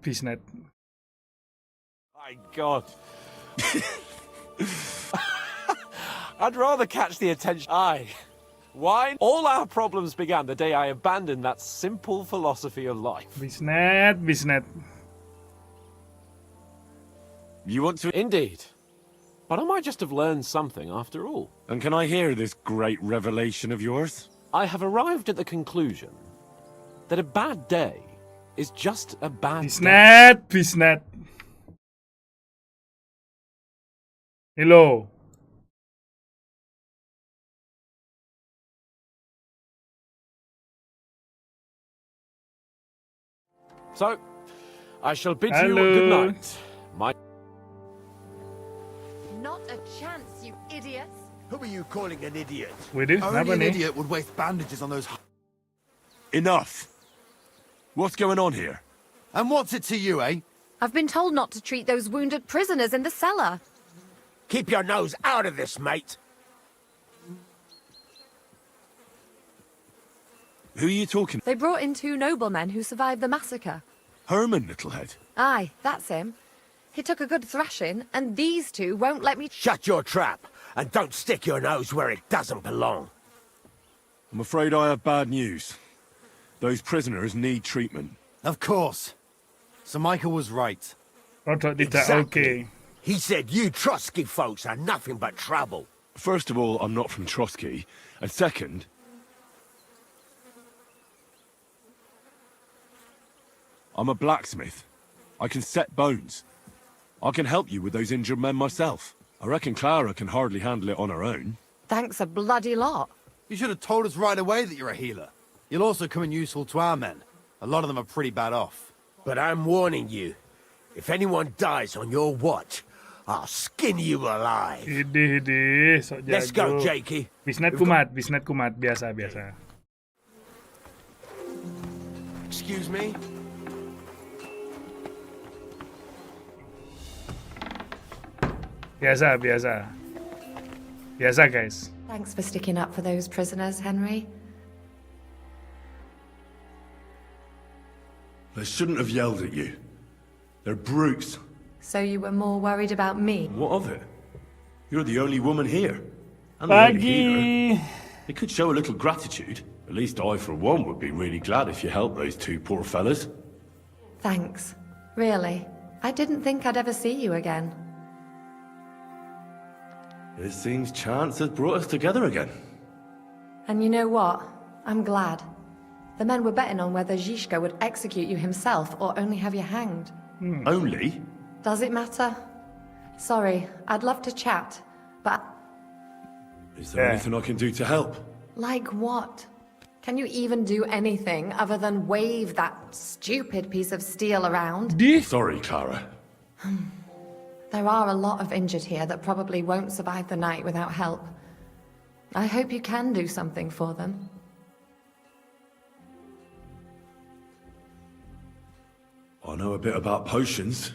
Bisnet. My God. I'd rather catch the attention. Aye. Why? All our problems began the day I abandoned that simple philosophy of life. Bisnet. You want to... Indeed. But I might just have learned something after all. And can I hear this great revelation of yours? I have arrived at the conclusion that a bad day is just a bad day. Bisnet. Hello. So, I shall bid you Hello. good night. My Not a chance, you idiots. Who are you calling an idiot? Waduh, Only kenapa an nih? idiot would waste bandages on those... Enough! What's going on here? And what's it to you, eh? I've been told not to treat those wounded prisoners in the cellar. Keep your nose out of this, mate. Who are you talking? They brought in 2 noblemen who survived the massacre. Herman, Littlehead. Aye, that's him. He took a good thrashing, and these 2 won't let me... Shut your trap, and don't stick your nose where it doesn't belong. I'm afraid I have bad news. Those prisoners need treatment. Of course. Sir Michael was right. Rodok tidak Exactly. oke. He said you Trotsky folks are nothing but trouble. First of all, I'm not from Trotsky. And second... I'm a blacksmith. I can set bones. I can help you with those injured men myself. I reckon Clara can hardly handle it on her own. Thanks a bloody lot. You should have told us right away that you're a healer. You'll also come in useful to our men. A lot of them are pretty bad off. But I'm warning you. If anyone dies on your watch, I'll skin you alive. Hidih, sok jago. Let's go, Jakey. Bisnet kumat, biasa. Excuse me? Biasa, guys. Thanks for sticking up for those prisoners, Henry. They shouldn't have yelled at you. They're brutes. So you were more worried about me? What of it? You're the only woman here. And the only healer. Pagi. They could show a little gratitude. At least I, for one, would be really glad if you helped those 2 poor fellas. Thanks. Really. I didn't think I'd ever see you again. It seems chance has brought us together again. And you know what? I'm glad. The men were betting on whether Zizka would execute you himself or only have you hanged. Only? Does it matter? Sorry, I'd love to chat, but... Is there anything I can do to help? Like what? Can you even do anything other than wave that stupid piece of steel around? Sorry, Clara. There are a lot of injured here that probably won't survive the night without help. I hope you can do something for them. I know a bit about potions,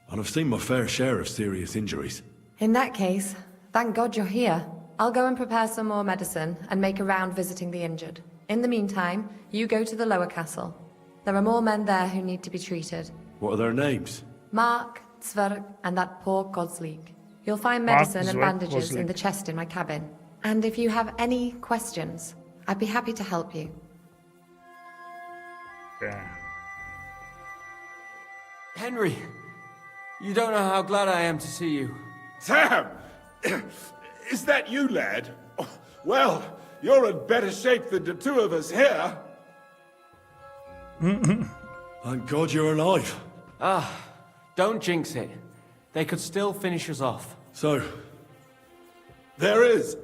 and I've seen my fair share of serious injuries. In that case, thank God you're here. I'll go and prepare some more medicine and make a round visiting the injured. In the meantime, you go to the lower castle. There are more men there who need to be treated. What are their names? Mark, Zverk, and that poor Godsleek. You'll find medicine and bandages in the chest in my cabin. And if you have any questions, I'd be happy to help you. Yeah. Henry, you don't know how glad I am to see you. Sam! Is that you, lad? Well, you're in better shape than the 2 of us here. Thank God you're alive. Don't jinx it. They could still finish us off. So, There is.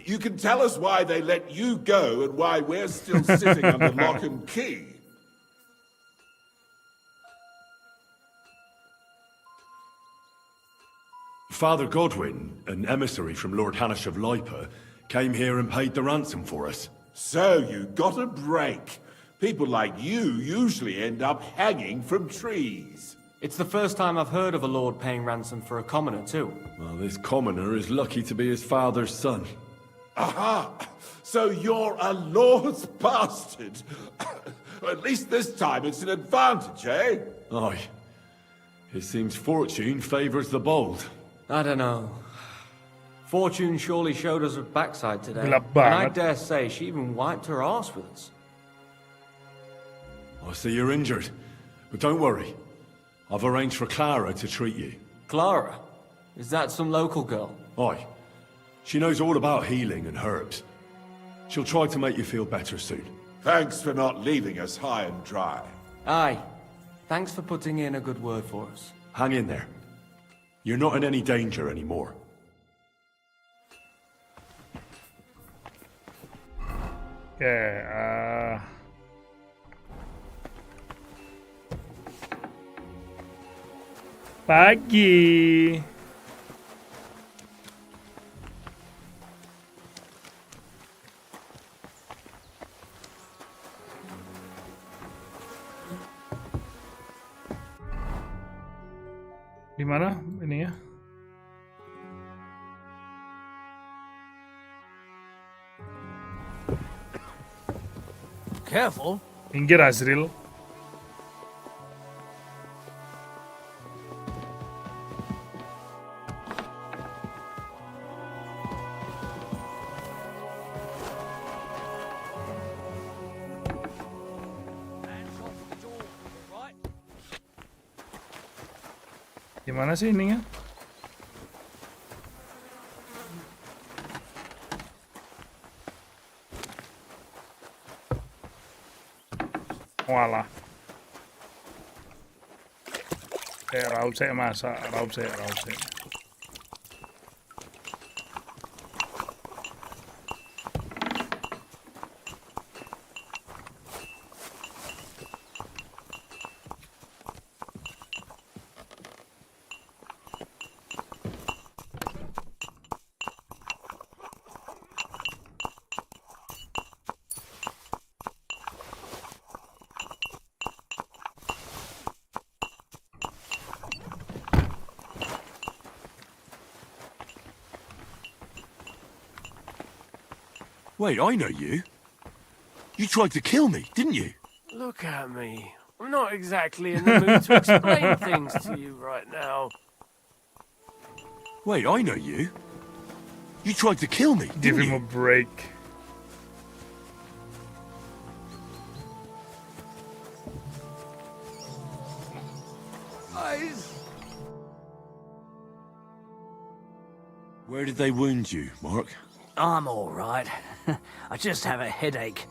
You can tell us why they let you go and why we're still sitting under lock and key. Father Godwin, an emissary from Lord Hanish of Lipa, came here and paid the ransom for us. So you got a break. People like you usually end up hanging from trees. It's the first time I've heard of a lord paying ransom for a commoner, too. Well, this commoner is lucky to be his father's son. Aha! So you're a lord's bastard. At least this time it's an advantage, eh? Aye. It seems fortune favours the bold. I don't know. Fortune surely showed us her backside today. Gelap And I banget. dare say she even wiped her arse with us. I see you're injured. But don't worry. I've arranged for Clara to treat you. Clara? Is that some local girl? Aye. She knows all about healing and herbs. She'll try to make you feel better soon. Thanks for not leaving us high and dry. Aye. Thanks for putting in a good word for us. Hang in there. You're not in any danger anymore. Oke, pagi. Di mana ini ya? Careful. Pinggir Azril. Gimana sih ininya? Walah. Raup saya masa, raup saya. Wait, I know you. You tried to kill me, didn't you? Look at me. I'm not exactly in the mood to explain things to you right now. Wait, I know you. You tried to kill me, Give didn't him a you? break. Where did they wound you, Mark? I'm all right. I just have a headache.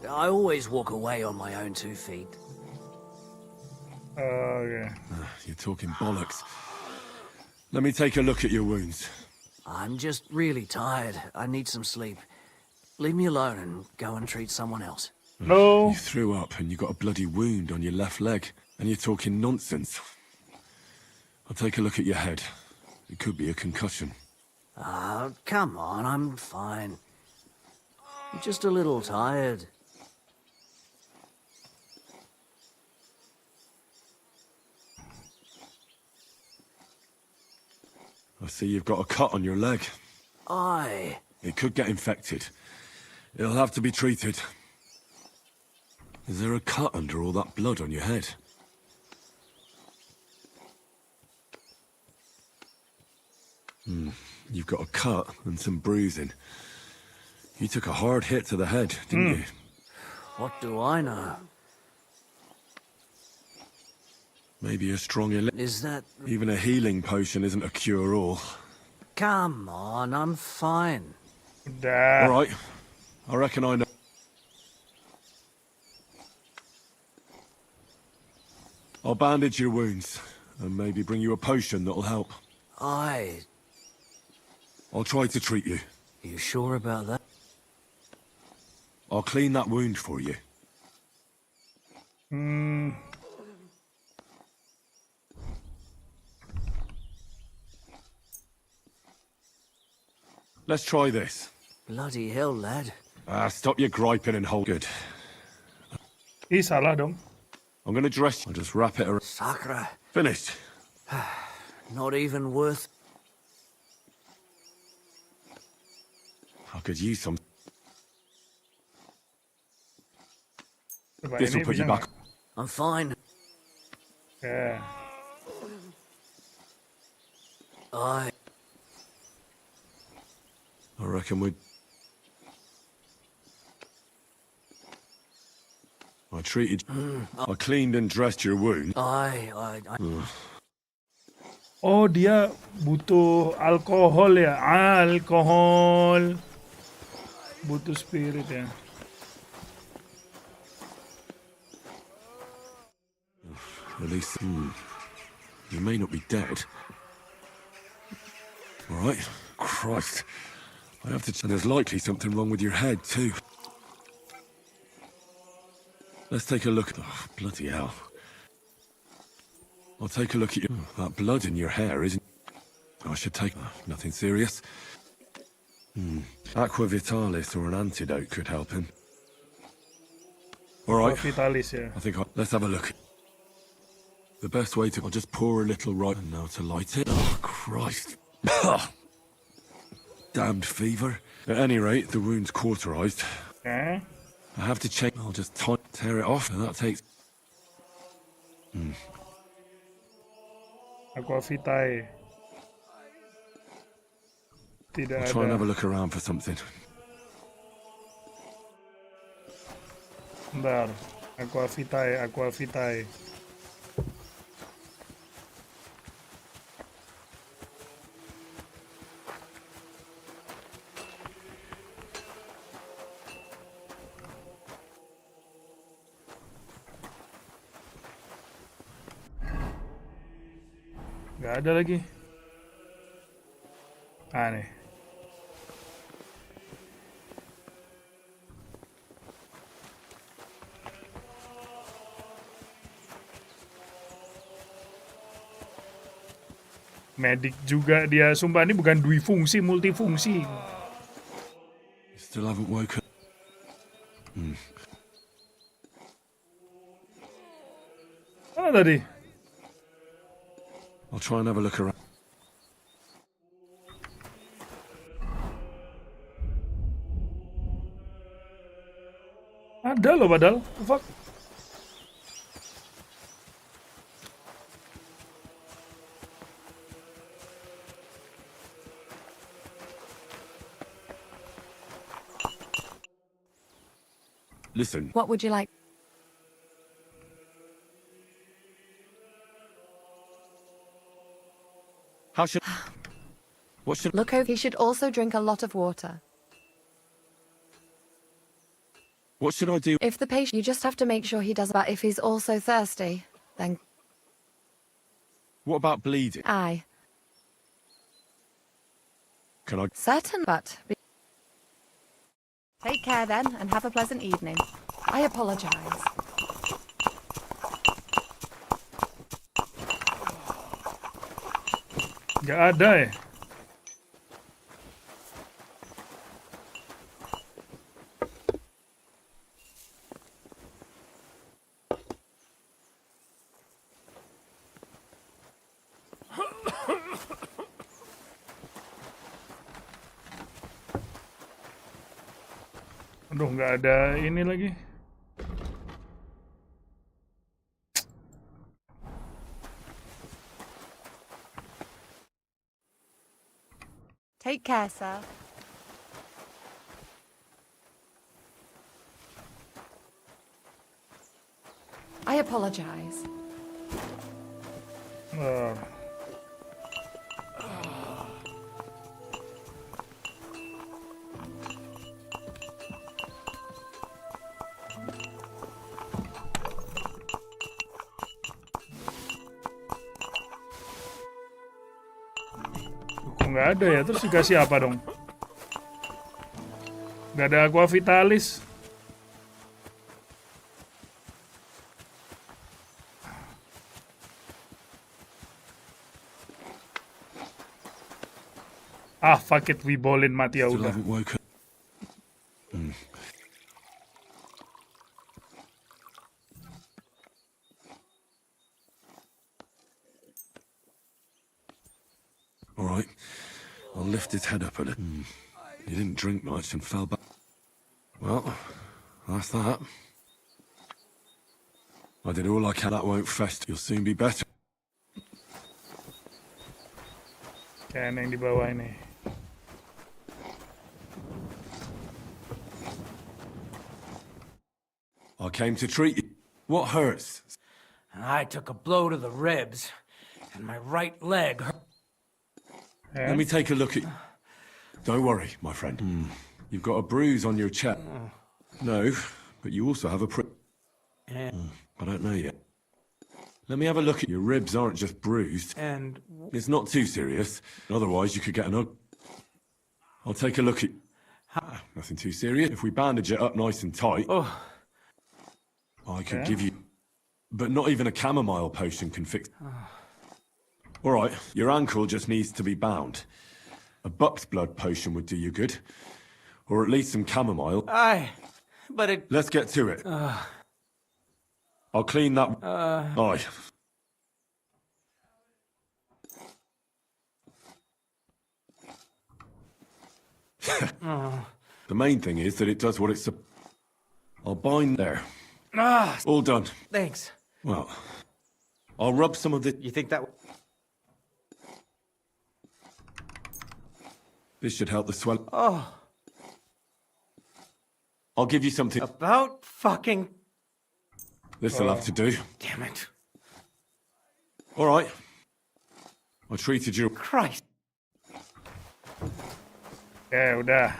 I always walk away on my own 2 feet. Oke. You're talking bollocks. Let me take a look at your wounds. I'm just really tired. I need some sleep. Leave me alone and go and treat someone else. No. You threw up and you got a bloody wound on your left leg. And you're talking nonsense. I'll take a look at your head. It could be a concussion. Ah, come on, I'm fine. I'm just a little tired. I see you've got a cut on your leg. Aye. It could get infected. It'll have to be treated. Is there a cut under all that blood on your head? You've got a cut and some bruising. You took a hard hit to the head, didn't you? What do I know? Maybe a strong Is that... Even a healing potion isn't a cure-all. Come on, I'm fine. Udah. All right. I reckon I know. I'll bandage your wounds and maybe bring you a potion that'll help. Aye. I'll try to treat you. You sure about that? I'll clean that wound for you. Let's try this. Bloody hell, lad. Stop your griping and hold good. Ih, salah dong. I'm gonna dress you. I'll just wrap it around. Sakra. Finished. Not even worth... ''I could use some. Coba This ini will put bisa you back. nggak? I'm fine. Ya. I reckon I treated. I cleaned and dressed your wound. Oh, dia butuh alkohol ya. Alkohol. Butuh spirit ya. At least, you may not be dead. All right. Christ. I have to. And there's likely something wrong with your head too. Let's take a look. Oh, bloody hell. I'll take a look at you. That blood in your hair isn't. I should take. Nothing serious. Aqua Vitalis or an antidote could help him. All right. Vitalis ya. I think let's have a look. The best way to. I'll just pour a little right and now to light it. Oh, Christ. Damned fever. At any rate, the wound's cauterized. Okay. I have to check. I'll just tear it off, and that takes. Aqua Vitae. Tidak I'll try and have a ada. look around for something. Bentar. Aqua Vitae, Aqua Vitae. Gak ada lagi. Aneh. Medik juga dia. Sumpah ini bukan dui fungsi, multifungsi. Still haven't woken. Mana tadi? I'll try and have a look around. Ada loh padahal. Fuck. Listen, What would you like? how should? What should? Look over. He should also drink a lot of water. What should I do? If the patient, you just have to make sure he does. But if he's also thirsty, then What about bleeding? aye, Can I? certain. Take care then, and have a pleasant evening. I apologize. Gak ada ya. Aduh, nggak ada ini lagi. Take care, sir. I apologize. Ah. Kok nggak ada ya? Terus dikasih apa dong? Nggak ada aqua vitalis. Ah, fuck it, wibolin mati ya Still udah. haven't woken. All right. I'll lift his head up a little. He didn't drink much and fell back. Well, that's that. I did all I can. That won't fester. You'll soon be better. Kan yang di bawah ini. I came to treat you. What hurts? I took a blow to the ribs, and my right leg hurt. Let me take a look at you. Don't worry, my friend. You've got a bruise on your chest. No, but you also have a I don't know yet. Let me have a look at your ribs. Aren't just bruised. And It's not too serious. Otherwise, you could get an I'll take a look at... Nothing too serious. If we bandage it up nice and tight, I could give you... But not even a chamomile potion can fix... All right, your ankle just needs to be bound. A buck's blood potion would do you good. Or at least some chamomile. but it... Let's get to it. I'll clean that... Aye. The main thing is that it does what it's... I'll bind there. All done. Thanks. Well, I'll rub some of the... You think that... This should help the swell. I'll give you something. About fucking... This'll have to do. Damn it. All right. I treated you... Christ. Ya udah.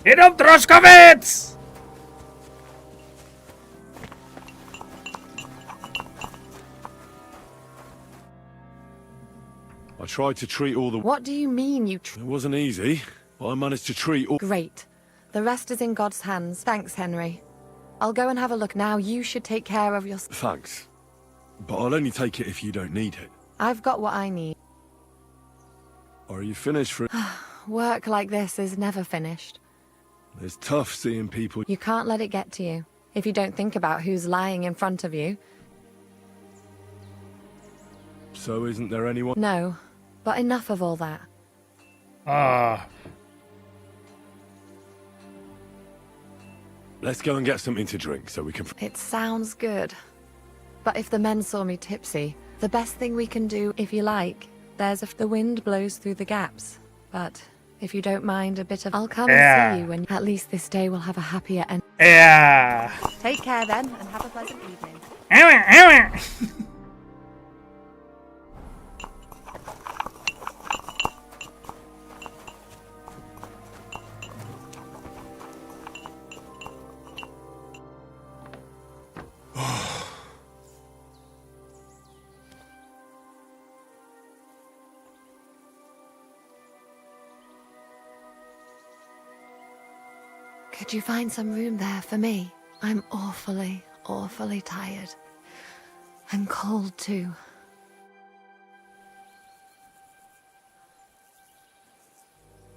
Hidup terus Komets! I tried to treat all the... What do you mean you It wasn't easy, but I managed to treat all... Great. The rest is in God's hands. Thanks, Henry. I'll go and have a look now. You should take care of your... Thanks. But I'll only take it if you don't need it. I've got what I need. Are you finished for... Work like this is never finished. It's tough seeing people... You can't let it get to you. If you don't think about who's lying in front of you. So isn't there anyone... No. But enough of all that. Let's go and get something to drink so we can... It sounds good. But if the men saw me tipsy, the best thing we can do, if you like, the wind blows through the gaps. But if you don't mind a bit of... I'll come and see you when... At least this day will have a happier end. Ya. Take care then, and have a pleasant evening. Could you find some room there for me? I'm awfully, awfully tired. And cold too.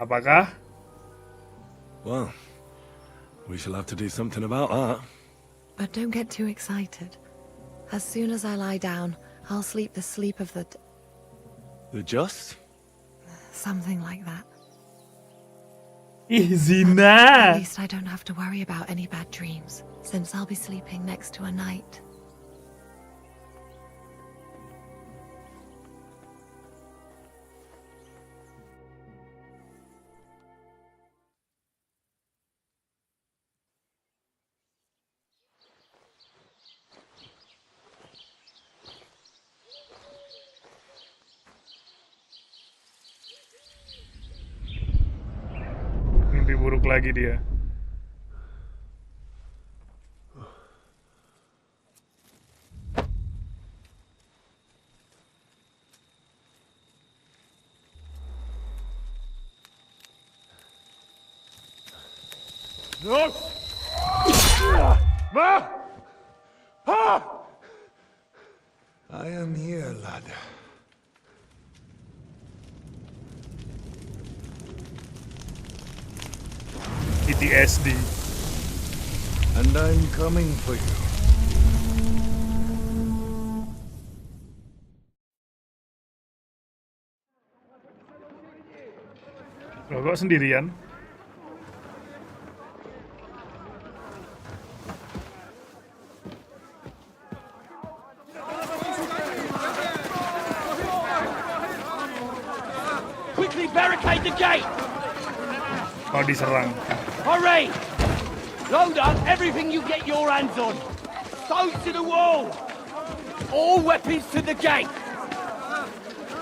Apakah? Well, we shall have to do something about that. But don't get too excited. As soon as I lie down, I'll sleep the sleep of the... The just? Something like that. Easy At na. least I don't have to worry about any bad dreams, since I'll be sleeping next to a knight. Mimpi buruk lagi dia. I am here, lad. PTSD. And I'm coming for you. Loh, kok sendirian? Quickly barricade the gate! Oh, diserang. Hurry! Load up everything you get your hands on. Stones to the wall! All weapons to the gate!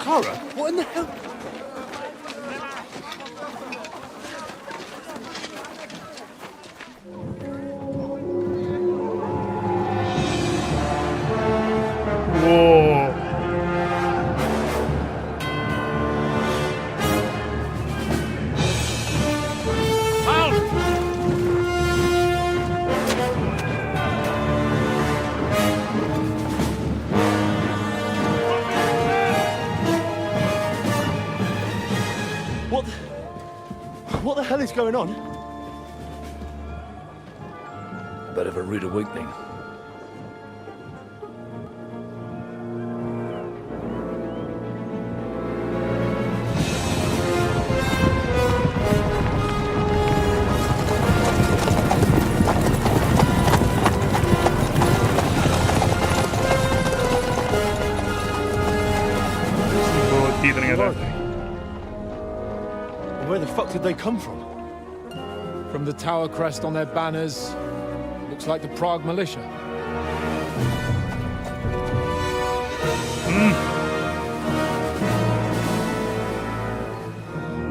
Clara, what in the hell? Wow. What the hell is going on? A bit of a rude awakening. Boti ternyata. Where the fuck did they come from? From the tower crest on their banners, looks like the Prague militia.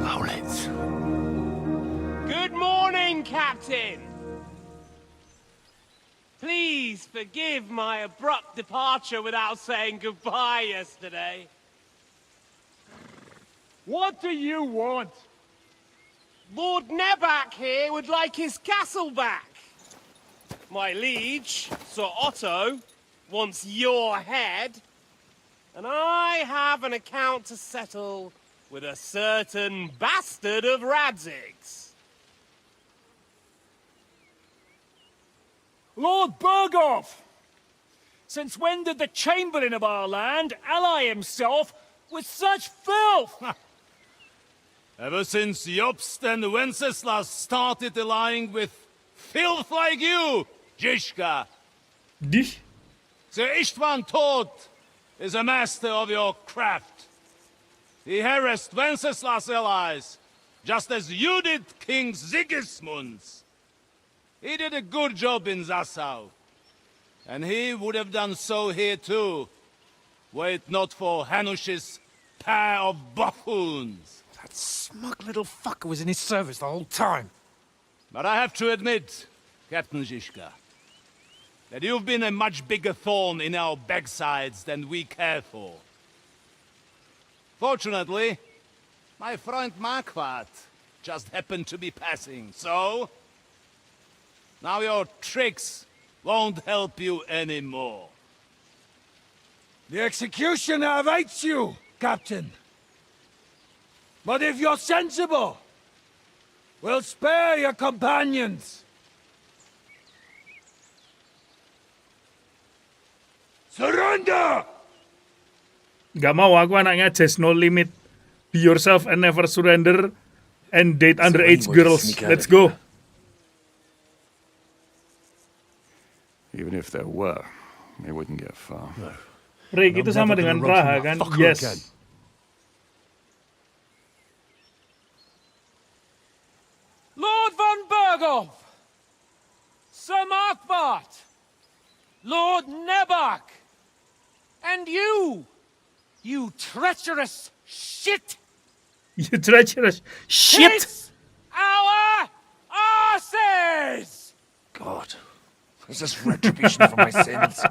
Owlets. Good morning, Captain! Please forgive my abrupt departure without saying goodbye yesterday. What do you want? Lord Nebak here would like his castle back. My liege, Sir Otto, wants your head. And I have an account to settle with a certain bastard of Radzig's. Lord Berghoff! Since when did the Chamberlain of our land ally himself with such filth? Ever since Jobst and Wenceslas started allying with filth like you, Zizka. Dich? Sir Istvan Tod is a master of your craft. He harassed Wenceslas' allies, just as you did King Sigismund's. He did a good job in Zassau, and he would have done so here too, were it not for Hanush's pair of buffoons. That smug little fucker was in his service the whole time. But I have to admit, Captain Zizka, that you've been a much bigger thorn in our backsides than we care for. Fortunately, my friend Marquardt just happened to be passing, so now your tricks won't help you anymore. The executioner awaits you, Captain. But if you're sensible, we'll spare your companions. Surrender! Gak mau aku anaknya just no limit. Be yourself and never surrender. And date underage girls. Let's go. Even if there were, it wouldn't get far. Rick, itu sama dengan Praha kan? Yes. Lord von Berghoff! Sir Marquardt! Lord Nebak! And you! You treacherous shit! You treacherous shit! Kiss our asses! God, is this retribution for my sins?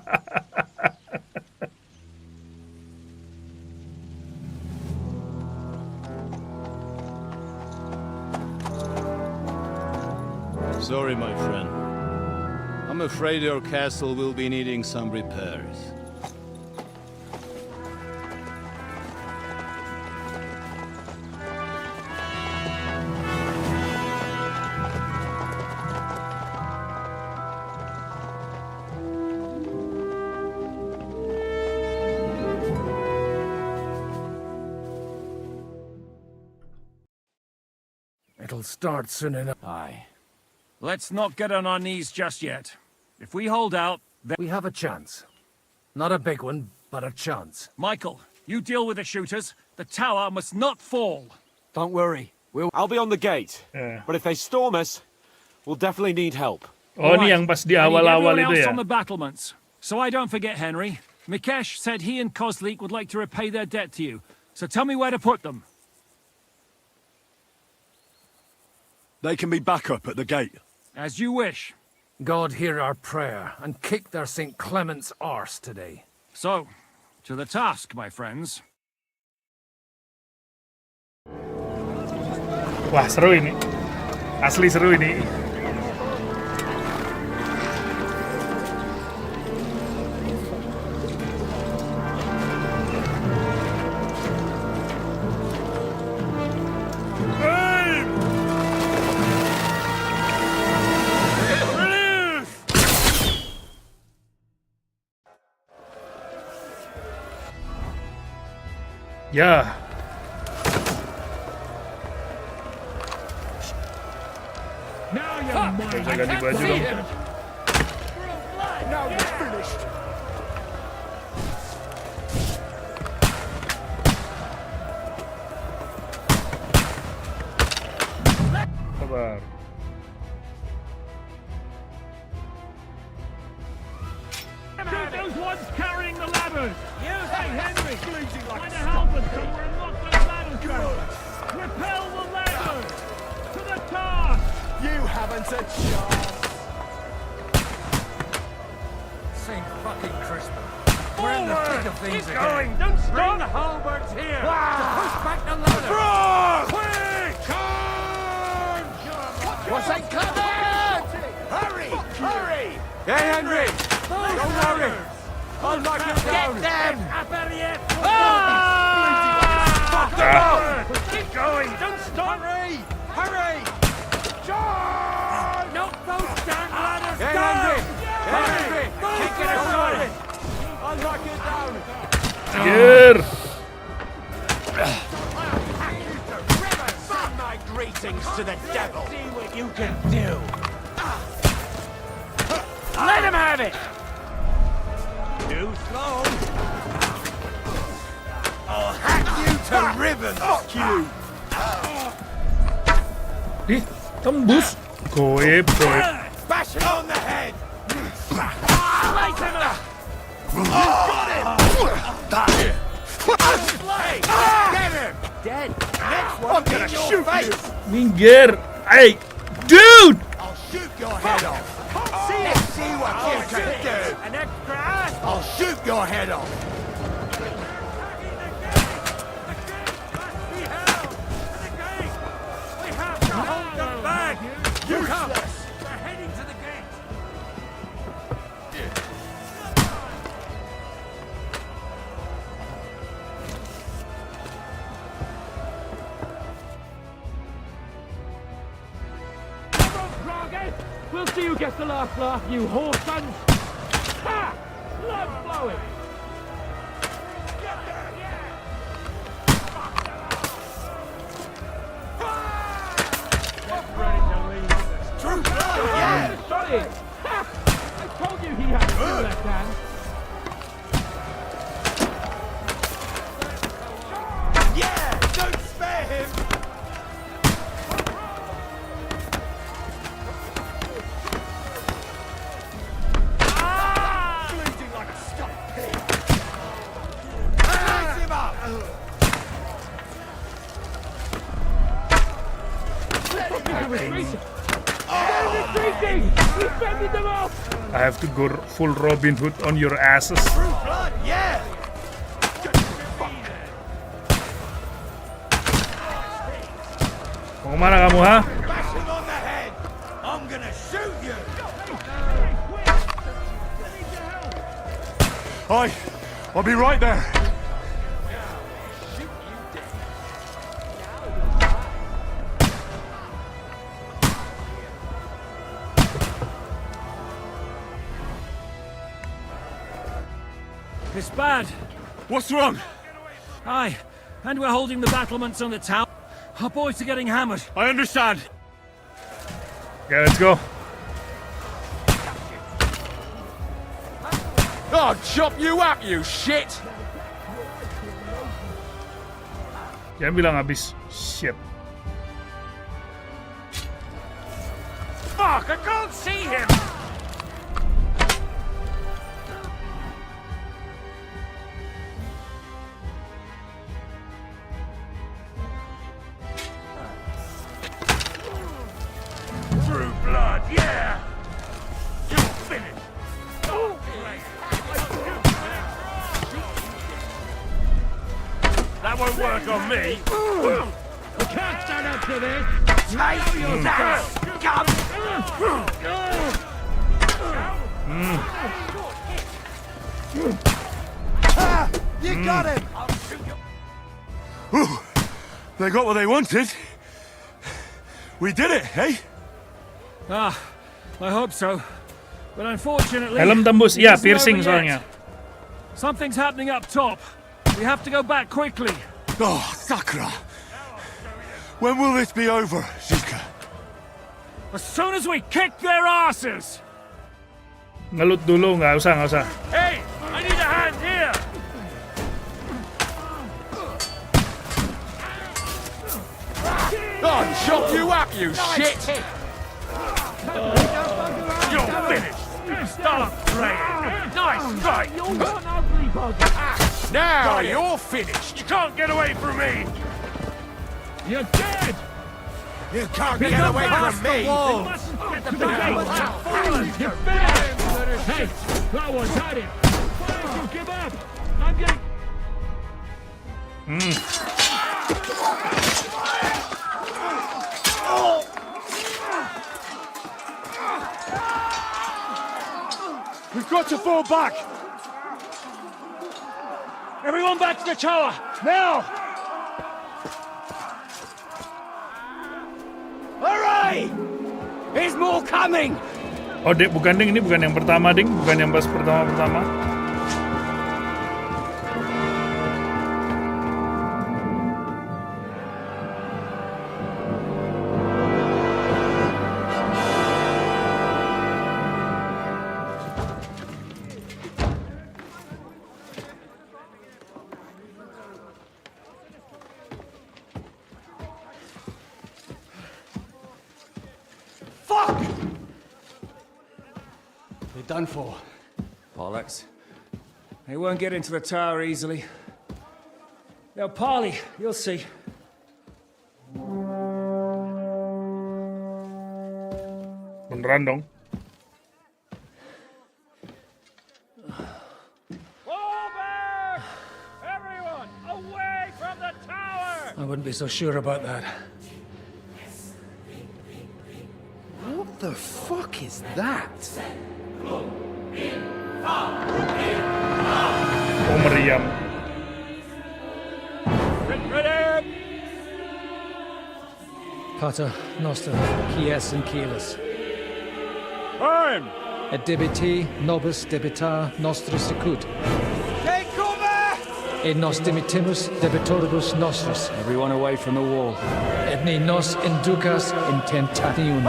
Sorry, my friend. I'm afraid your castle will be needing some repairs. It'll start soon enough. Aye. Let's not get on our knees just yet. If we hold out, then... We have a chance. Not a big one, but a chance. Michael, you deal with the shooters. The tower must not fall. Don't worry. I'll be on the gate. But if they storm us, we'll definitely need help. Oh, ini yang pas di awal-awal itu ya. On the battlements. So I don't forget, Henry. Mikesh said he and Kozlik would like to repay their debt to you. So tell me where to put them. They can be back up at the gate. As you wish. God hear our prayer and kick their St. Clement's arse today. So, to the task, my friends. Wah, seru ini. Asli seru ini. Ya. Bisa ganti baju dong. Sabar. Those ones carrying the ladders! Hey, Henry! Find a halberd somewhere and lock those ladders down! Repel the ladders! To the task! You haven't a chance. St. fucking Crispin. We're in the thick of things again. Going! Don't stop! Bring the halberds here! To push back the ladder! Quick! What's St. Clement? Hurry! Hurry! Hey, Henry! Don't worry! I'll knock him down! Get them! Keep going! Don't stop! Hurry! Hurry! John! Knock those damn ladders Hey, down! Henry! Hey, Henry! Keep it going! I'll knock it down! Gear. Send my greetings to the devil! See what you can do! Let him have it! Too slow! I'll hack you to ribbons! Fuck you! Ih, tembus. Goib. Bash him on the head! Light him up! Got him! Hey, get him! Dead! Next one, I'm gonna shoot you! Minggir. Hey, dude. I'll shoot your head off! See what you can do! An extra ass! I'll shoot your head off! We have to hold them back! You come! They're heading to the gate! We'll see who gets the last laugh, you whore sons! Ha! Blood flowing! True blood! Yeah! Solid! Ha! I told you he had two left hands! Yeah! Don't spare him! Bleeding like a stuffed pig! Light him up! Retreating! We're fending them off! I have to go full Robin Hood on your asses. True blood, yeah! Mau kemana kamu, ha? Bash him on the head! I'm gonna shoot you! I'll be right there. It's bad. What's wrong? Aye, and we're holding the battlements on the tower. Our boys are getting hammered. I understand. Okay, let's go. I'll chop you up, you shit! Jangan bilang habis. Shit. Fuck, I can't see him! Through blood, yeah! You're finished! Oh, great! That won't work on me! We can't stand up to this! Take that! Come! You got him! Ooh, they got what they wanted. We did it, eh? Ah, I hope so. But unfortunately... Helm tembus. it Ya, isn't piercing over soalnya. yet. Something's happening up top. We have to go back quickly. Oh, Sakura. When will this be over, Shika? As soon as we kick their asses! Ngelut dulu, nggak usah. Hey, I need a hand here! I'll chop you up, you shit! You're finished! Start playing! Nice strike! You're one ugly bugger! Now you're finished! You can't get away from me! You're dead! You can't get away from me! You mustn't get the bag! You're finished! Hey, that one's had it! Why don't you give up? I'm getting... We've got to fall back! Everyone back to the tower! Now! Hooray! There's more coming! Oh, Dek, bukan ding, ini bukan yang pertama, ding, bukan yang pas pertama. Done for. Bollocks. They won't get into the tower easily. They'll parley, you'll see. Beneran dong. Fall back! Everyone, away from the tower! I wouldn't be so sure about that. What the fuck is that? Oh, meriam. Ready! Pater Noster, Quies and Keyless. Time! Et debiti nobis debitar nostris sicut. Take cover! Et nos dimitimus debitoribus nostris. Everyone away from the wall. Et ne nos inducas in tentationem.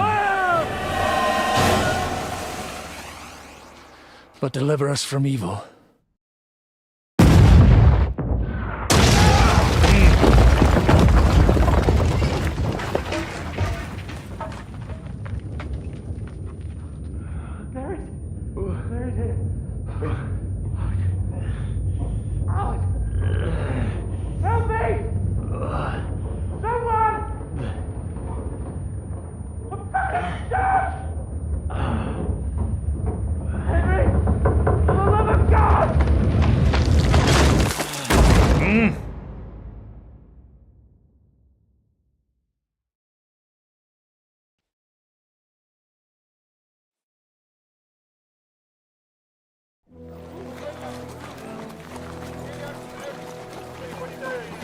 But deliver us from evil.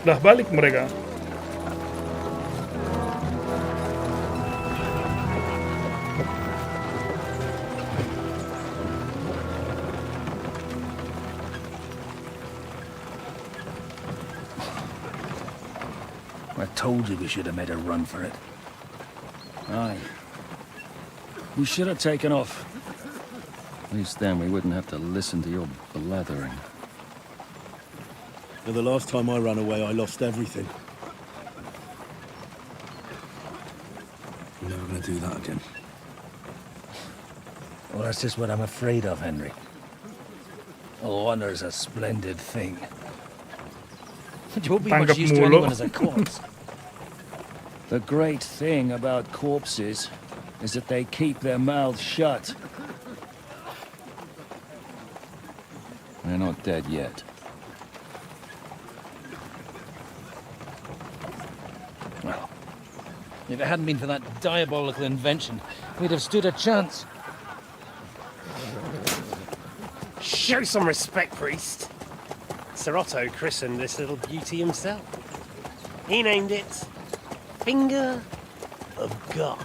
Udah balik mereka. We're told you we should have made a run for it. Aye. We should have taken off. At least then we wouldn't have to listen to your blathering. The last time I ran away, I lost everything. I'm never gonna do that again. Well, that's just what I'm afraid of, Henry. Honor's a splendid thing. You won't be much use to anyone as a corpse. The great thing about corpses is that they keep their mouths shut. They're not dead yet. Well, if it hadn't been for that diabolical invention, we'd have stood a chance. Show some respect, priest. Sir Otto christened this little beauty himself. He named it Finger of God.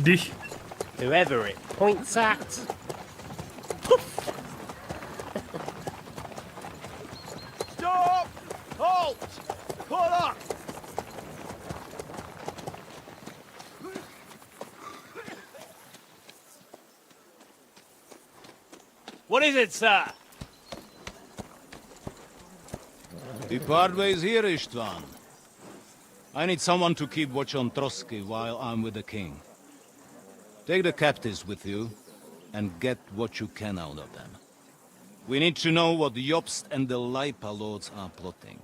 Dich. Whoever it points at, poof! Stop! Halt! Pull up! What is it, sir? We part ways here, Istvan. I need someone to keep watch on Trotsky while I'm with the king. Take the captives with you, and get what you can out of them. We need to know what Jobst and the Leipa lords are plotting.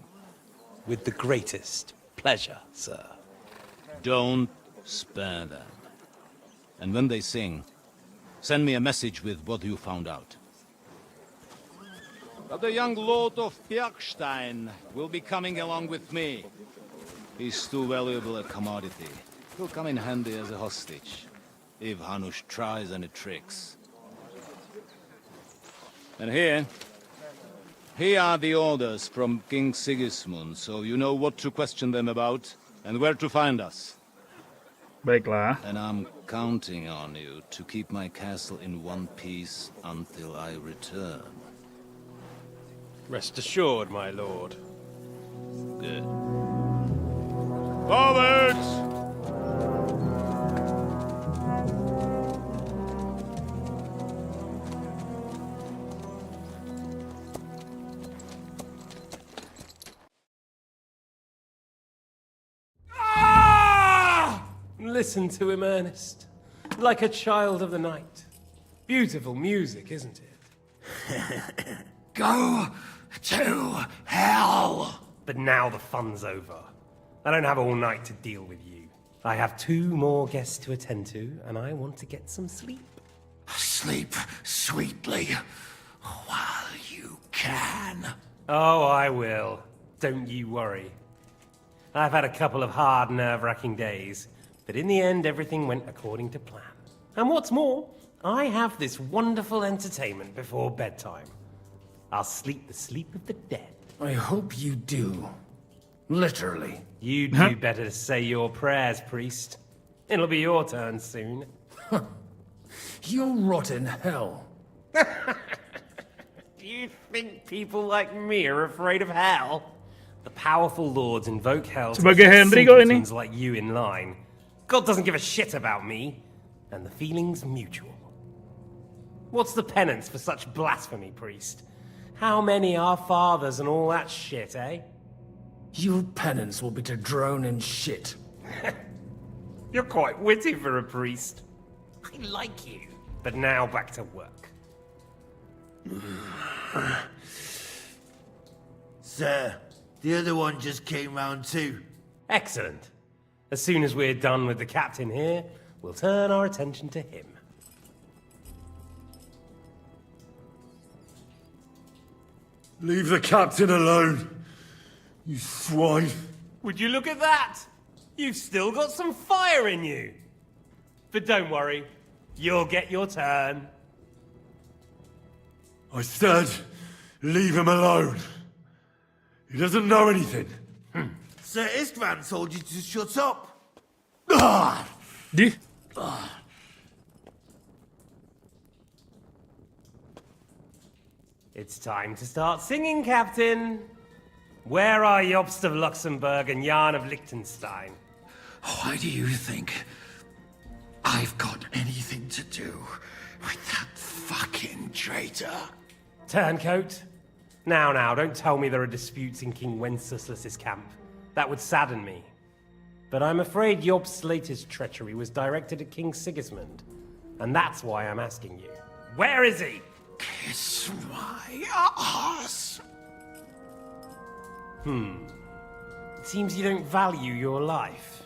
With the greatest pleasure, sir. Don't spare them. And when they sing, send me a message with what you found out. But the young lord of Bjerkstein will be coming along with me. He's too valuable a commodity. He'll come in handy as a hostage, if Hanush tries any tricks. And here are the orders from King Sigismund, so you know what to question them about, and where to find us. Baiklah. And I'm counting on you to keep my castle in one piece until I return. Rest assured, my lord. Good. Forwards! Listen to him, Ernest. Like a child of the night. Beautiful music, isn't it? Go to hell! But now the fun's over. I don't have all night to deal with you. I have 2 more guests to attend to, and I want to get some sleep. Sleep sweetly while you can. Oh, I will. Don't you worry. I've had a couple of hard, nerve-wracking days, but in the end, everything went according to plan. And what's more, I have this wonderful entertainment before bedtime. I'll sleep the sleep of the dead. I hope you do. Literally. You'd do better to say your prayers, priest. It'll be your turn soon. You'll rot in hell. Do you think people like me are afraid of hell? The powerful lords invoke hell to Sebagai keep Henry kok ini. simpletons like you in line. God doesn't give a shit about me, and the feeling's mutual. What's the penance for such blasphemy, priest? How many are fathers and all that shit, eh? Your penance will be to drown in shit. You're quite witty for a priest. I like you. But now back to work. Sir, the other one just came round too. Excellent. As soon as we're done with the captain here, we'll turn our attention to him. Leave the captain alone, you swine. Would you look at that? You've still got some fire in you. But don't worry, you'll get your turn. I said, leave him alone. He doesn't know anything. Sir Istvan told you to shut up. Di. It's time to start singing, Captain. Where are Jobst of Luxembourg and Jan of Liechtenstein? Why do you think I've got anything to do with that fucking traitor? Turncoat? Now, don't tell me there are disputes in King Wenceslas's camp. That would sadden me. But I'm afraid Jobst's latest treachery was directed at King Sigismund. And that's why I'm asking you. Where is he? Kiss my ass. It seems you don't value your life.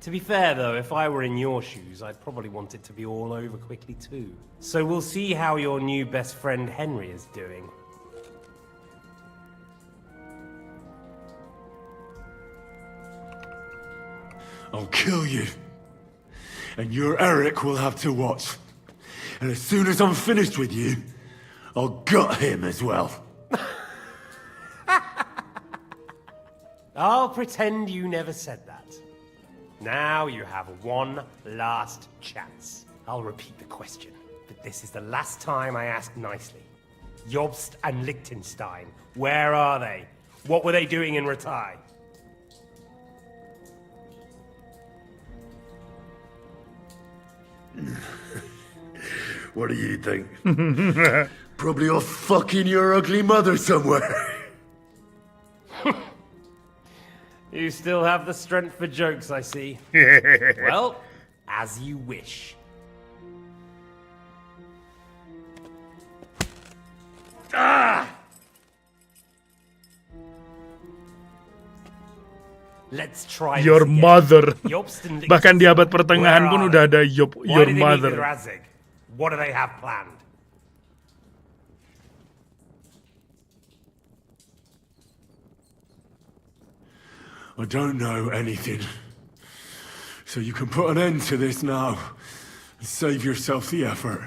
To be fair, though, if I were in your shoes, I'd probably want it to be all over quickly, too. So we'll see how your new best friend Henry is doing. I'll kill you. And your Eric will have to watch. And as soon as I'm finished with you, I'll gut him as well. I'll pretend you never said that. Now you have one last chance. I'll repeat the question, but this is the last time I ask nicely. Jobst and Liechtenstein, where are they? What were they doing in Ratai? What do you think? Probably off fucking your ugly mother somewhere. You still have the strength for jokes, I see. Well, as you wish. Ah! Let's try Your this again. mother. Jobst and Bahkan di abad Liechtenstein, pertengahan where pun are udah they? ada your Why do they meet mother. with Razig? What do they have planned? I don't know anything. So you can put an end to this now. And save yourself the effort.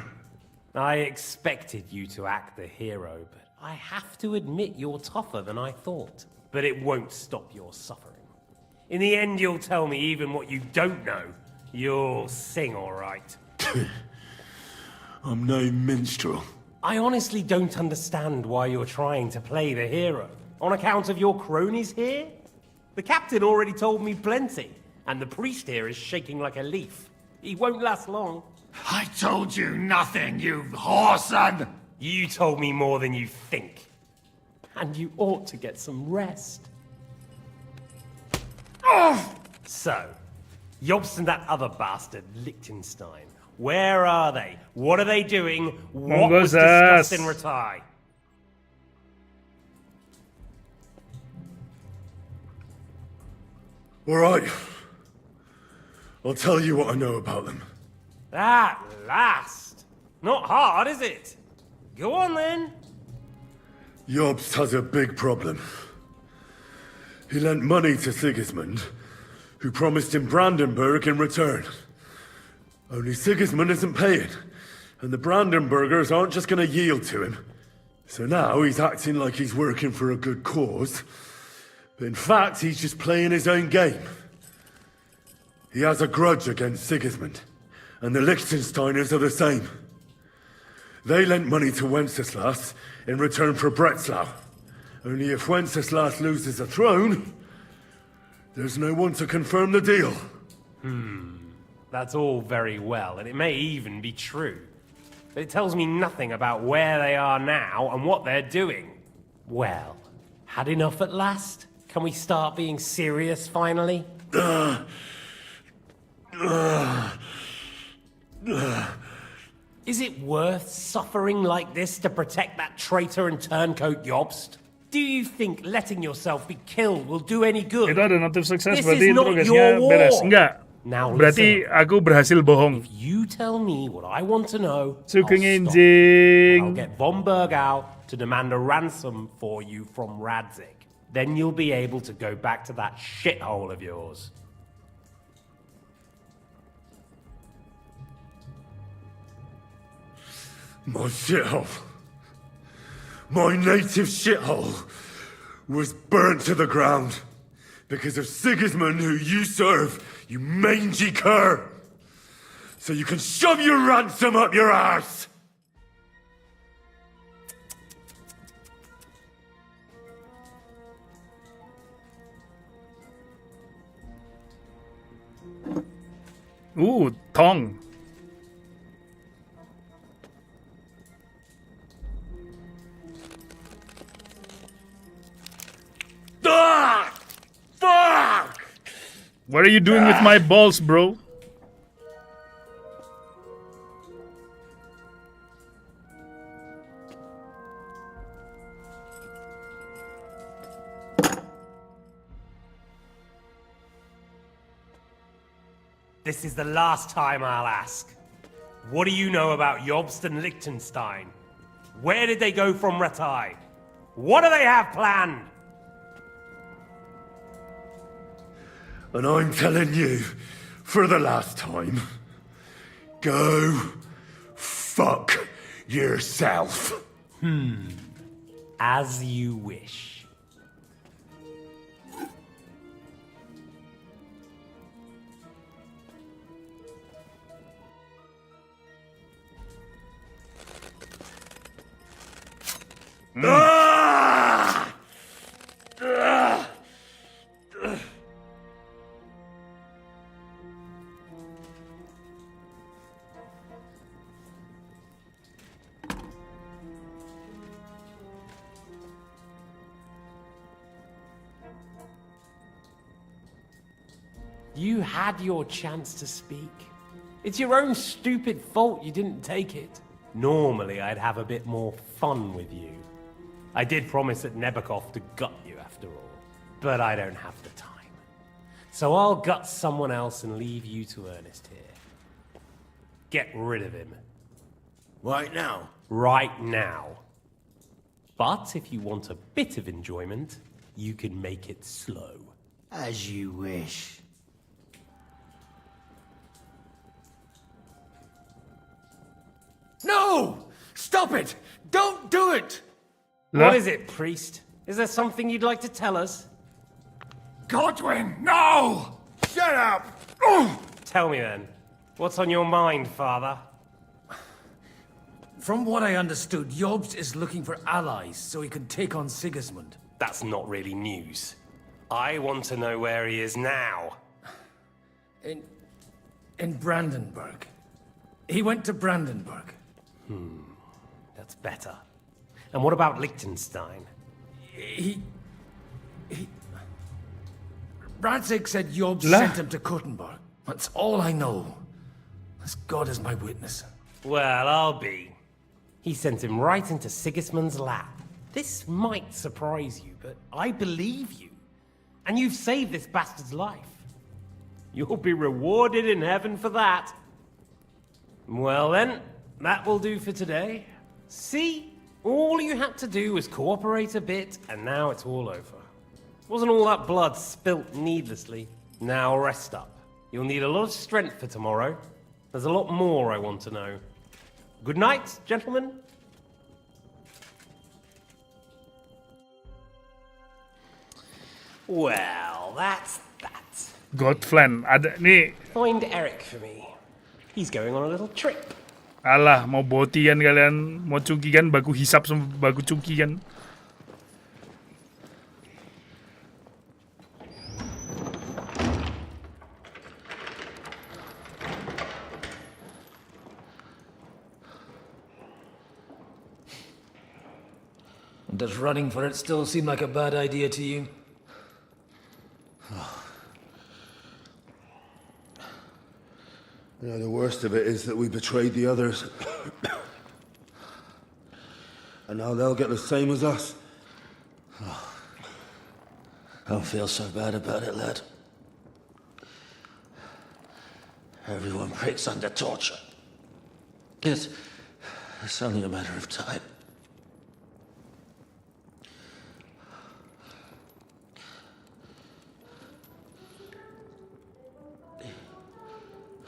I expected you to act the hero, but I have to admit you're tougher than I thought. But it won't stop your suffering. In the end, you'll tell me even what you don't know. You'll sing all right. I'm no minstrel. I honestly don't understand why you're trying to play the hero. On account of your cronies here? The captain already told me plenty, and the priest here is shaking like a leaf. He won't last long. I told you nothing, you whoreson! You told me more than you think. And you ought to get some rest. So, Jobst and that other bastard, Liechtenstein. Where are they? What are they doing? What was discussed in Ratai? All right. I'll tell you what I know about them. At last! Not hard, is it? Go on then. Jobst has a big problem. He lent money to Sigismund, who promised him Brandenburg in return. Only Sigismund isn't paying, and the Brandenburgers aren't just going to yield to him. So now he's acting like he's working for a good cause, but in fact he's just playing his own game. He has a grudge against Sigismund, and the Liechtensteiners are the same. They lent money to Wenceslas in return for Breslau. Only if Wenceslas loses the throne, there's no one to confirm the deal. That's all very well, and it may even be true. But it tells me nothing about where they are now and what they're doing. Well, had enough at last? Can we start being serious finally? Is it worth suffering like this to protect that traitor and turncoat Jobst? Do you think letting yourself be killed will do any good? Itu ada notif sukses, This berarti is not interogasinya your war. beres. Enggak. Now Berarti listen. aku berhasil bohong. You tell me what I want to know. Sugeng I'll stop. enjing. I'll get von Bergau to demand a ransom for you from Radzig. Then you'll be able to go back to that shithole of yours. My shithole. My native shithole was burnt to the ground because of Sigismund, who you serve, you mangy cur. So you can shove your ransom up your arse. Tong. Fuck! What are you doing with my balls, bro? This is the last time I'll ask. What do you know about Jobst and Liechtenstein? Where did they go from Ratai? What do they have planned? And I'm telling you, for the last time, go fuck yourself. As you wish. You had your chance to speak. It's your own stupid fault you didn't take it. Normally, I'd have a bit more fun with you. I did promise at Nebakov to gut you after all, but I don't have the time. So I'll gut someone else and leave you to Ernest here. Get rid of him. Right now? Right now. But if you want a bit of enjoyment, you can make it slow. As you wish. No! Stop it! Don't do it! What is it, priest? Is there something you'd like to tell us? Godwin, no! Shut up! Tell me then. What's on your mind, father? From what I understood, Jobst is looking for allies so he can take on Sigismund. That's not really news. I want to know where he is now. In Brandenburg. He went to Brandenburg. That's better. And what about Liechtenstein? Radzig said Jobst sent him to Kuttenberg. That's all I know. As God is my witness. Well, I'll be. He sent him right into Sigismund's lap. This might surprise you, but I believe you. And you've saved this bastard's life. You'll be rewarded in heaven for that. Well then, that will do for today. See? All you had to do was cooperate a bit, and now it's all over. Wasn't all that blood spilt needlessly. Now rest up. You'll need a lot of strength for tomorrow. There's a lot more I want to know. Good night, gentlemen. Well, that's that. Godflan, ada nih. Find Eric for me. He's going on a little trip. Alah, mau boti kan kalian, mau cuki kan, baku hisap sama baku cuki kan. Does running for it still seem like a bad idea to you? You know, the worst of it is that we betrayed the others. And now they'll get the same as us. Don't feel so bad about it, lad. Everyone breaks under torture. It's only a matter of time.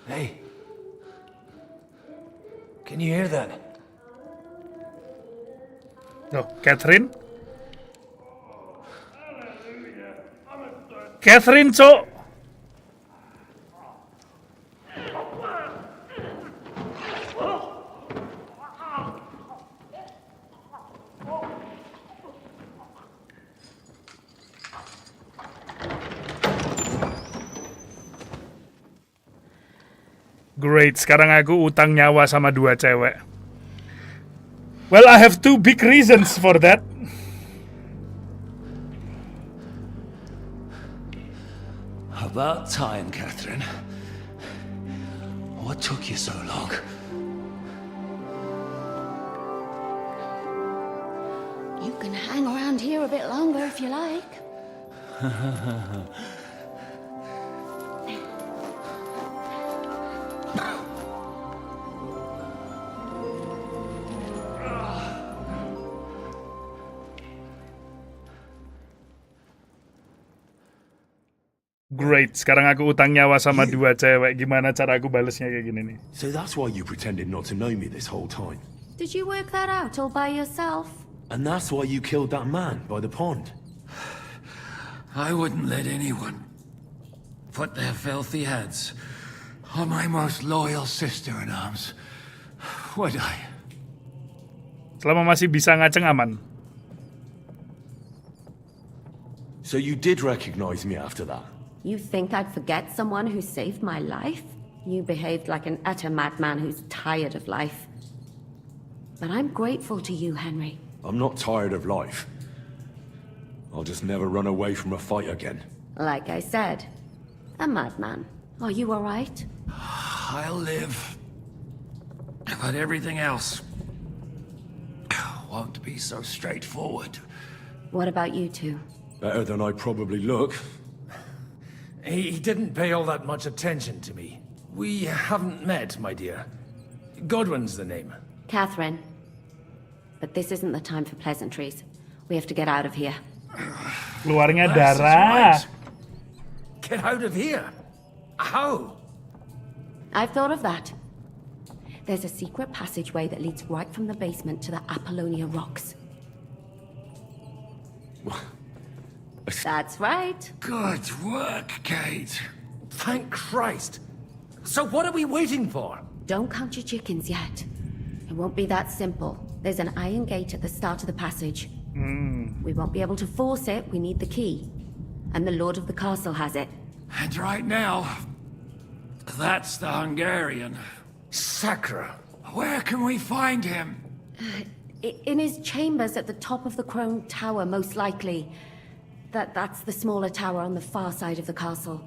Hey. Can you hear that? No, Catherine? Catherine, cok! Great, sekarang aku utang nyawa sama 2 cewek. Well, I have 2 big reasons for that. About time, Catherine. What took you so long? You can hang around here a bit longer if you like. Great, sekarang aku utang nyawa sama 2 cewek. Gimana cara aku balesnya kayak gini nih? So that's why you pretended not to know me this whole time. Did you work that out all by yourself? And that's why you killed that man by the pond. I wouldn't let anyone put their filthy heads on my most loyal sister-in-arms, would I? Selama masih bisa ngaceng aman. So you did recognize me after that? You think I'd forget someone who saved my life? You behaved like an utter madman who's tired of life. But I'm grateful to you, Henry. I'm not tired of life. I'll just never run away from a fight again. Like I said, a madman. Are you all right? I'll live. But everything else won't be so straightforward. What about you two? Better than I probably look. He didn't pay all that much attention to me. We haven't met, my dear. Godwin's the name. Catherine. But this isn't the time for pleasantries. We have to get out of here. Keluarnya darah. Get out of here? How? I've thought of that. There's a secret passageway that leads right from the basement to the Apollonia Rocks. That's right. Good work, Kate. Thank Christ. So what are we waiting for? Don't count your chickens yet. It won't be that simple. There's an iron gate at the start of the passage. We won't be able to force it. We need the key. And the Lord of the Castle has it. And right now, that's the Hungarian. Sacra. Where can we find him? In his chambers at the top of the Crone Tower, most likely. That's the smaller tower on the far side of the castle.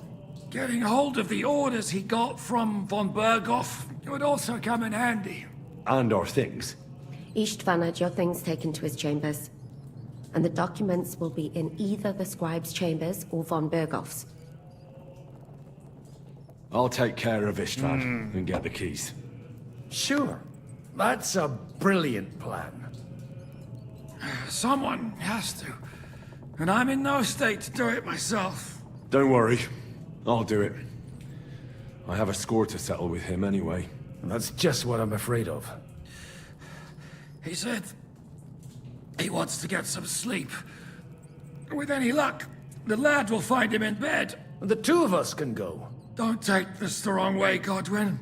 Getting hold of the orders he got from von Berghoff would also come in handy. And our things. Istvan had your things taken to his chambers. And the documents will be in either the scribe's chambers or von Berghoff's. I'll take care of Istvan and get the keys. Sure. That's a brilliant plan. Someone has to. And I'm in no state to do it myself. Don't worry. I'll do it. I have a score to settle with him anyway. That's just what I'm afraid of. He said he wants to get some sleep. With any luck, the lad will find him in bed. The two of us can go. Don't take this the wrong way, Godwin.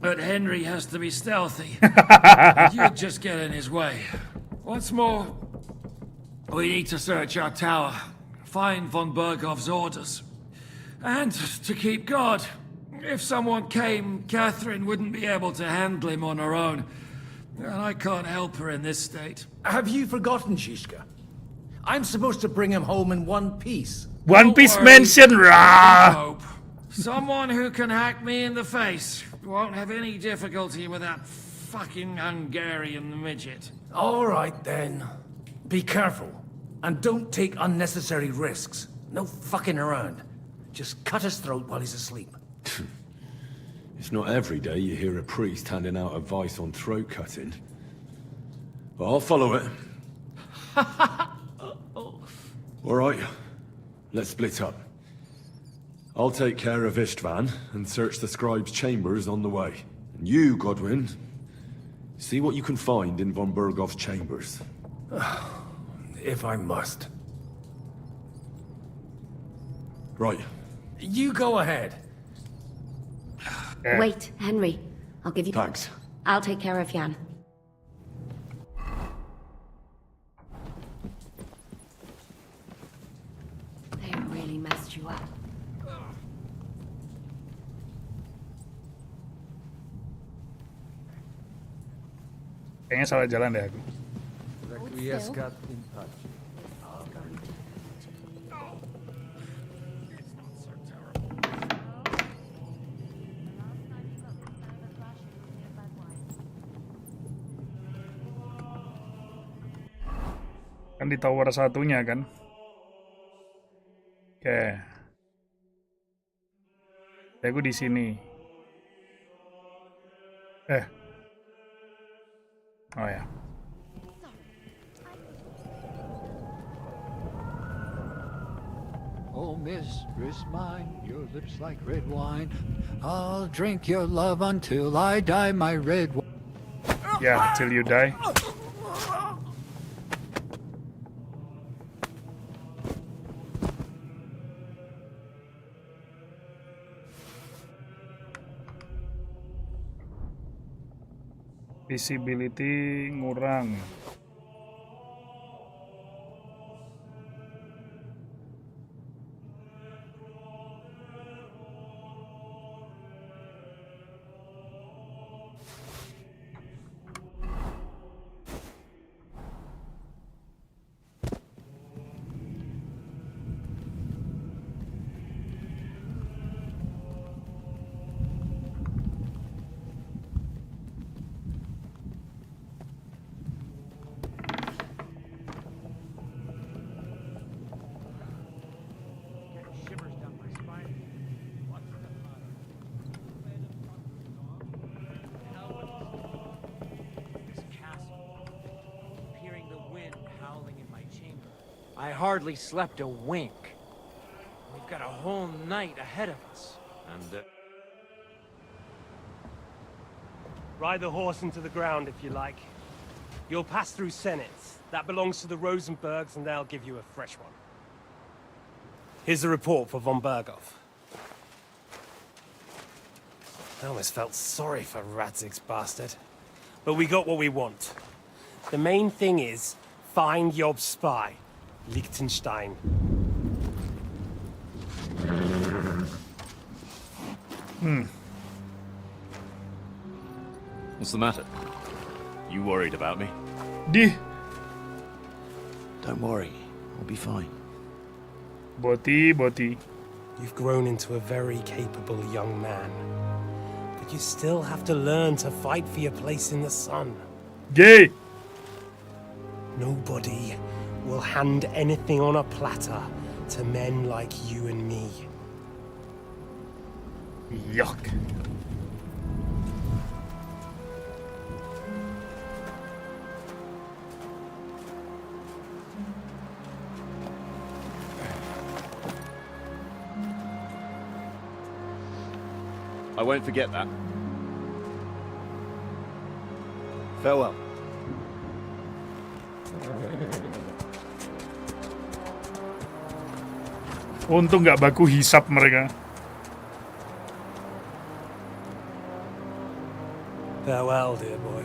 But Henry has to be stealthy. You'd just get in his way. What's more, we need to search our tower, find von Berghoff's orders. And to keep guard. If someone came, Catherine wouldn't be able to handle him on her own. And I can't help her in this state. Have you forgotten, Shishka? I'm supposed to bring him home in one piece. One Piece mention, rah! Someone who can hack me in the face won't have any difficulty with that fucking Hungarian midget. All right, then. Be careful. And don't take unnecessary risks. No fucking around. Just cut his throat while he's asleep. It's not every day you hear a priest handing out advice on throat cutting. But I'll follow it. All right. Let's split up. I'll take care of Istvan and search the scribe's chambers on the way. And you, Godwin, see what you can find in von Berghoff's chambers. If I must. Right. You go ahead. Wait, Henry. I'll give you... Thanks. I'll take care of Jan. They really messed you up. Kayaknya salah jalan deh aku. Kan di tower satunya kan. Oke. Aku di sini. Oh ya. Oh, mistress mine, your lips like red wine. I'll drink your love until I die, my red wine. Yeah, till you die. Visibility ngurang. I hardly slept a wink. We've got a whole night ahead of us. And, Ride the horse into the ground if you like. You'll pass through Senates. That belongs to the Rosenbergs, and they'll give you a fresh one. Here's the report for von Berghoff. I almost felt sorry for Radzig's bastard. But we got what we want. The main thing is, find Job's spy, Liechtenstein. What's the matter? You worried about me? Don't worry, I'll be fine. Boci. You've grown into a very capable young man. But you still have to learn to fight for your place in the sun. Gay! Nobody will hand anything on a platter to men like you and me. Yuck. I won't forget that. Farewell. Untung nggak baku hisap mereka. Farewell, dear boy.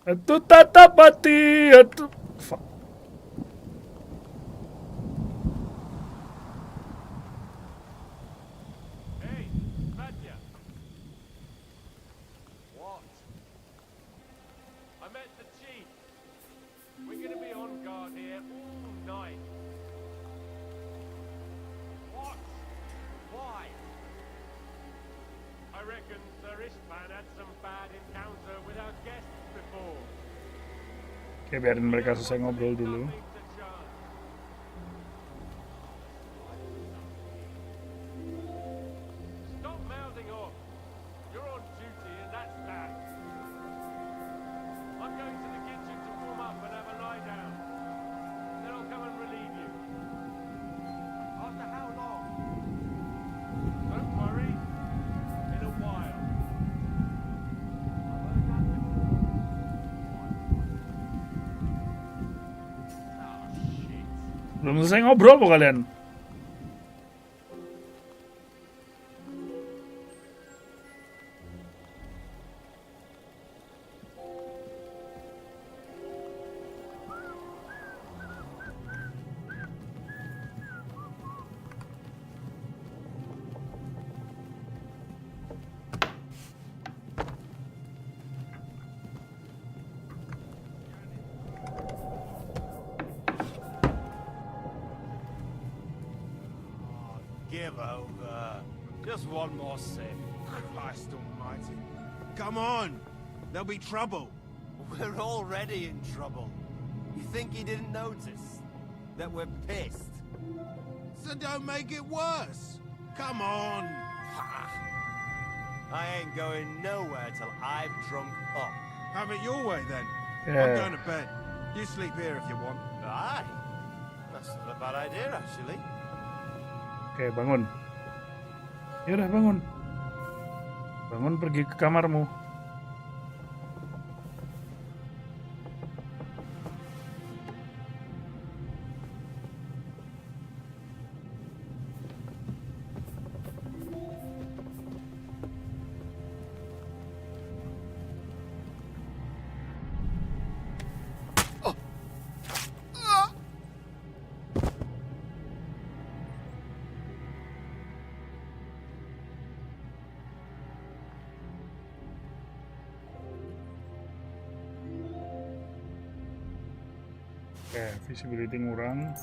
Itu tatap mati. Fuck. Hey, Badger. What? I met the chief. We're gonna be on guard here all night. What? Why? I reckon Sir Istvan had some bad encounter with our guests before. Oke, biarin mereka selesai ngobrol dulu. Stop mouthing off. You're on duty and that's that. I'm going to the kitchen to warm up and have a lie down. Then I'll come and relieve you. After how long? Don't worry. In a while. Belum selesai ngobrol kok kalian? over. Just one more sip. Christ almighty. Come on! There'll be trouble. We're already in trouble. You think he didn't notice? That we're pissed? So don't make it worse. Come on. I ain't going nowhere till I've drunk up. Have it your way then. I'm going to bed. You sleep here if you want. Aye. That's not a bad idea, actually. Oke, bangun. Ya udah bangun. Bangun pergi ke kamarmu. Oke, visibility ngurang.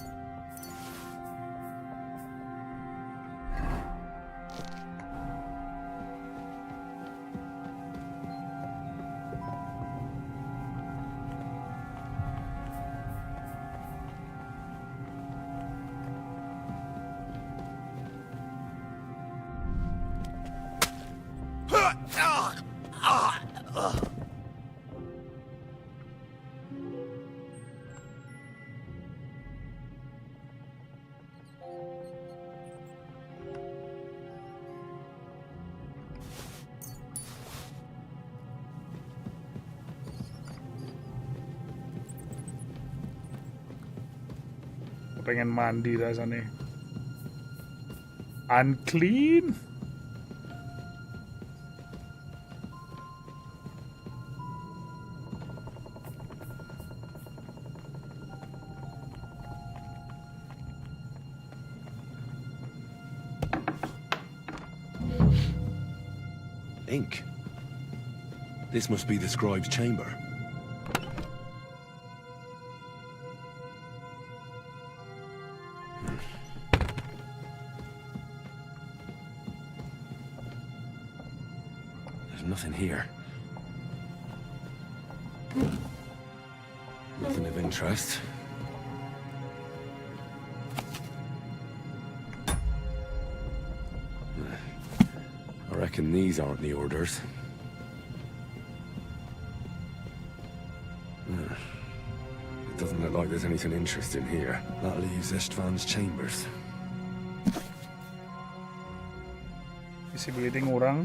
Pengen mandi rasanya. Unclean. Ink. This must be the scribe's chamber. Nothing here. Nothing of interest. I reckon these aren't the orders. It doesn't look like there's anything interesting here. That leaves Istvan's chambers. Visibility ngurang.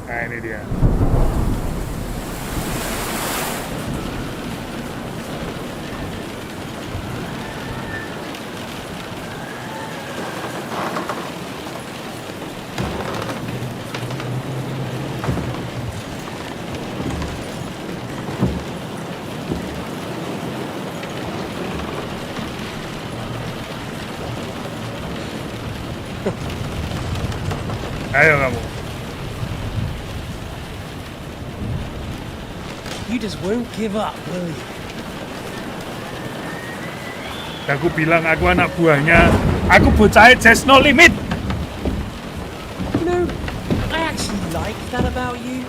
Nah, ini dia. Ayo kamu. You just won't give up, will you? Aku bilang aku anak buahnya. Aku bocah just no limit. You know, I actually like that about you.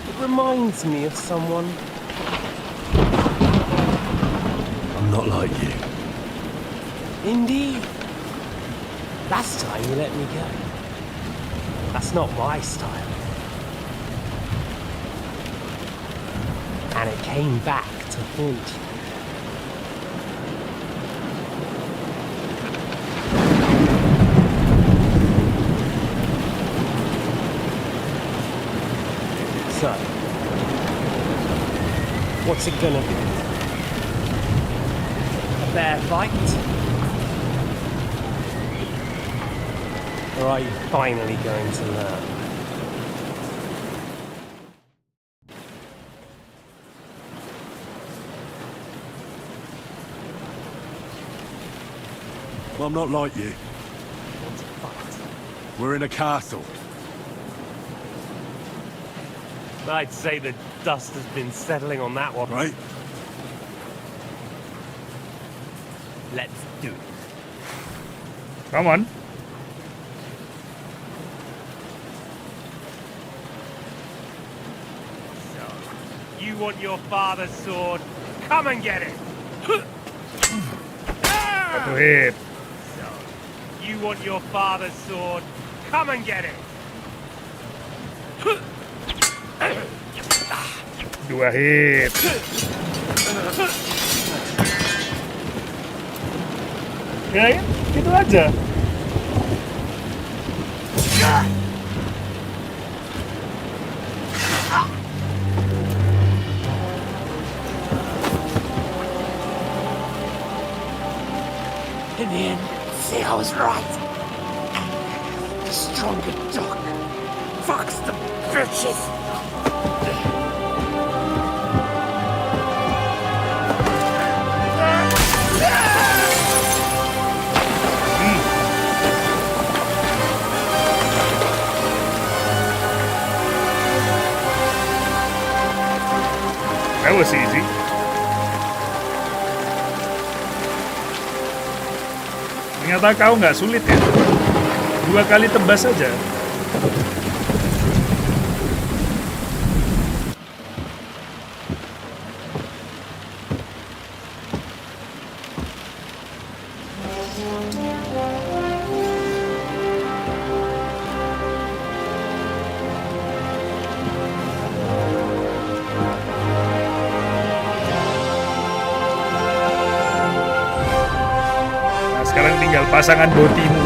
It reminds me of someone. I'm not like you. Indeed. Last time you let me go. That's not my style. And it came back to haunt you. What's it gonna be? A fair fight? Or are you finally going to learn? Well, I'm not like you. We're in a castle. I'd say the dust has been settling on that one. Right? Let's do it. Come on. So, you want your father's sword? Come and get it! Satu hit. So, you want your father's sword? Come and get it! Dua hit. Ya, gitu aja. In the end, see, I was right. The stronger dog. Fucks the bitches. That was easy. Ternyata kau nggak sulit ya. 2 kali tebas saja. Sekarang tinggal pasangan botimu.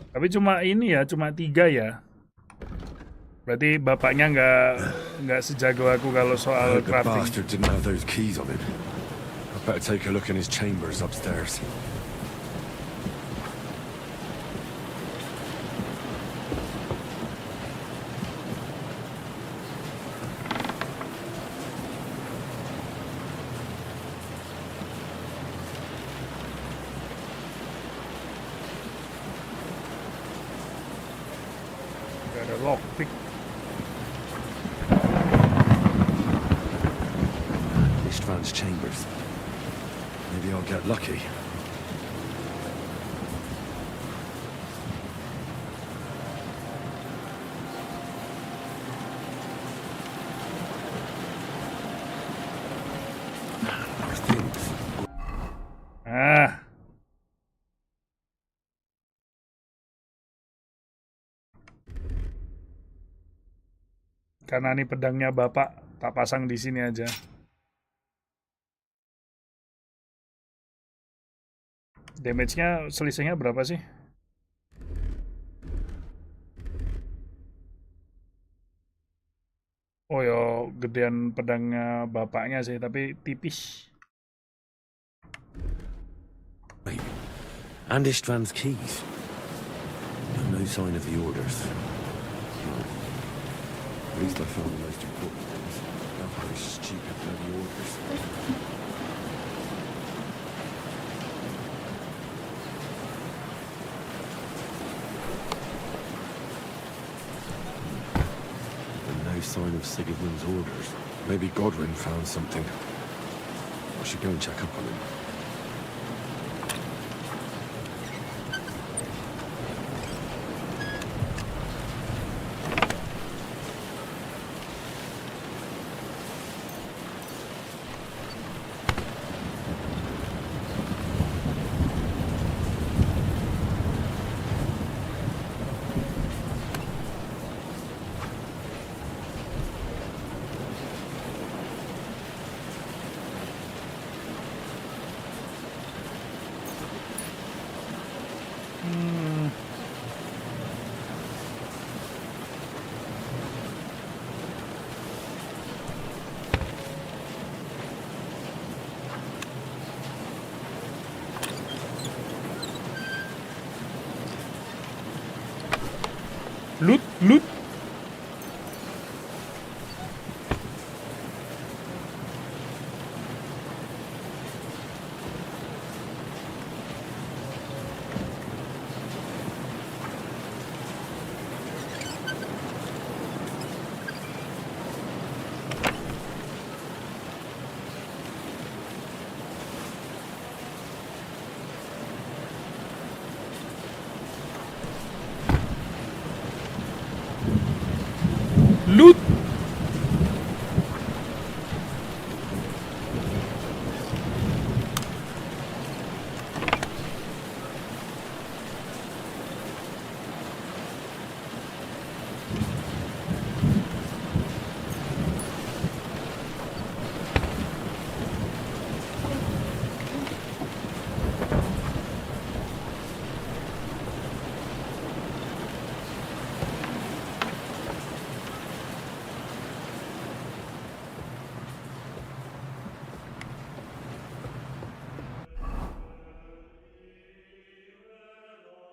Tapi cuma ini ya, cuma 3 ya. Berarti bapaknya nggak sejago aku kalau soal The crafting. bastard didn't have those keys on him. I better take a look in his chambers upstairs. Gak ada lockpick. Ishtvan's chambers. Maybe I'll get lucky. Ah. Karena ini pedangnya bapak, tak pasang di sini aja. Damage-nya selisihnya berapa sih? Oh yo, gedean pedangnya bapaknya sih, tapi tipis. And Ishtvan's keys. No sign of the orders. At least I found the most important ones. Not those stupid bloody orders. And no sign of Sigurdmund's orders. Maybe Godwin found something. I should go and check up on him. Loot. Loot.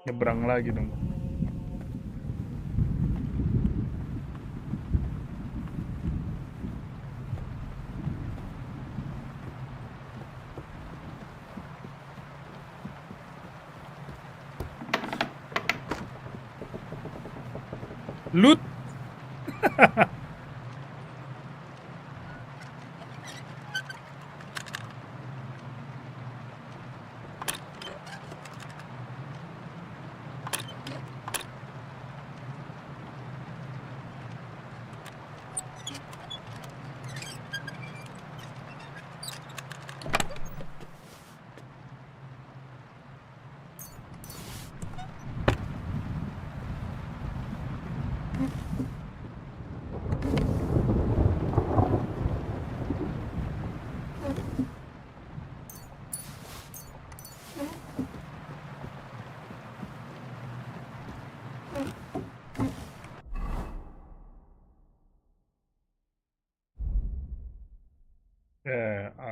Nyebrang lagi dong. Loot.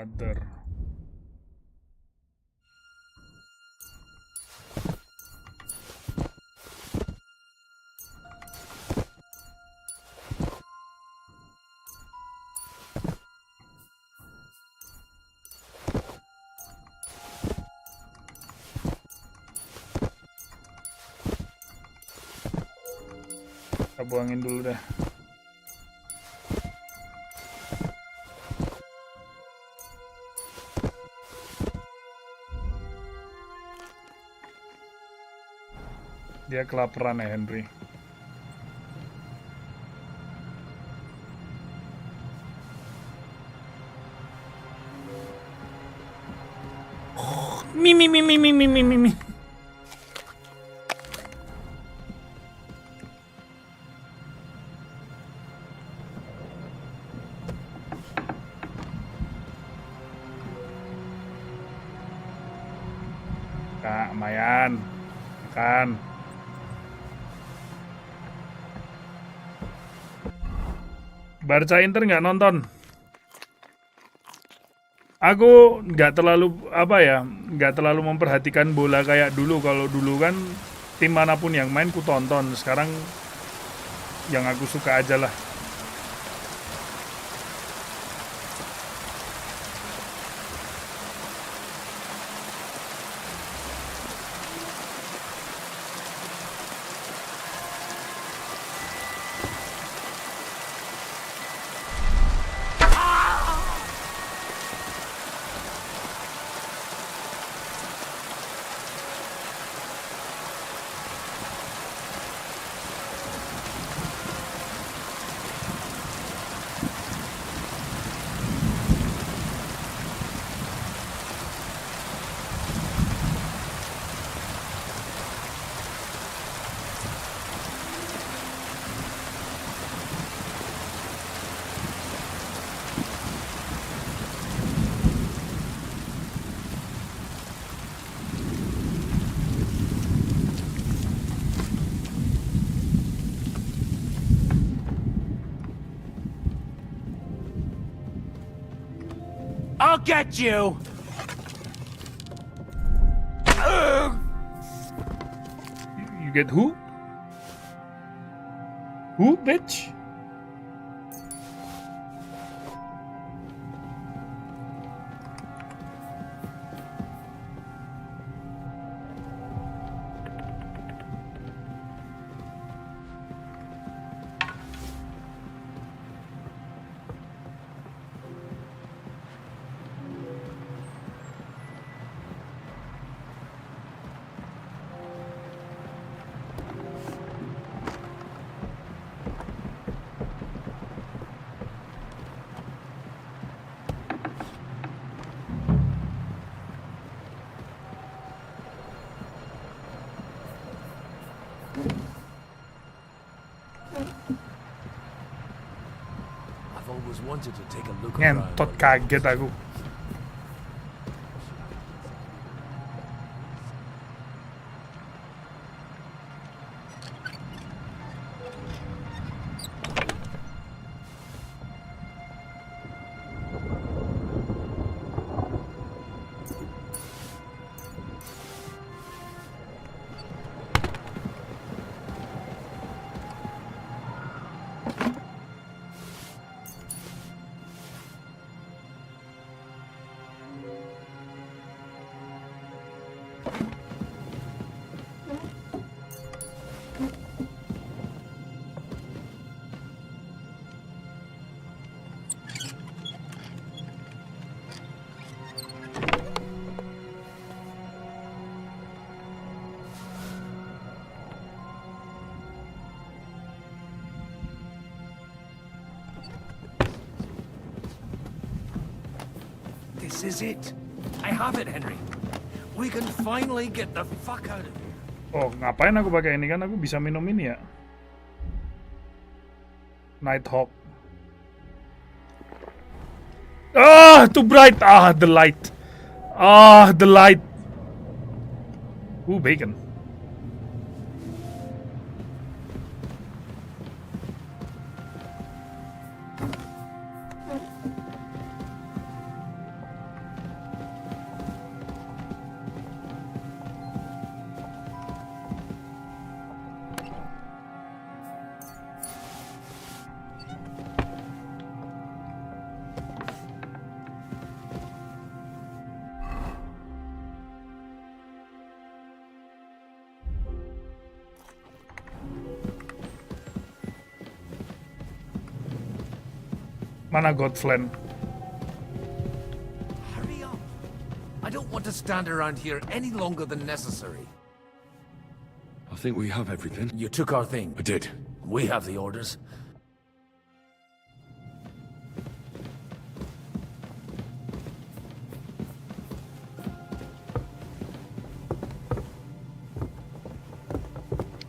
Other. Kita buangin dulu deh. Dia kelaparan ya, Henry. Mi. Kak, lumayan. Makan. Barca Inter nggak nonton. Aku nggak terlalu nggak terlalu memperhatikan bola kayak dulu. Kalau dulu kan tim manapun yang main ku tonton. Sekarang yang aku suka aja lah. I'll get you! You get who? Who, bitch? Wanted to take a look Ngentot kaget aku. This is it. I have it, Henry. We can finally get the fuck out of here. Oh, ngapain aku pakai ini kan? Aku bisa minum ini ya. Nighthawk. Ah, too bright. Ah, the light. Ah, the light. Ooh, bacon. Mana Godflan? Hurry up. I don't want to stand around here any longer than necessary. I think we have everything. You took our thing. I did. We have the orders.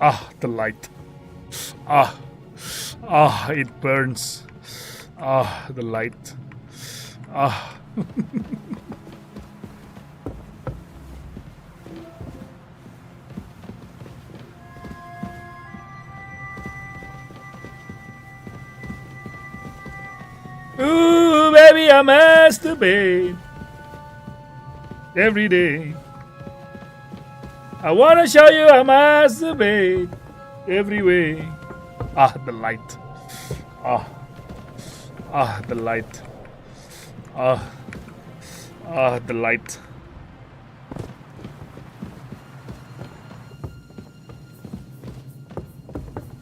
Ah, the light. Ah. Ah, it burns. Ah, the light. Ah. Ooh, baby, I masturbate every day. I wanna show you I masturbate every way. Ah, the light. Ah. Ah, the light. Ah. Ah, the light.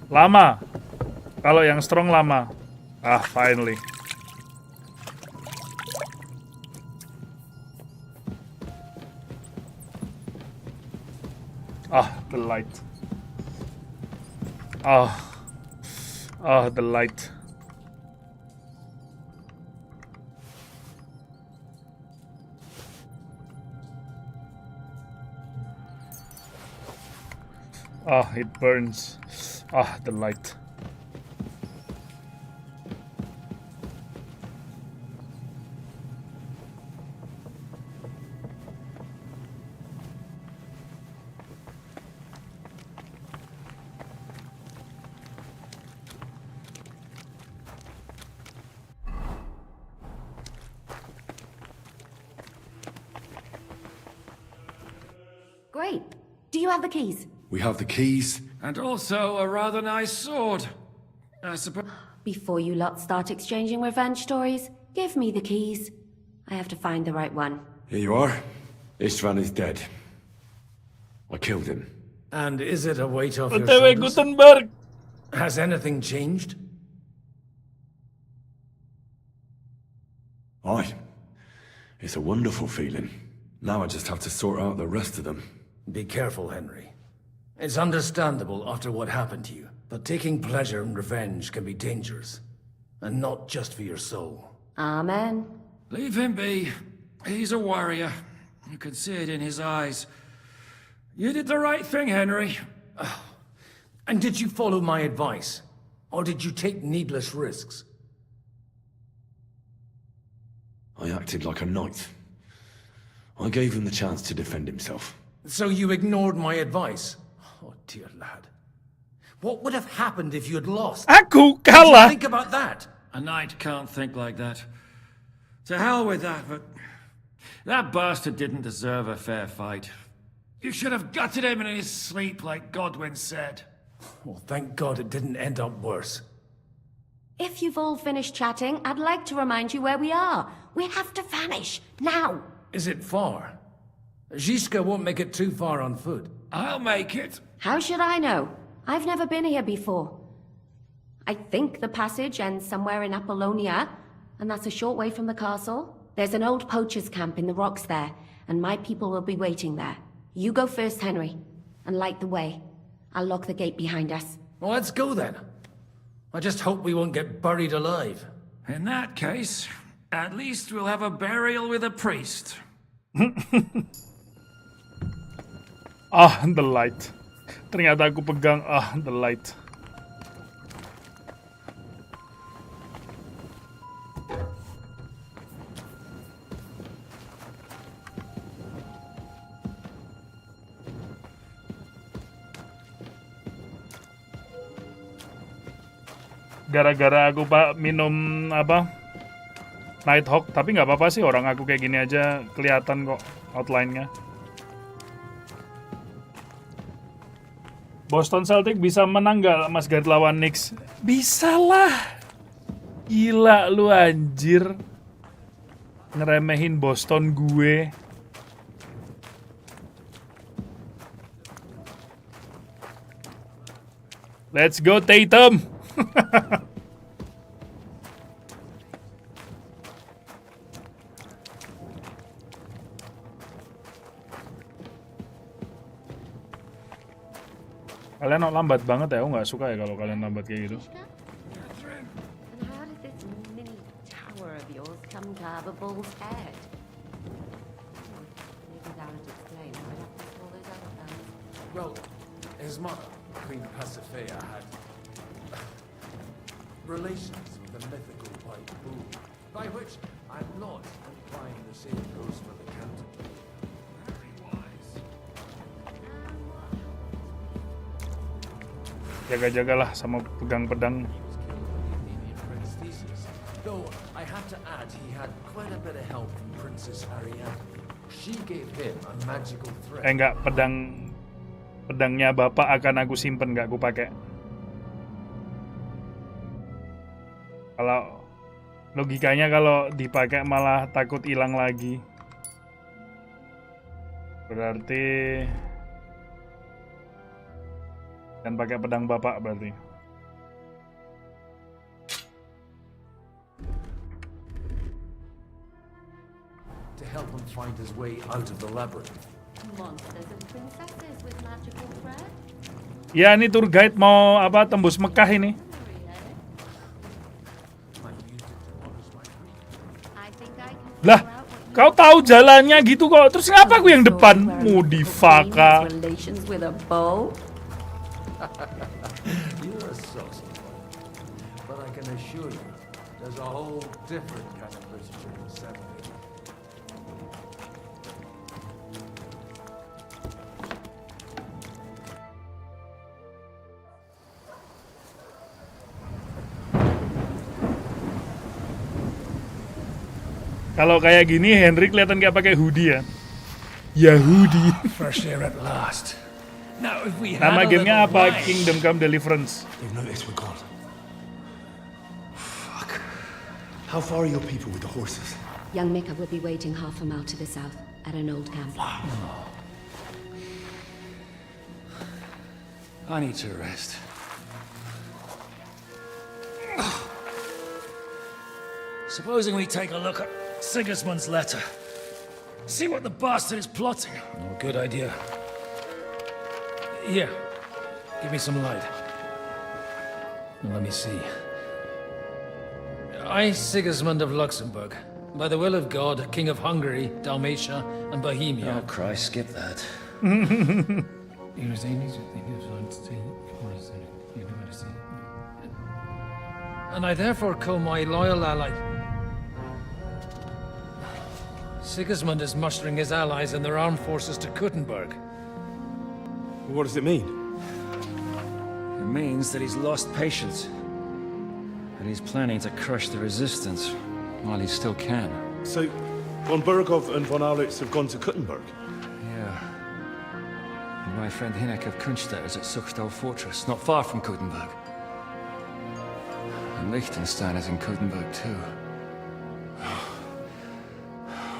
Lama. Kalau yang strong lama. Ah, finally. Ah, the light. Ah. Ah, the light. Ah, it burns. Ah, the light. Great. Do you have the keys? We have the keys. And also a rather nice sword. I suppose... Before you lot start exchanging revenge stories, give me the keys. I have to find the right one. Here you are. Istvan is dead. I killed him. And is it a weight off your OTW shoulders? Gutenberg. Has anything changed? Aye. It's a wonderful feeling. Now I just have to sort out the rest of them. Be careful, Henry. It's understandable after what happened to you, but taking pleasure in revenge can be dangerous. And not just for your soul. Amen. Leave him be. He's a warrior. You can see it in his eyes. You did the right thing, Henry. And did you follow my advice? Or did you take needless risks? I acted like a knight. I gave him the chance to defend himself. So you ignored my advice? Oh, dear lad. What would have happened if you had lost? Aku Did you kalah. think about that? A knight can't think like that. To hell with that, but... That bastard didn't deserve a fair fight. You should have gutted him in his sleep, like Godwin said. Well, thank God it didn't end up worse. If you've all finished chatting, I'd like to remind you where we are. We have to vanish, now. Is it far? Zizka won't make it too far on foot. I'll make it. How should I know? I've never been here before. I think the passage ends somewhere in Apollonia, and that's a short way from the castle. There's an old poacher's camp in the rocks there, and my people will be waiting there. You go first, Henry, and light the way. I'll lock the gate behind us. Well, let's go then. I just hope we won't get buried alive. In that case, at least we'll have a burial with a priest. The light. Ternyata aku pegang, the light. Gara-gara aku minum Nighthawk, tapi nggak apa-apa sih, orang aku kayak gini aja kelihatan kok outline-nya. Boston Celtic bisa menang nggak Mas Gard lawan Knicks? Bisa lah. Gila lu anjir. Ngeremehin Boston gue. Let's go Tatum. Kalian lambat banget ya, aku nggak suka ya kalau kalian lambat kayak gitu. And how did this mini tower of yours come to have a bull's head? Maybe that would explain why I have all those other plans. Well, his mother, Queen Pasiphae, had relations with a mythical white bull, by which I'm not implying the same goes for the captain. Very wise. Jaga-jagalah sama pegang pedang. Though I have to add, he had quite a bit of help from Princess Ariadne. She gave him a magical thread. Enggak, pedangnya bapak akan aku simpen, nggak aku pakai. Kalau logikanya kalau dipakai malah takut hilang lagi. Berarti kan pakai pedang bapak berarti. To help him find his way out of the labyrinth. Monsters and princesses with magical thread? Ya, ini tour guide mau tembus Mekah ini. Lah, kau tahu jalannya gitu kok. Terus ngapa aku yang depan? Mudifaka. Relations with a bow? You're a saucy one. But I can assure you, there's a whole different kind of literature in Seven. Kalau kayak gini Henry kelihatan kayak pakai hoodie ya. Yahudi. Fresh air at last. Nama gamenya apa? Kingdom Come Deliverance. They've noticed we're gone. How far are your people with the horses? Young Mika will be waiting half a mile to the south, at an old camp. I need to rest. Supposing we take a look at Sigismund's letter. See what the bastard is plotting. Oh, good idea. Here, give me some light. Let me see. I, Sigismund of Luxembourg, by the will of God, King of Hungary, Dalmatia, and Bohemia. Oh, Christ, skip that. And I therefore call my loyal ally... Sigismund is mustering his allies and their armed forces to Kuttenberg. What does it mean? It means that he's lost patience. And he's planning to crush the resistance while he still can. So, von Burgov and von Aulitz have gone to Kuttenberg? Yeah. And my friend Hinek of Kunstedt is at Suchstal Fortress, not far from Kuttenberg. And Liechtenstein is in Kuttenberg too.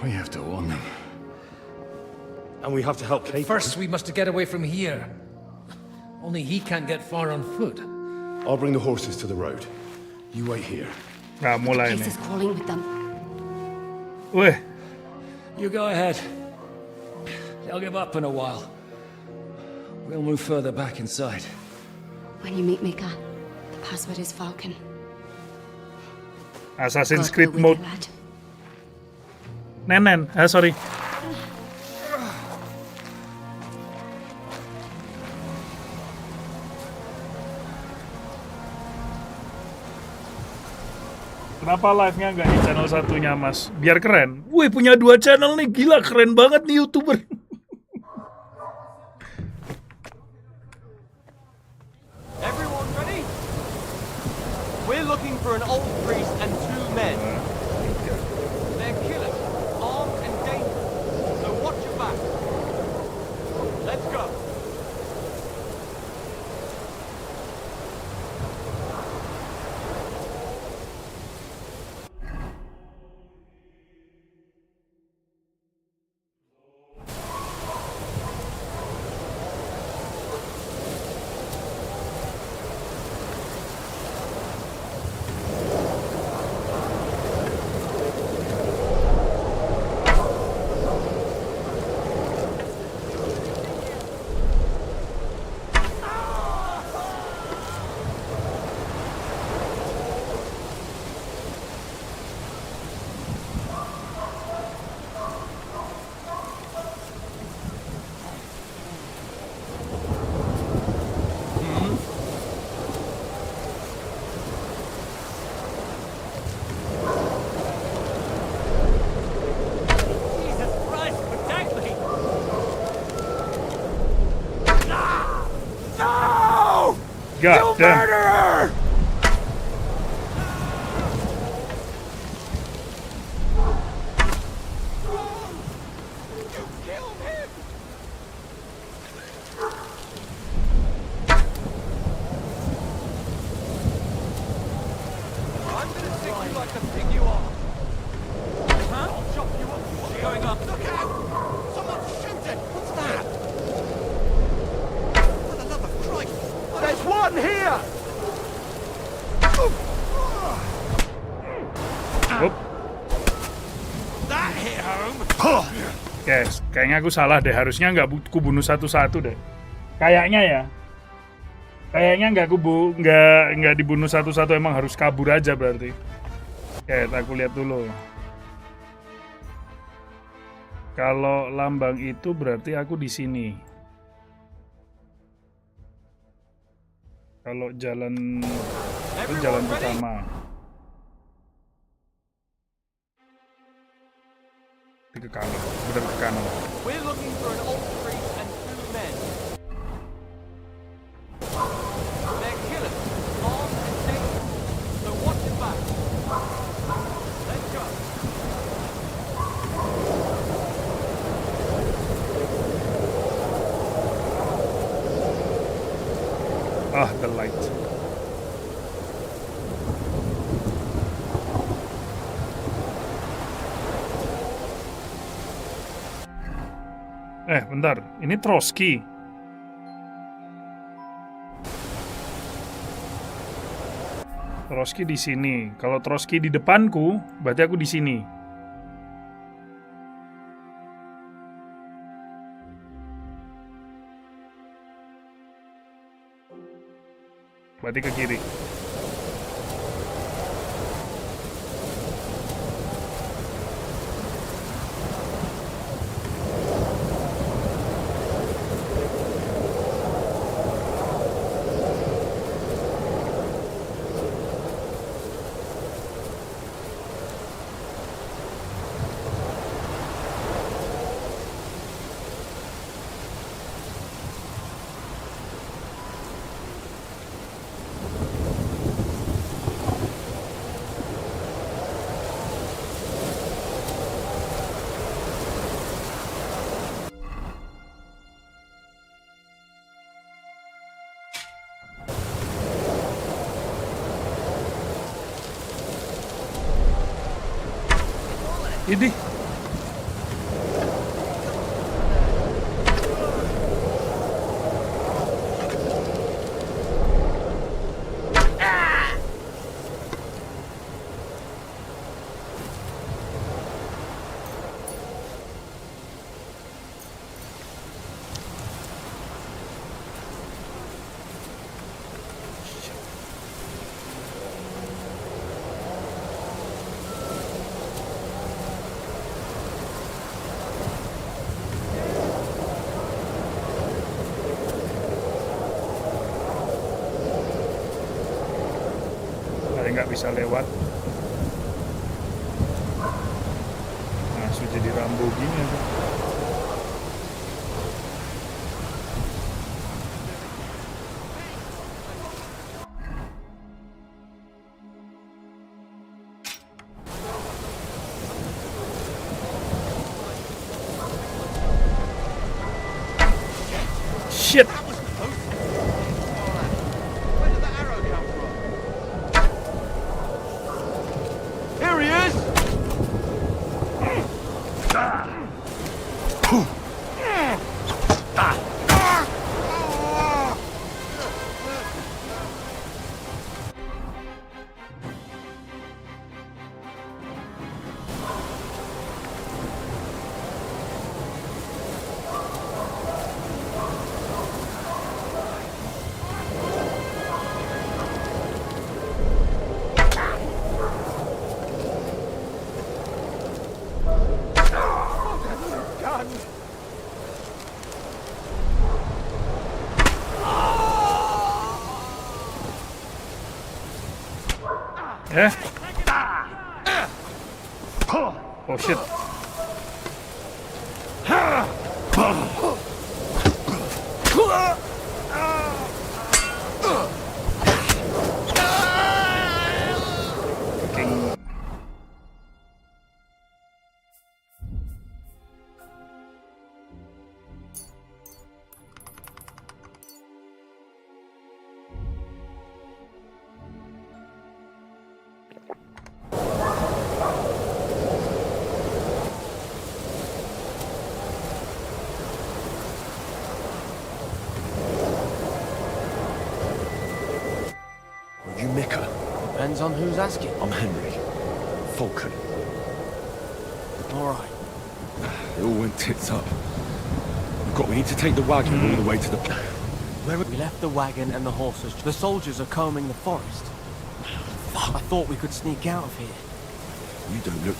We have to warn them. And we have to help Kate. First, we must get away from here. Only he can't get far on foot. I'll bring the horses to the road. You wait here. Mulai Case nih. is crawling with them. Weh, You go ahead. They'll give up in a while. We'll move further back inside. When you meet Mika, the password is Falcon. Assassin's God Creed go with mode. you, lad. Nenen, sorry. Kenapa live-nya nggak di channel satunya, Mas? Biar keren. Wih, punya 2 channel nih, gila keren banget nih YouTuber. Everyone ready? We're looking for an old priest and 2 men. They're killers, armed and dangerous, so watch your back. Let's go. God damn. Murderer! Guys, kayaknya aku salah deh. Harusnya nggak ku bunuh satu-satu deh. Kayaknya ya. Kayaknya nggak dibunuh satu-satu, emang harus kabur aja berarti. Oke, aku lihat dulu. Kalau lambang itu berarti aku di sini. Kalau jalan itu jalan utama. Ke kanan, bener ke kanan. We're looking for an old priest and 2 men. They're killers, armed and dangerous, so watch your back. Let's go. Ah, the light. Bentar. Ini Trotsky. Trotsky di sini. Kalau Trotsky di depanku, berarti aku di sini. Berarti ke kiri. Ini nggak bisa lewat. Langsung jadi Rambo gini. Shit. Oh shit. Depends on who's asking. I'm Henry. Falcon. All right. It all went tits up. We need to take the wagon all the way to the... We left the wagon and the horses. The soldiers are combing the forest. I thought we could sneak out of here. You don't look...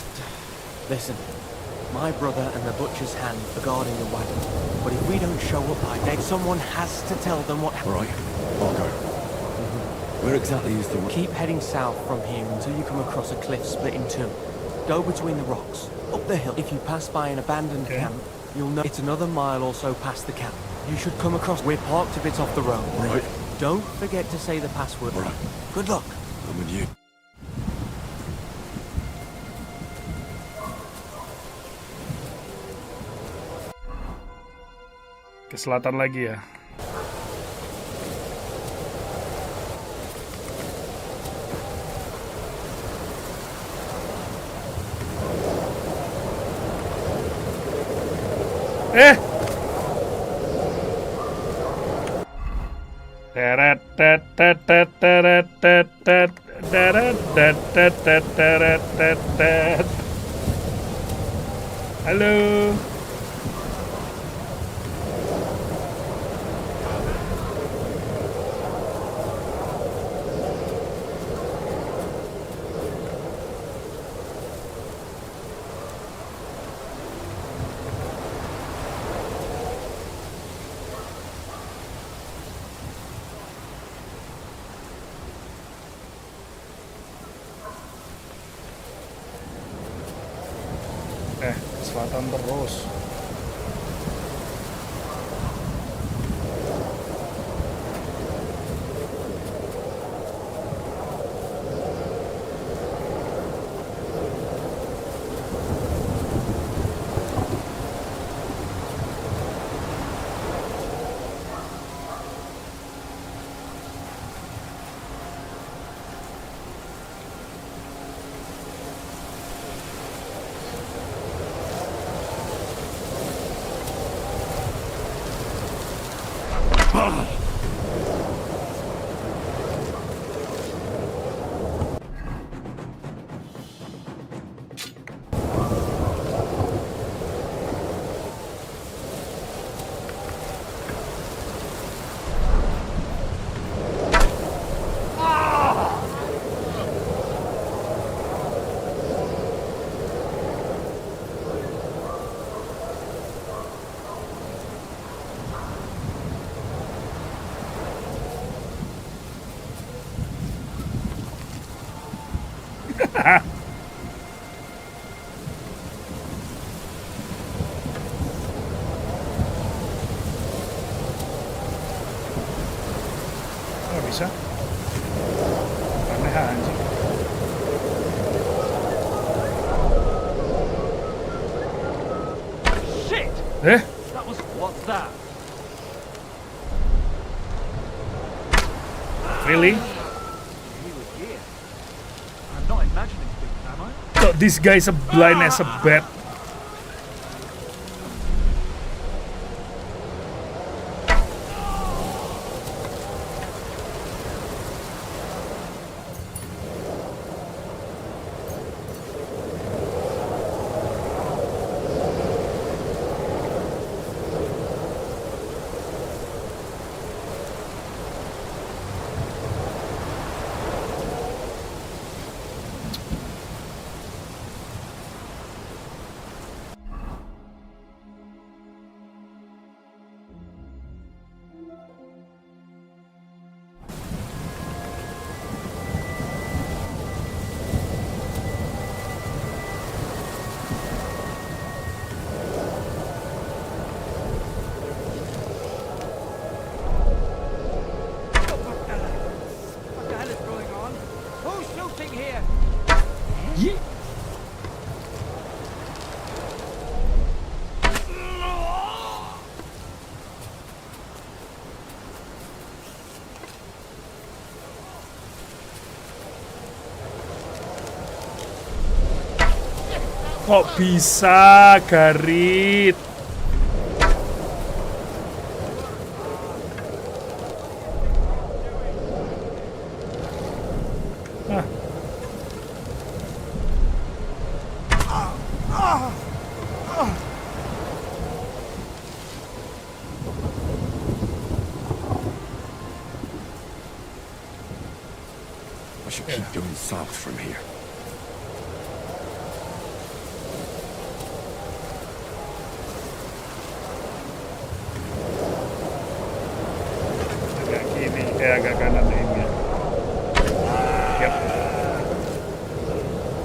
Listen, my brother and the butcher's hand are guarding the wagon. But if we don't show up by day, someone has to tell them what happened. All right, I'll go. Where exactly is the... Keep heading south from here until you come across a cliff split in two. Go between the rocks, up the hill. If you pass by an abandoned camp, you'll know it's another mile or so past the camp. You should come across... We're parked a bit off the road. Right. Don't forget to say the password. All right. Good luck. I'm with you. Ke selatan lagi ya. Halo. Selatan terus. Nggak bisa. Aneh anjing. Shit! Eh? What's that? Really? He was here. I'm not imagining things, am I? So this guy's a blind as a bat. Kok bisa, Garit? I should keep going south from here. Agak kanan ini. Yap.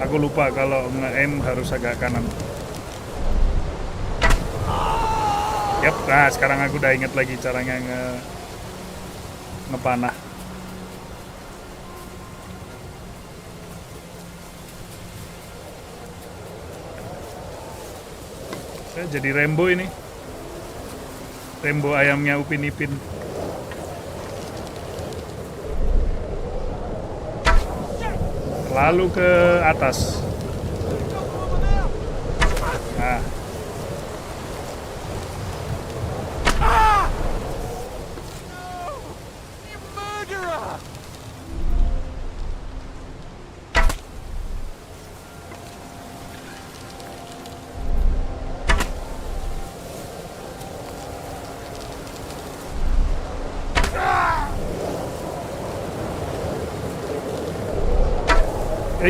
Aku lupa kalau nge-aim harus agak kanan. Yap, nah sekarang aku udah inget lagi caranya ngepanah. Saya jadi Rembo ini. Rembo ayamnya Upin Ipin. Lalu ke atas. Nah. You murderer!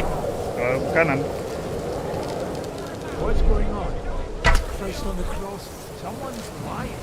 Kanan. What's going on? Christ on the cross. Someone's lying.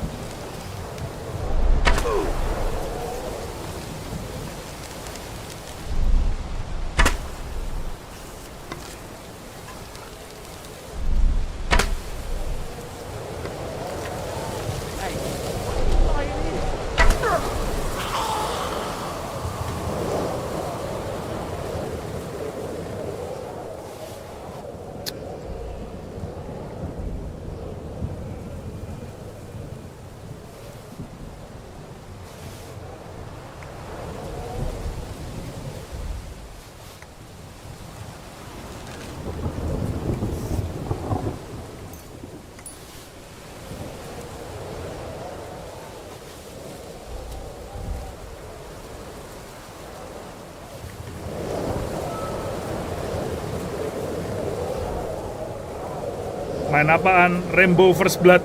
Main apaan? Rainbow First Blood.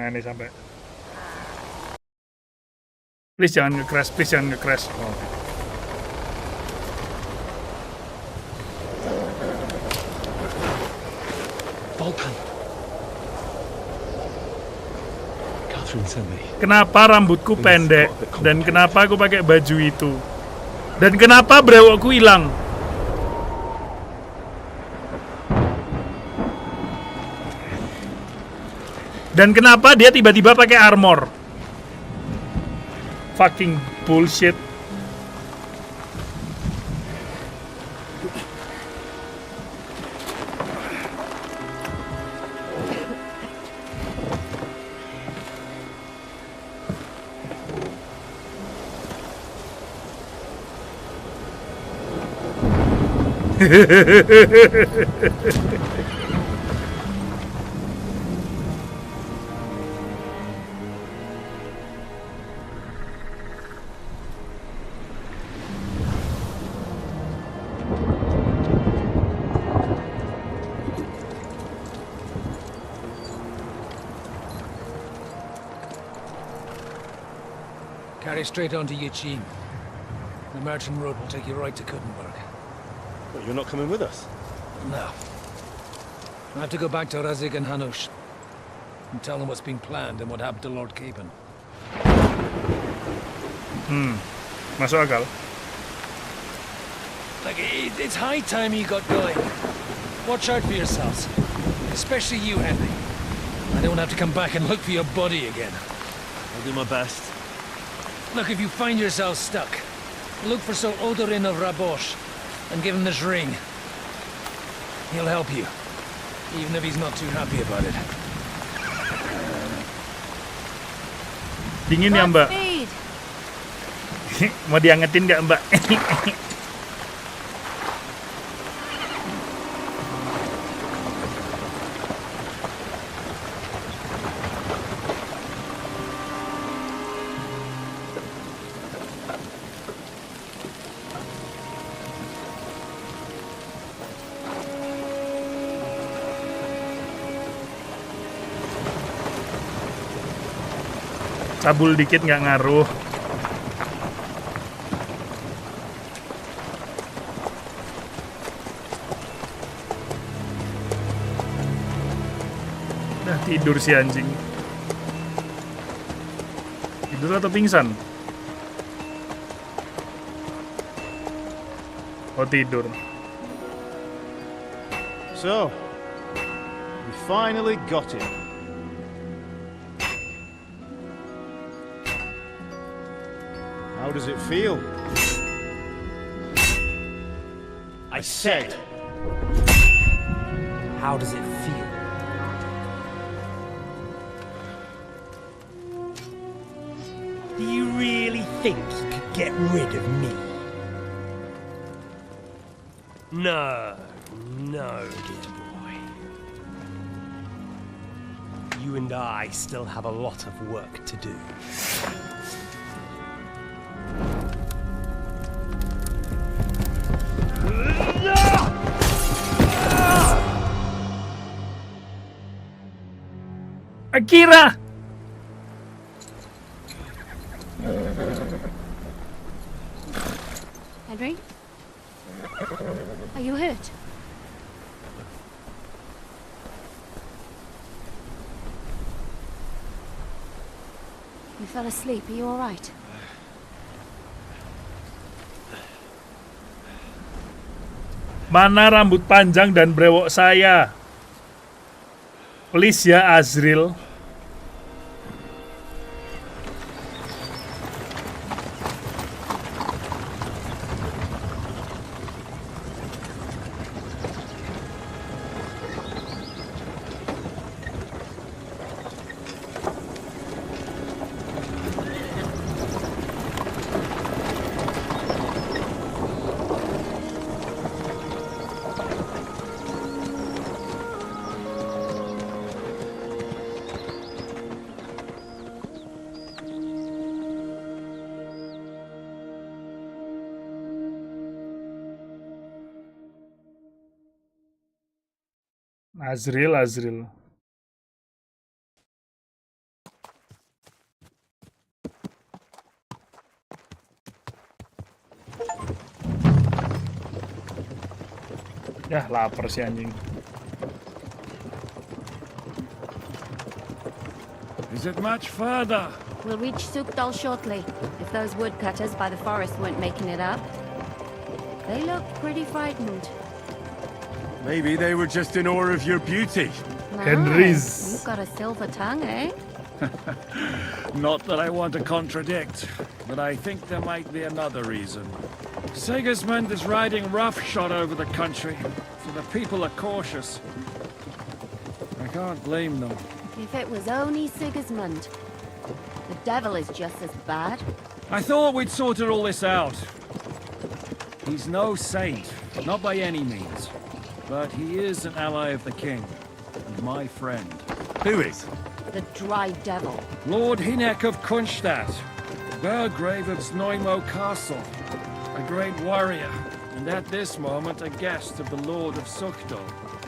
Nah, ini sampai. Please jangan nge-crash, please jangan nge-crash. Oh. Vulcan. Kenapa rambutku pendek dan kenapa aku pakai baju itu? Dan kenapa brewokku hilang? Dan kenapa dia tiba-tiba pakai armor? Fucking bullshit. Carry straight on to Yichin. The merchant road will take you right to Kuttenberg. But you're not coming with us? No. I have to go back to Razik and Hanush and tell them what's been planned and what happened to Lord Capen. Masuk akal. Like, it's high time you got going. Watch out for yourselves. Especially you, Henry. I don't have to come back and look for your body again. I'll do my best. Look, if you find yourself stuck, Look for Sir Odorin of Rabosh and give him this ring. He'll help you, even if he's not too happy about it. Dingin ya, Mbak? Mau diangetin nggak, Mbak? Cabul dikit nggak ngaruh. Udah tidur si anjing. Tidur atau pingsan? Oh, tidur. So, we finally got it. How does it feel? I said, how does it feel? Do you really think you could get rid of me? No, no, dear boy. You and I still have a lot of work to do. Akira! Henry? Are you hurt? You fell asleep. Are you all right? Mana rambut panjang dan brewok saya? Please ya, Azril. Azril. Ya, lapar si anjing. Is it much further? We'll reach Sukdal shortly, if those woodcutters by the forest weren't making it up. They look pretty frightened. Maybe they were just in awe of your beauty. Nice. You've got a silver tongue, eh? Not that I want to contradict, but I think there might be another reason. Sigismund is riding roughshod over the country, so the people are cautious. I can't blame them. If it was only Sigismund. The devil is just as bad. I thought we'd sorted all this out. He's no saint, not by any means. But he is an ally of the king, and my friend. Who is? The dry devil. Lord Hinek of Kunstadt, Burgrave of Znojmo Castle, a great warrior, and at this moment a guest of the Lord of Sukdal.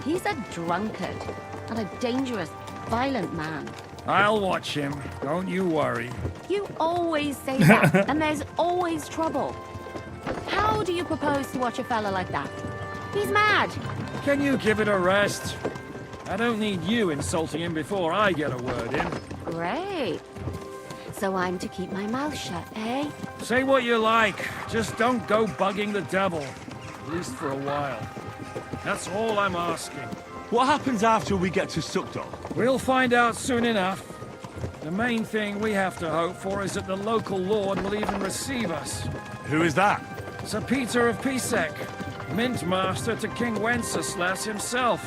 He's a drunkard, and a dangerous, violent man. I'll watch him, don't you worry. You always say that, and there's always trouble. How do you propose to watch a fella like that? He's mad. Can you give it a rest? I don't need you insulting him before I get a word in. Great. So I'm to keep my mouth shut, eh? Say what you like, just don't go bugging the devil. At least for a while. That's all I'm asking. What happens after we get to Sukdal? We'll find out soon enough. The main thing we have to hope for is that the local lord will even receive us. Who is that? Sir Peter of Pisek, Mint Master to King Wenceslas himself.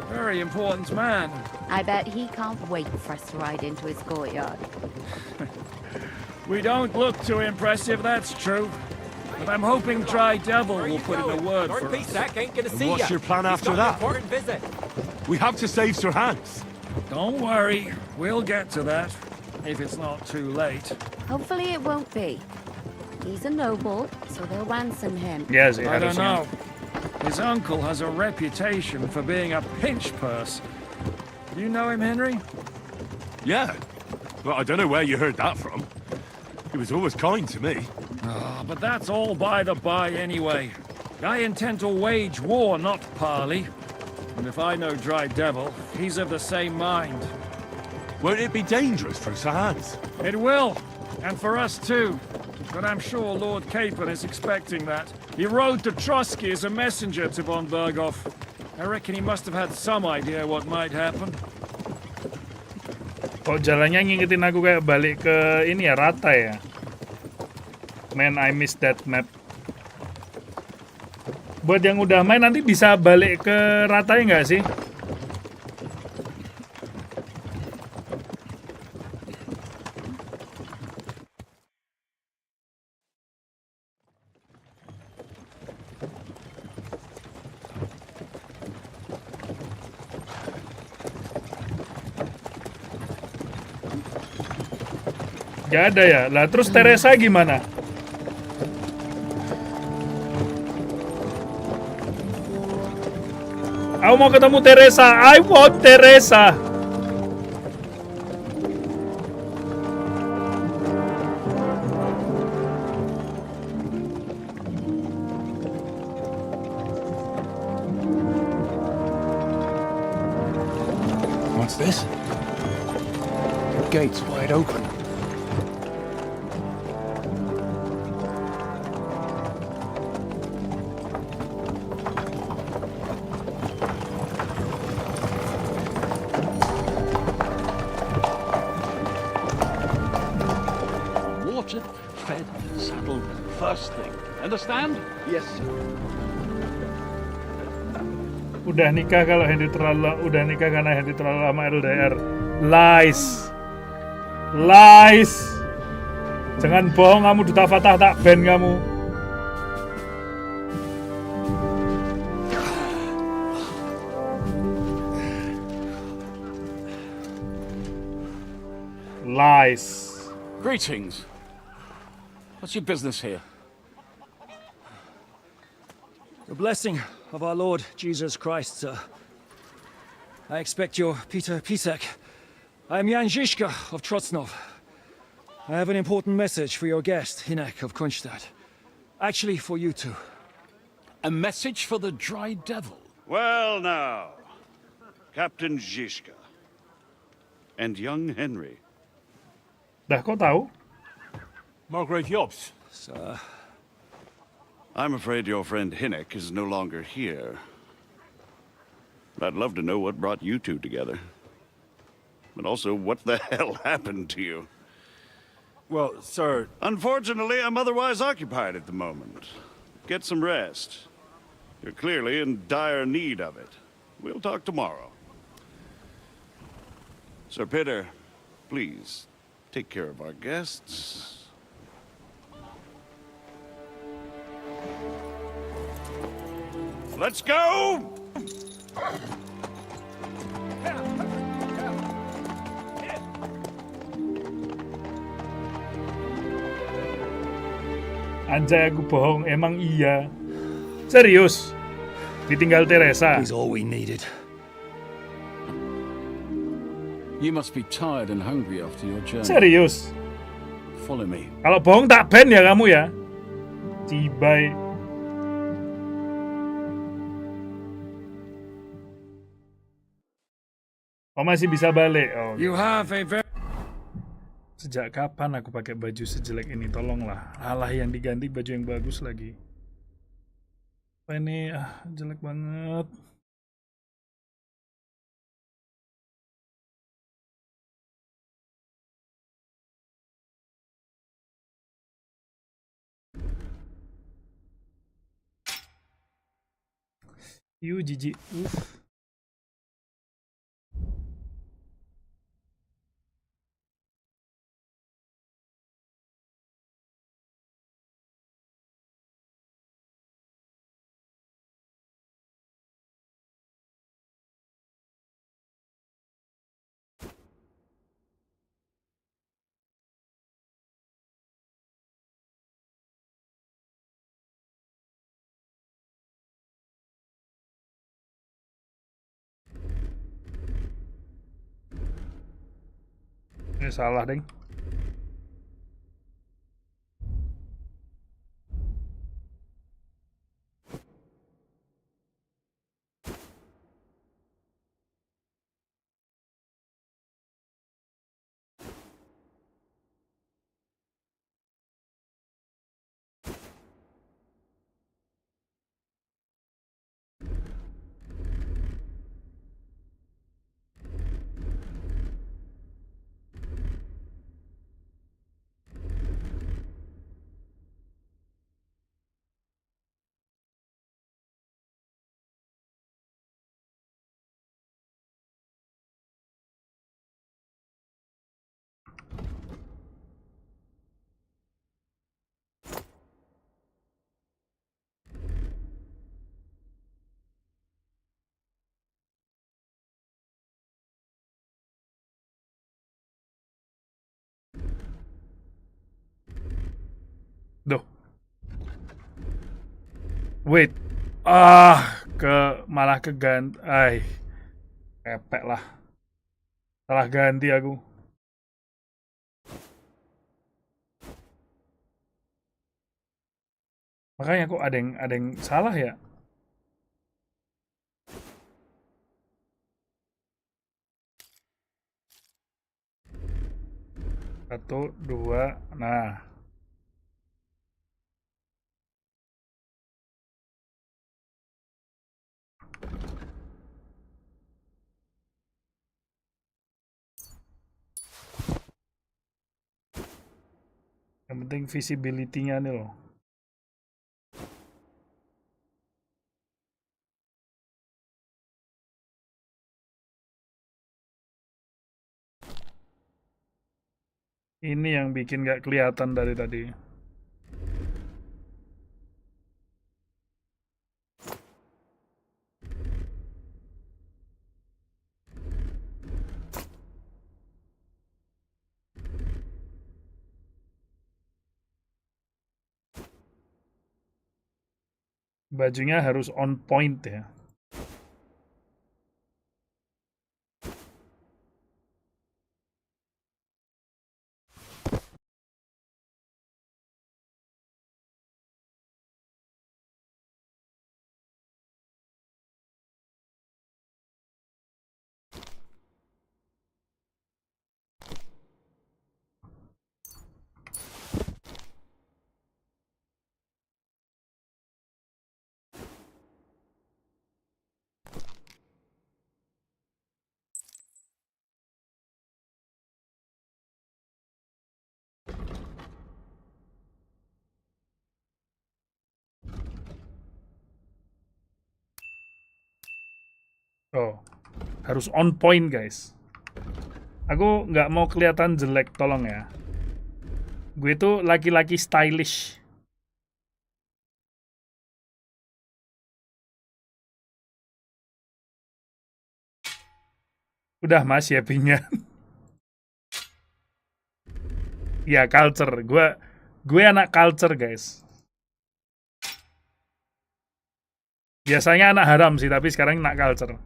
Very important man. I bet he can't wait for us to ride into his courtyard. We don't look too impressive, that's true. But I'm hoping Dry Devil will put in a word for us. And what's your plan after that? We have to save Sir Hans. Don't worry, we'll get to that, if it's not too late. Hopefully it won't be. He's a noble, so they'll ransom him. Yes, I don't know. His uncle has a reputation for being a pinch purse. You know him, Henry? Yeah. Well, I don't know where you heard that from. He was always kind to me. Oh, but that's all by the by anyway. I intend to wage war, not parley. And if I know Dry Devil, he's of the same mind. Won't it be dangerous for Sir Hans? It will, and for us too. But I'm sure Lord Capon is expecting that. He rode to Trotsky as a messenger to von Berghoff. I reckon he must have had some idea what might happen. Kok jalannya ngingetin aku kayak balik ke ini ya, rata ya. Man, I miss that map. Buat yang udah main nanti bisa balik ke rata ya nggak sih? Gak ada ya? Lah terus Teresa gimana? Aku mau ketemu Teresa. I want Teresa. What's this? The gate's wide open. Fed, saddled, first thing. Understand? Yes, sir. Udah nikah kalau Henry terlalu udah nikah karena Henry terlalu lama LDR. Lies. Lies. Jangan bohong kamu, Duta Fatah tak ban kamu. Lies. Greetings. What's your business here? The blessing of our Lord Jesus Christ, sir. I expect you're Peter Pisek. I am Jan Žižka of Trocnov. I have an important message for your guest, Hinek of Kunstadt. Actually, for you two. A message for the Dry Devil? Well now, Captain Žižka. And young Henry. Dah kau tahu? Margrave Jobs. Sir. I'm afraid your friend Hinek is no longer here. I'd love to know what brought you two together. But also, what the hell happened to you? Well, sir... Unfortunately, I'm otherwise occupied at the moment. Get some rest. You're clearly in dire need of it. We'll talk tomorrow. Sir Peter, please, take care of our guests. Let's go! Anjay, aku bohong, emang iya. Serius? Ditinggal Teresa? He's all we needed. You must be tired and hungry after your journey. Serius? Follow me. Kalau bohong tak ban ya kamu ya? Cibai. Oh, masih bisa balik. Oh. You have a very... Sejak kapan aku pakai baju sejelek ini? Tolonglah. Alah, yang diganti baju yang bagus lagi. Apa ini? Jelek banget. Jijik. Ini salah, deng. Duh. Wait. Malah keganti. Kepek lah. Salah ganti aku. Makanya kok ada yang salah ya? Satu, dua, nah. Yang penting visibility-nya nih loh. Ini yang bikin gak kelihatan dari tadi. Bajunya harus on point ya. Oh, harus on point guys. Aku nggak mau kelihatan jelek, tolong ya. Gue tuh laki-laki stylish. Udah mas ya pingnya. Ya culture, gue anak culture guys. Biasanya anak haram sih, tapi sekarang anak culture.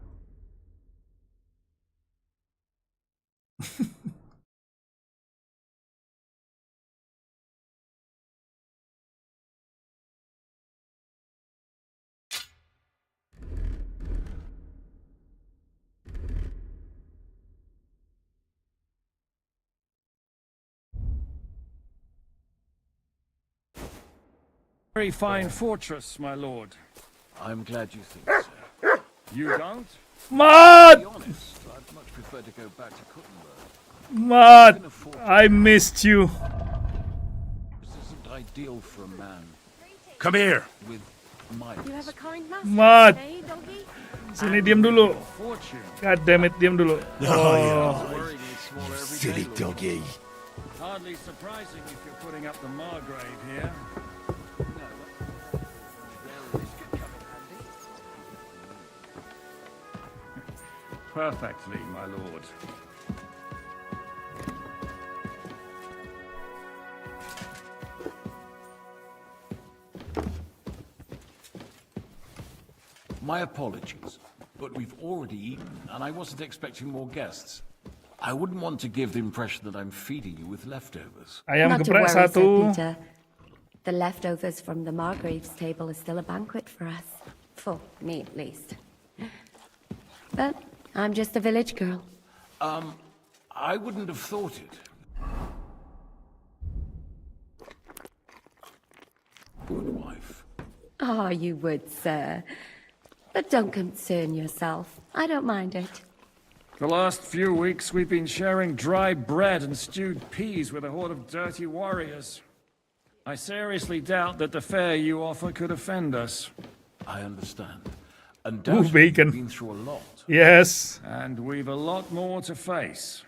Very fine fortress, my lord. I'm glad you think so. You don't? Matt! To be honest, I'd much prefer to go back to Kuttenberg. Matt, I missed you. This isn't ideal for a man. Come here. With You have a kind master, Mat. eh, doggy? Sini diam dulu. God damn it, diam dulu. Silly doggy. Hardly surprising if you're putting up the Margrave here. Perfectly, my lord. My apologies, but we've already eaten, and I wasn't expecting more guests. I wouldn't want to give the impression that I'm feeding you with leftovers. Ayam Not to geprek worry, Sir satu. Peter. The leftovers from the Margrave's table are still a banquet for us. For me, at least. But I'm just a village girl. I wouldn't have thought it. Good wife. Oh, you would, sir. But don't concern yourself. I don't mind it. The last few weeks we've been sharing dry bread and stewed peas with a horde of dirty warriors. I seriously doubt that the fare you offer could offend us. I understand. And Ooh, bacon. you've been through a lot. Yes. And we've a lot more to face.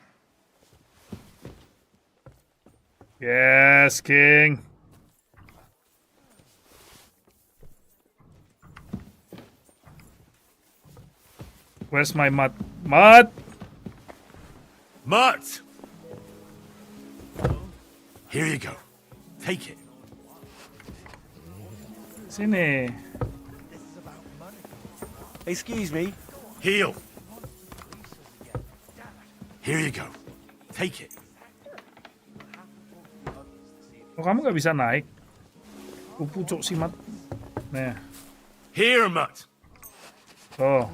Yes, King. Where's my mud? Mud! Mutt! Here you go. Take it. Sini. Excuse me. Heel. Here you go. Take it. Oh, kamu gak bisa naik? Pucuk si Mat. Nah. Here, Mutt. Oh.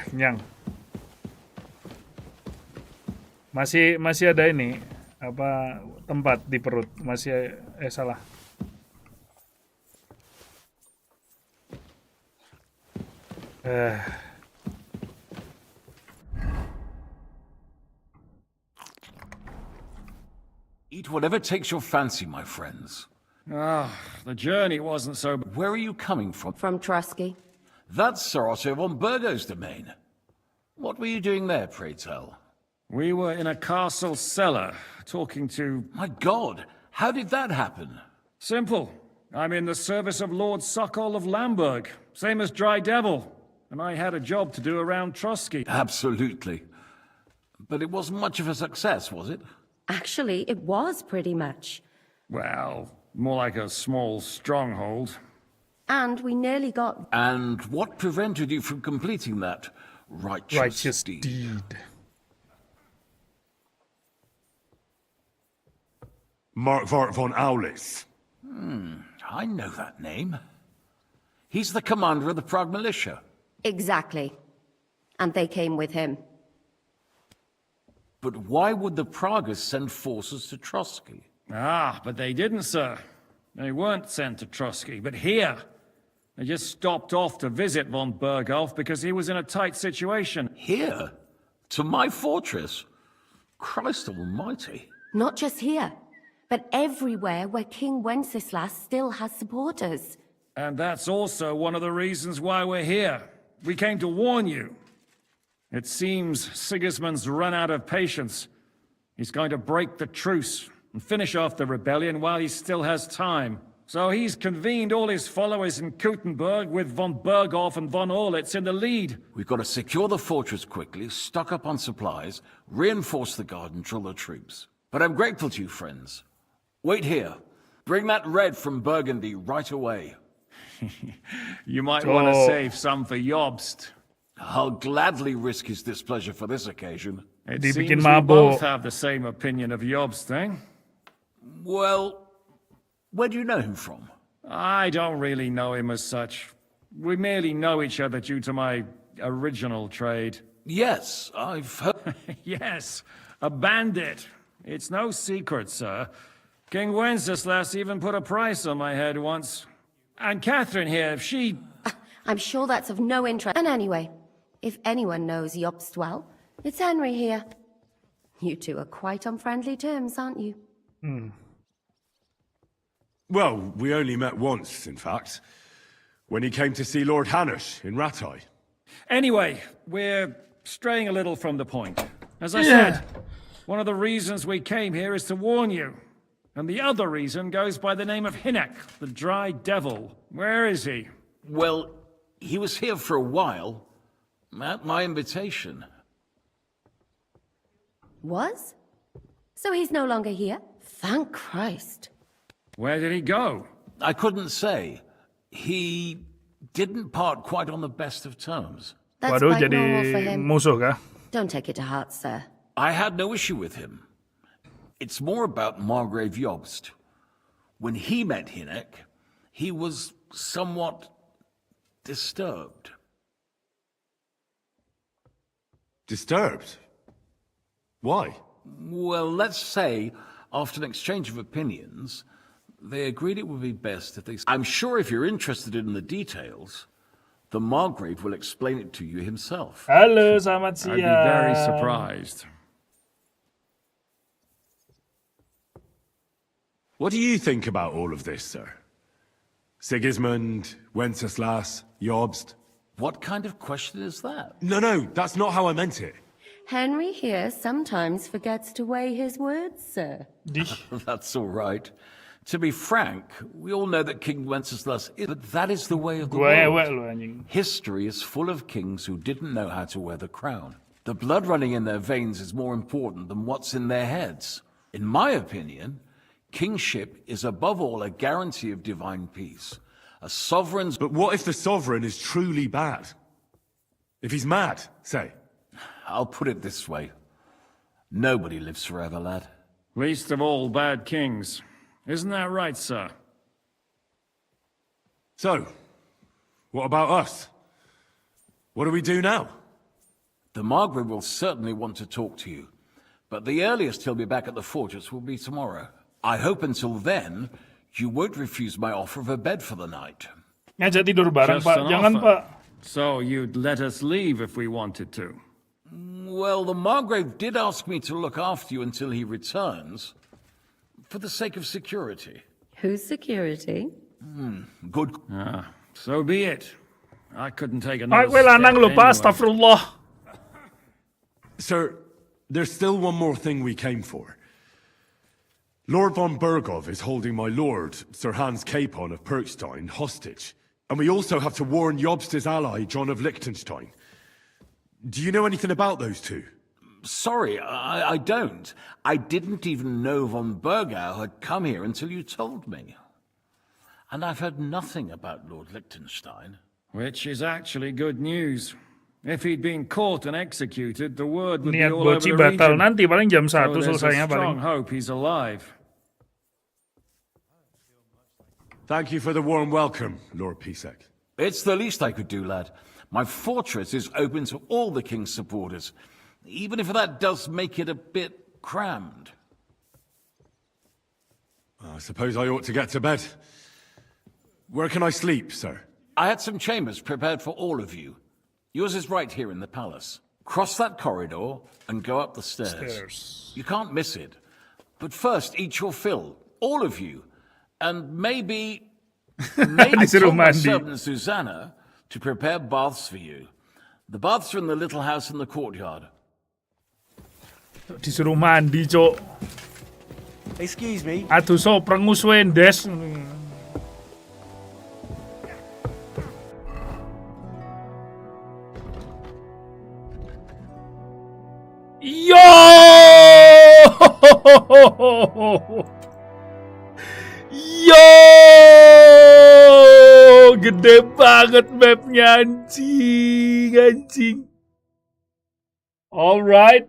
Kenyang. Masih ada ini apa tempat di perut masih salah. Eat whatever takes your fancy, my friends. The journey wasn't so... Where are you coming from? From Trusky. That's Sir Otto von Burgo's domain. What were you doing there, pray tell? We were in a castle cellar, talking to... My God, how did that happen? Simple. I'm in the service of Lord Suckall of Lamberg, same as Dry Devil, and I had a job to do around Trusky. Absolutely. But it wasn't much of a success, was it? Actually, it was pretty much. Well, more like a small stronghold. And we nearly got... And what prevented you from completing that righteous deed? Markvart von Aulis. I know that name. He's the commander of the Prague militia. Exactly. And they came with him. But why would the Praguers send forces to Trusky? But they didn't, sir. They weren't sent to Trusky, but here. They just stopped off to visit von Berghoff because he was in a tight situation. Here? To my fortress? Christ almighty. Not just here, but everywhere where King Wenceslas still has supporters. And that's also one of the reasons why we're here. We came to warn you. It seems Sigismund's run out of patience. He's going to break the truce and finish off the rebellion while he still has time. So he's convened all his followers in Kuttenberg with von Berghoff and von Orlitz in the lead. We've got to secure the fortress quickly, stock up on supplies, reinforce the guard and drill the troops. But I'm grateful to you, friends. Wait here. Bring that red from Burgundy right away. You might want to save some for Jobst. I'll gladly risk his displeasure for this occasion. It seems we both have the same opinion of Jobst, eh? Well... Where do you know him from? I don't really know him as such. We merely know each other due to my original trade. Yes, I've heard... Yes, a bandit. It's no secret, sir. King Wenceslas even put a price on my head once. And Catherine here, she... I'm sure that's of no interest. And anyway, if anyone knows Jobst well, it's Henry here. You two are quite on friendly terms, aren't you? Well, we only met once, in fact. When he came to see Lord Hanush in Rattay. Anyway, we're straying a little from the point. As I said, one of the reasons we came here is to warn you. And the other reason goes by the name of Hinek, the Dry Devil. Where is he? Well, he was here for a while, at my invitation. Was? So he's no longer here? Thank Christ. Where did he go? I couldn't say. He didn't part quite on the best of terms. That's Waduh, quite jadi normal for him. musuh kah? Don't take it to heart, sir. I had no issue with him. It's more about Margrave Jobst. When he met Hinek, he was somewhat disturbed. Disturbed? Why? Well, let's say, after an exchange of opinions, they agreed it would be best if they... I'm sure if you're interested in the details, the Margrave will explain it to you himself. Halo, selamat siang. I'd be very surprised. What do you think about all of this, sir? Sigismund, Wenceslas, Jobst? What kind of question is that? No, that's not how I meant it. Henry here sometimes forgets to weigh his words, sir. That's all right. To be frank, we all know that King Wenceslas is... But that is the way of the world. History is full of kings who didn't know how to wear the crown. The blood running in their veins is more important than what's in their heads. In my opinion, kingship is above all a guarantee of divine peace. A sovereign's... But what if the sovereign is truly bad? If he's mad, say? I'll put it this way. Nobody lives forever, lad. Least of all bad kings. Isn't that right, sir? So, what about us? What do we do now? The Margrave will certainly want to talk to you, but the earliest he'll be back at the fortress will be tomorrow. I hope until then, you won't refuse my offer of a bed for the night. Ngajak tidur bareng, Just Pak. an Jangan, offer. Pak. So you'd let us leave if we wanted to? Well, the Margrave did ask me to look after you until he returns, for the sake of security. Whose security? Good. So be it. I couldn't take Ay, another kowe lanang step lho, Pak. anyway. Astagfirullah. Sir, there's still one more thing we came for. Lord von Bergov is holding my lord, Sir Hans Capon of Perkstein, hostage. And we also have to warn Jobst's ally, John of Liechtenstein. Do you know anything about those two? Sorry, I don't. I didn't even know von Bergau had come here until you told me. And I've heard nothing about Lord Liechtenstein. Which is actually good news. If he'd been caught and executed, the word would be Niat all over boci the batal region. nanti, paling jam 1 So there's a selesainya strong paling. hope he's alive. Thank you for the warm welcome, Lord Pisek. It's the least I could do, lad. My fortress is open to all the king's supporters, even if that does make it a bit crammed. I suppose I ought to get to bed. Where can I sleep, sir? I had some chambers prepared for all of you. Yours is right here in the palace. Cross that corridor and go up the stairs. You can't miss it. But first, eat your fill, all of you. And maybe tell my servant Susanna to prepare baths for you. The baths are in the little house in the courtyard. Disuruh mandi, Cok. Excuse me. Aduh, so prengus wendes. Yo! Yo! Gede banget mapnya, anjing. Alright.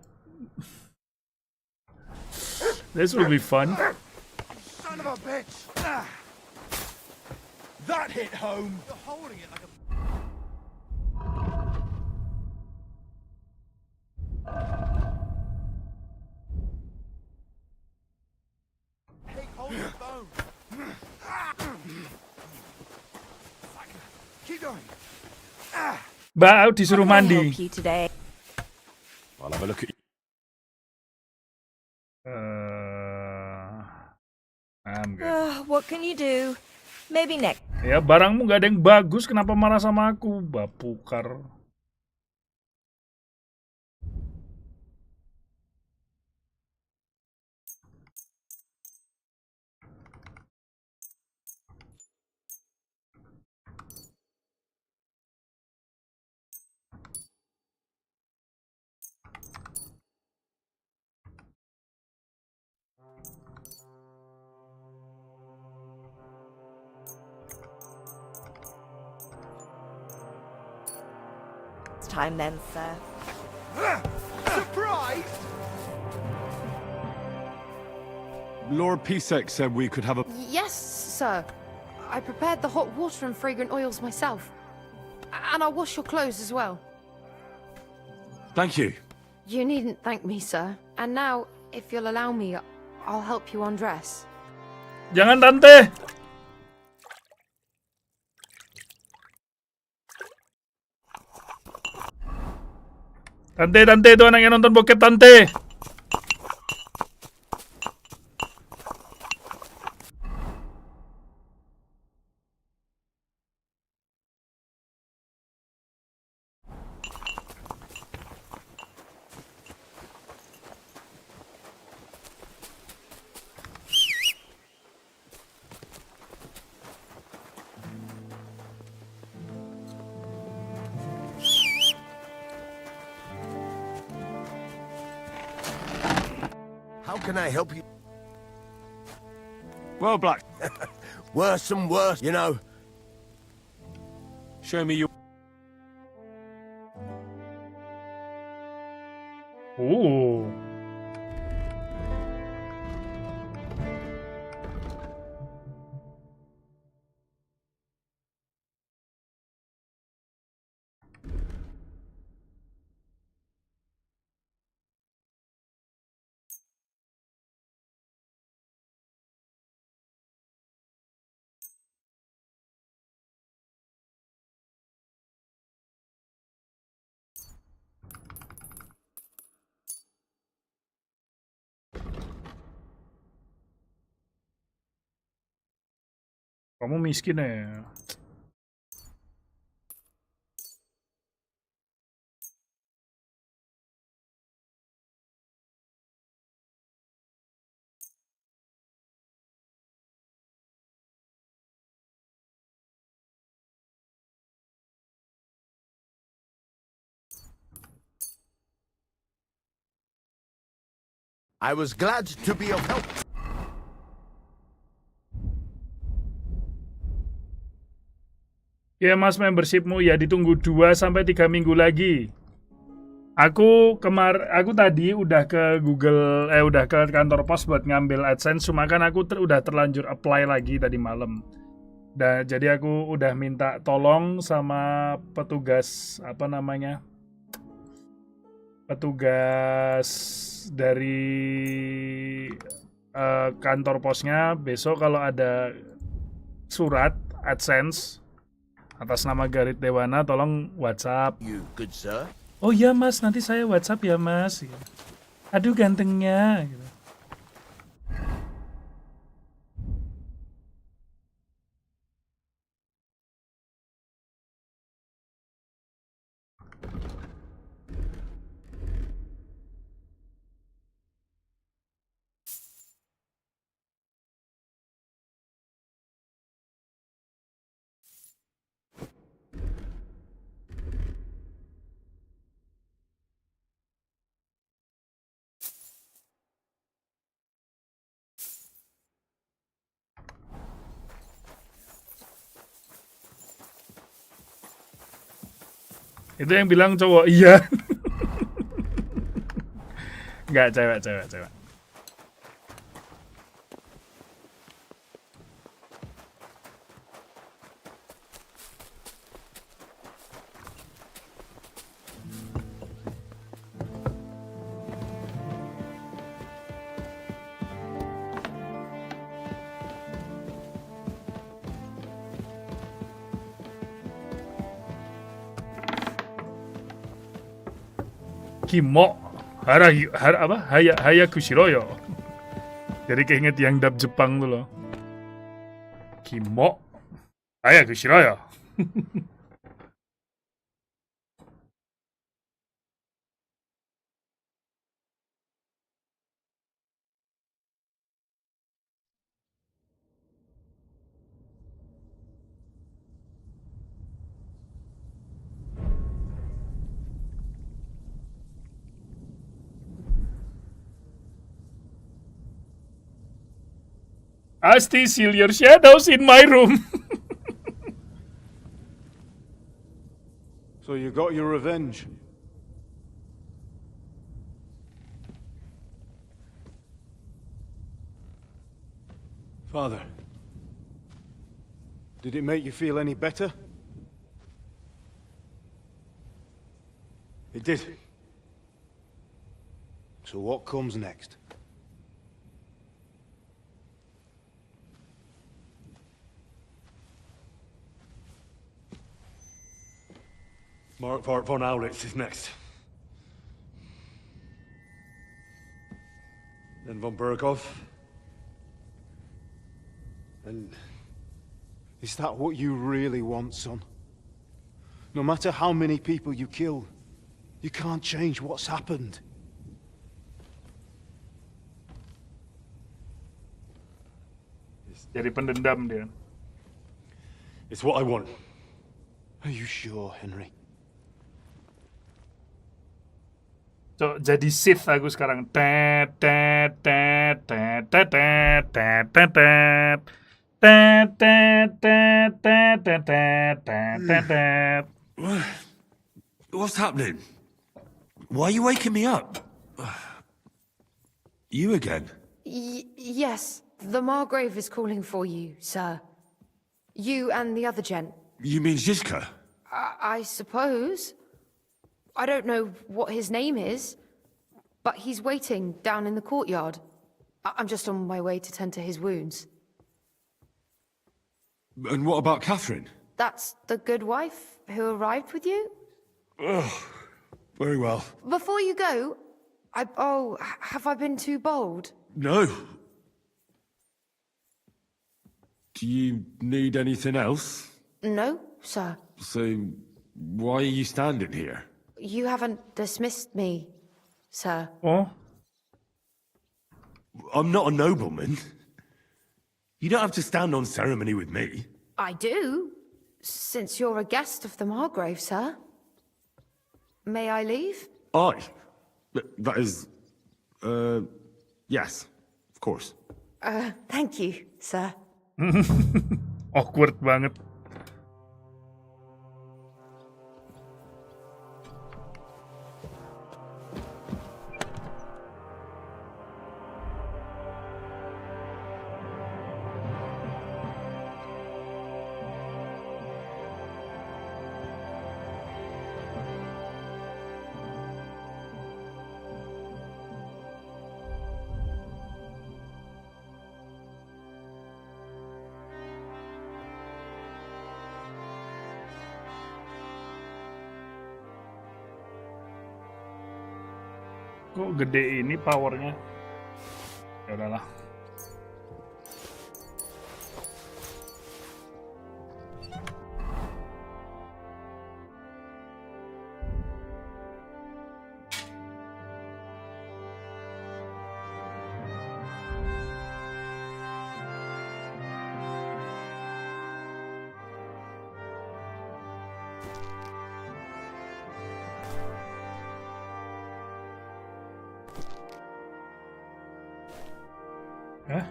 This will be fun. Son of a bitch! That hit home. You're holding it like a... Hey, hold your phone. Keep your Mbak disuruh mandi. I'll have a look at you. What can you do? Maybe next. Ya, barangmu nggak ada yang bagus, kenapa marah sama aku, bapukar. Time then, sir. Surprise! Lord Pisek said we could have a... Yes, sir. I prepared the hot water and fragrant oils myself. And I'll wash your clothes as well. Thank you. You needn't thank me, sir. And now, if you'll allow me, I'll help you undress. Jangan, Tante. Tante, itu anak yang nonton bokep, Tante. How can I help you? Well, Black. Worse and worse, you know. Show me your... Ooh. Kamu miskin ya? I was glad to be of help. Ya mas, membershipmu ya ditunggu 2-3 minggu lagi. Aku tadi udah ke udah ke kantor pos buat ngambil AdSense, cuma kan aku udah terlanjur apply lagi tadi malam. Dan jadi aku udah minta tolong sama petugas petugas dari kantor posnya, besok kalau ada surat AdSense atas nama Garit Dewana, tolong WhatsApp. You good, sir? Oh iya mas, nanti saya WhatsApp ya mas. Aduh gantengnya. Itu yang bilang cowok, iya. Enggak, cewek. Kimo Hayaku Shiroyo. Jadi keinget yang dub Jepang tuh loh. Kimo Hayaku Shiroyo. I still see your shadows in my room. So you got your revenge. Father, did it make you feel any better? It did. So what comes next? Mark von Aulitz is next. Then von Burkov. And is that what you really want, son? No matter how many people you kill, you can't change what's happened. Jadi pendendam dia. It's what I want. Are you sure, Henry? So, jadi Sith aku sekarang. What's happening? Why are you waking me up? You again? Yes, the Margrave is calling for you, sir. You and the other gent. You mean Zizka? I suppose. I don't know what his name is, but he's waiting down in the courtyard. I'm just on my way to tend to his wounds. And what about Catherine? That's the good wife who arrived with you? Oh, very well. Before you go, have I been too bold? No. Do you need anything else? No, sir. So, why are you standing here? You haven't dismissed me, sir. Oh? I'm not a nobleman. You don't have to stand on ceremony with me. I do, since you're a guest of the Margrave, sir. May I leave? That is... yes, of course. Thank you, sir. Awkward banget. Kok gede ini powernya? Ya udahlah. Hah?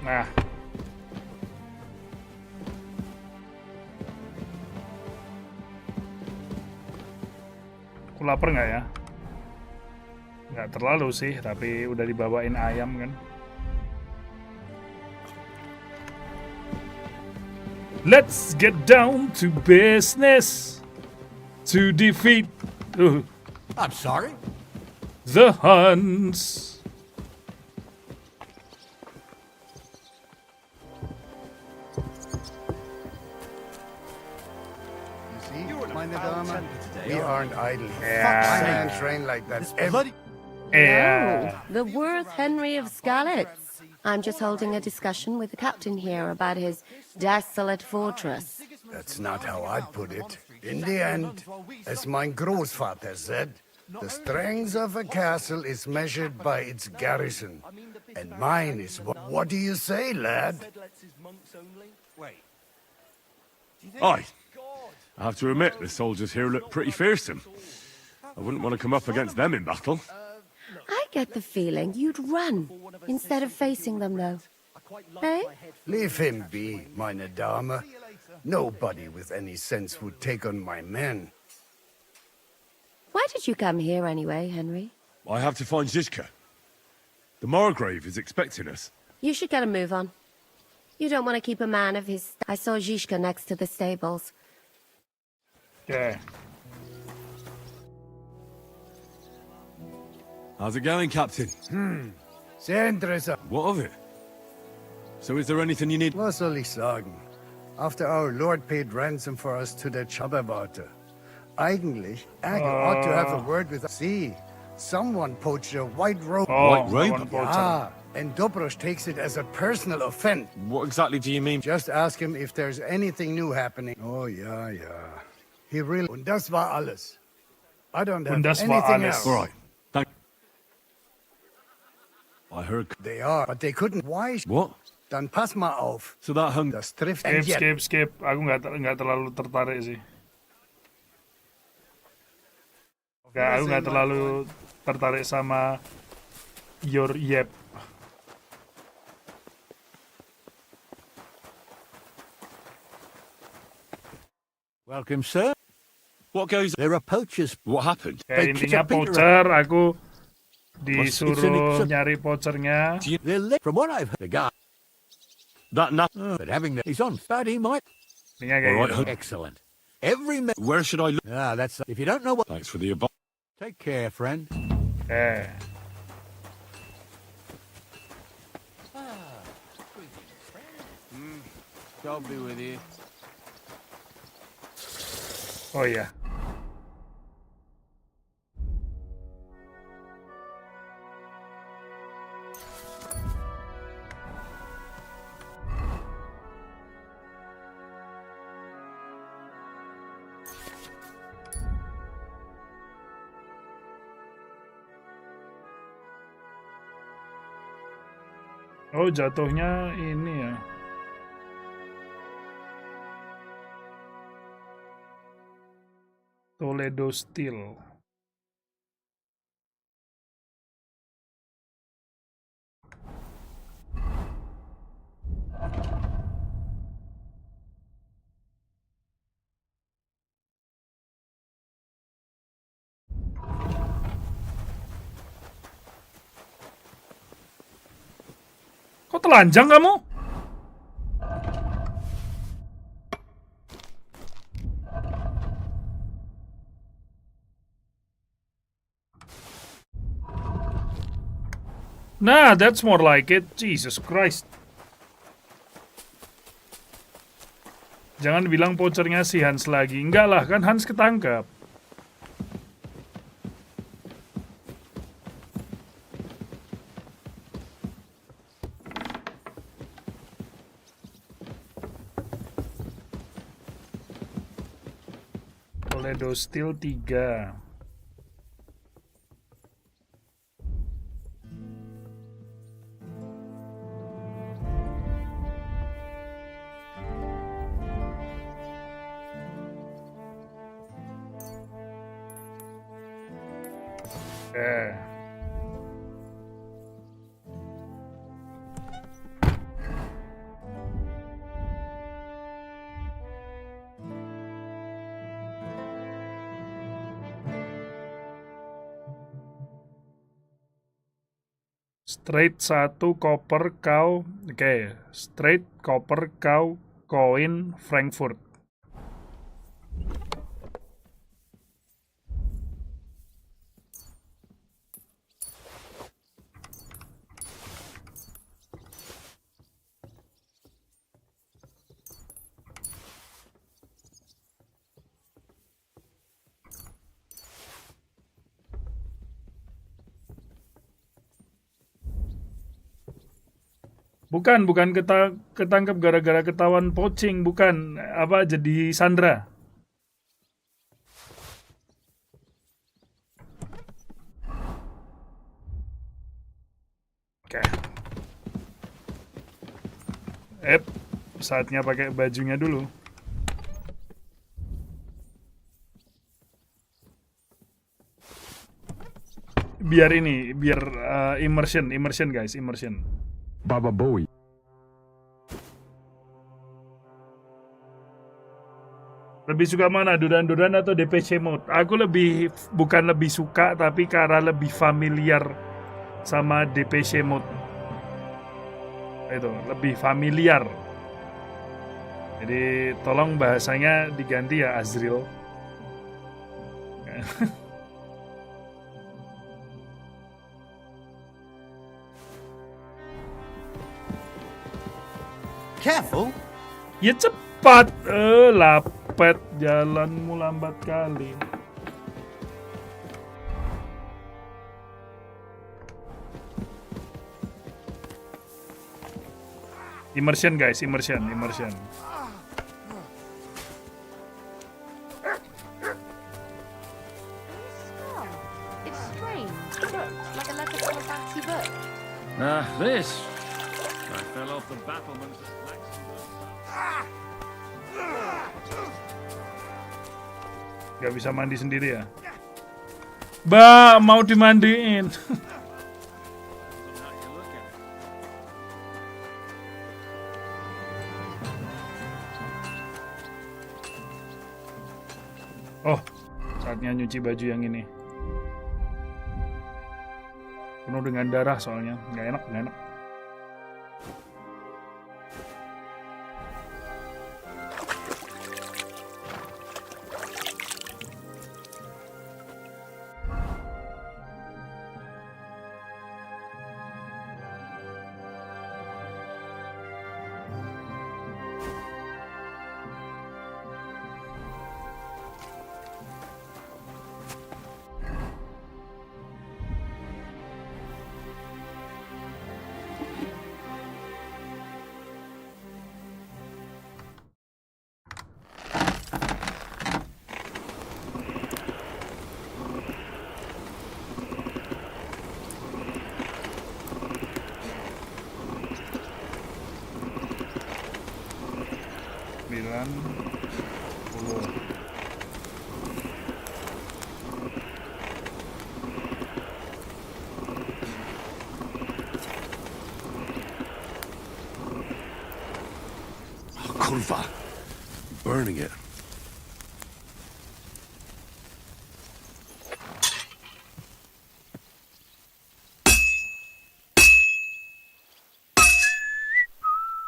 Nah. Aku lapar nggak ya? Nggak terlalu sih, tapi udah dibawain ayam kan. Let's get down to business to defeat I'm sorry? the Huns. Meine Dame, we aren't idle. Yeah. Fuck, my man trained like that. Yeah. The worth Henry of Skalitz. I'm just holding a discussion with the captain here about his desolate fortress. That's not how I'd put it. In the end, as my Großvater said, the strength of a castle is measured by its garrison. And mine is what do you say, lad? Aye. I have to admit, the soldiers here look pretty fearsome. I wouldn't want to come up against them in battle. I get the feeling you'd run instead of facing them, though. Eh? Leave him be, meine Dame. Nobody with any sense would take on my men. Why did you come here anyway, Henry? I have to find Zizka. The Margrave is expecting us. You should get a move on. You don't want to keep a man of his... I saw Zizka next to the stables. Yeah. How's it going, Captain? Sehr interessant. What of it? So is there anything you need? Was soll ich sagen? After our Lord paid ransom for us to the Chopperwarte. Eigentlich, Aggie ought to have a word with us. See, someone poached a white robe. White robe? Ah, and Dobrosh takes it as a personal offense. What exactly do you mean? Just ask him if there's anything new happening. Oh, yeah. He really... Und das war alles. I don't have anything else. All right. Thank... I heard... They are, but they couldn't. Why? What? Dann pass mal auf. So that hung... Das trifft... Skip. Aku nggak terlalu tertarik sih. Aku nggak terlalu tertarik sama your yep. Welcome, sir. What goes... There are poachers. What happened? Ya, intinya poacher, aku disuruh nyari poachernya. From what I've heard, the guy... That but having he's on, but he might... Intinya kayak All right, gitu. Excellent. Every man... Where should I look? That's... If you don't know what... Thanks for the advice. Take care, friend. God be with you. Oh iya. Oh, jatuhnya ini ya. Toledo Steel. Kok telanjang kamu? Nah, that's more like it. Jesus Christ. Jangan bilang poachernya si Hans lagi. Enggak lah, kan Hans ketangkap. Toledo Steel 3. Straight 1 copper cow. Oke, straight copper cow coin Frankfurt. Bukan ketangkep gara-gara ketahuan poaching, bukan apa jadi sandra. Oke. Saatnya pakai bajunya dulu. Biar immersion guys, immersion. Baba Bowie. Lebih suka mana, Duran-Duran atau DPC mode? Aku bukan lebih suka, tapi karena lebih familiar sama DPC mode. Itu, lebih familiar. Jadi tolong bahasanya diganti ya, Azril. Careful. Ya cepat, lapet, jalanmu lambat kali. Immersion guys, immersion. It's strange. Like a letter from a fancy book. This. I fell off the battlements at Gak bisa mandi sendiri ya? Mbak, mau dimandiin. Oh, saatnya nyuci baju yang ini. Penuh dengan darah soalnya, nggak enak. Kurva. Burning it.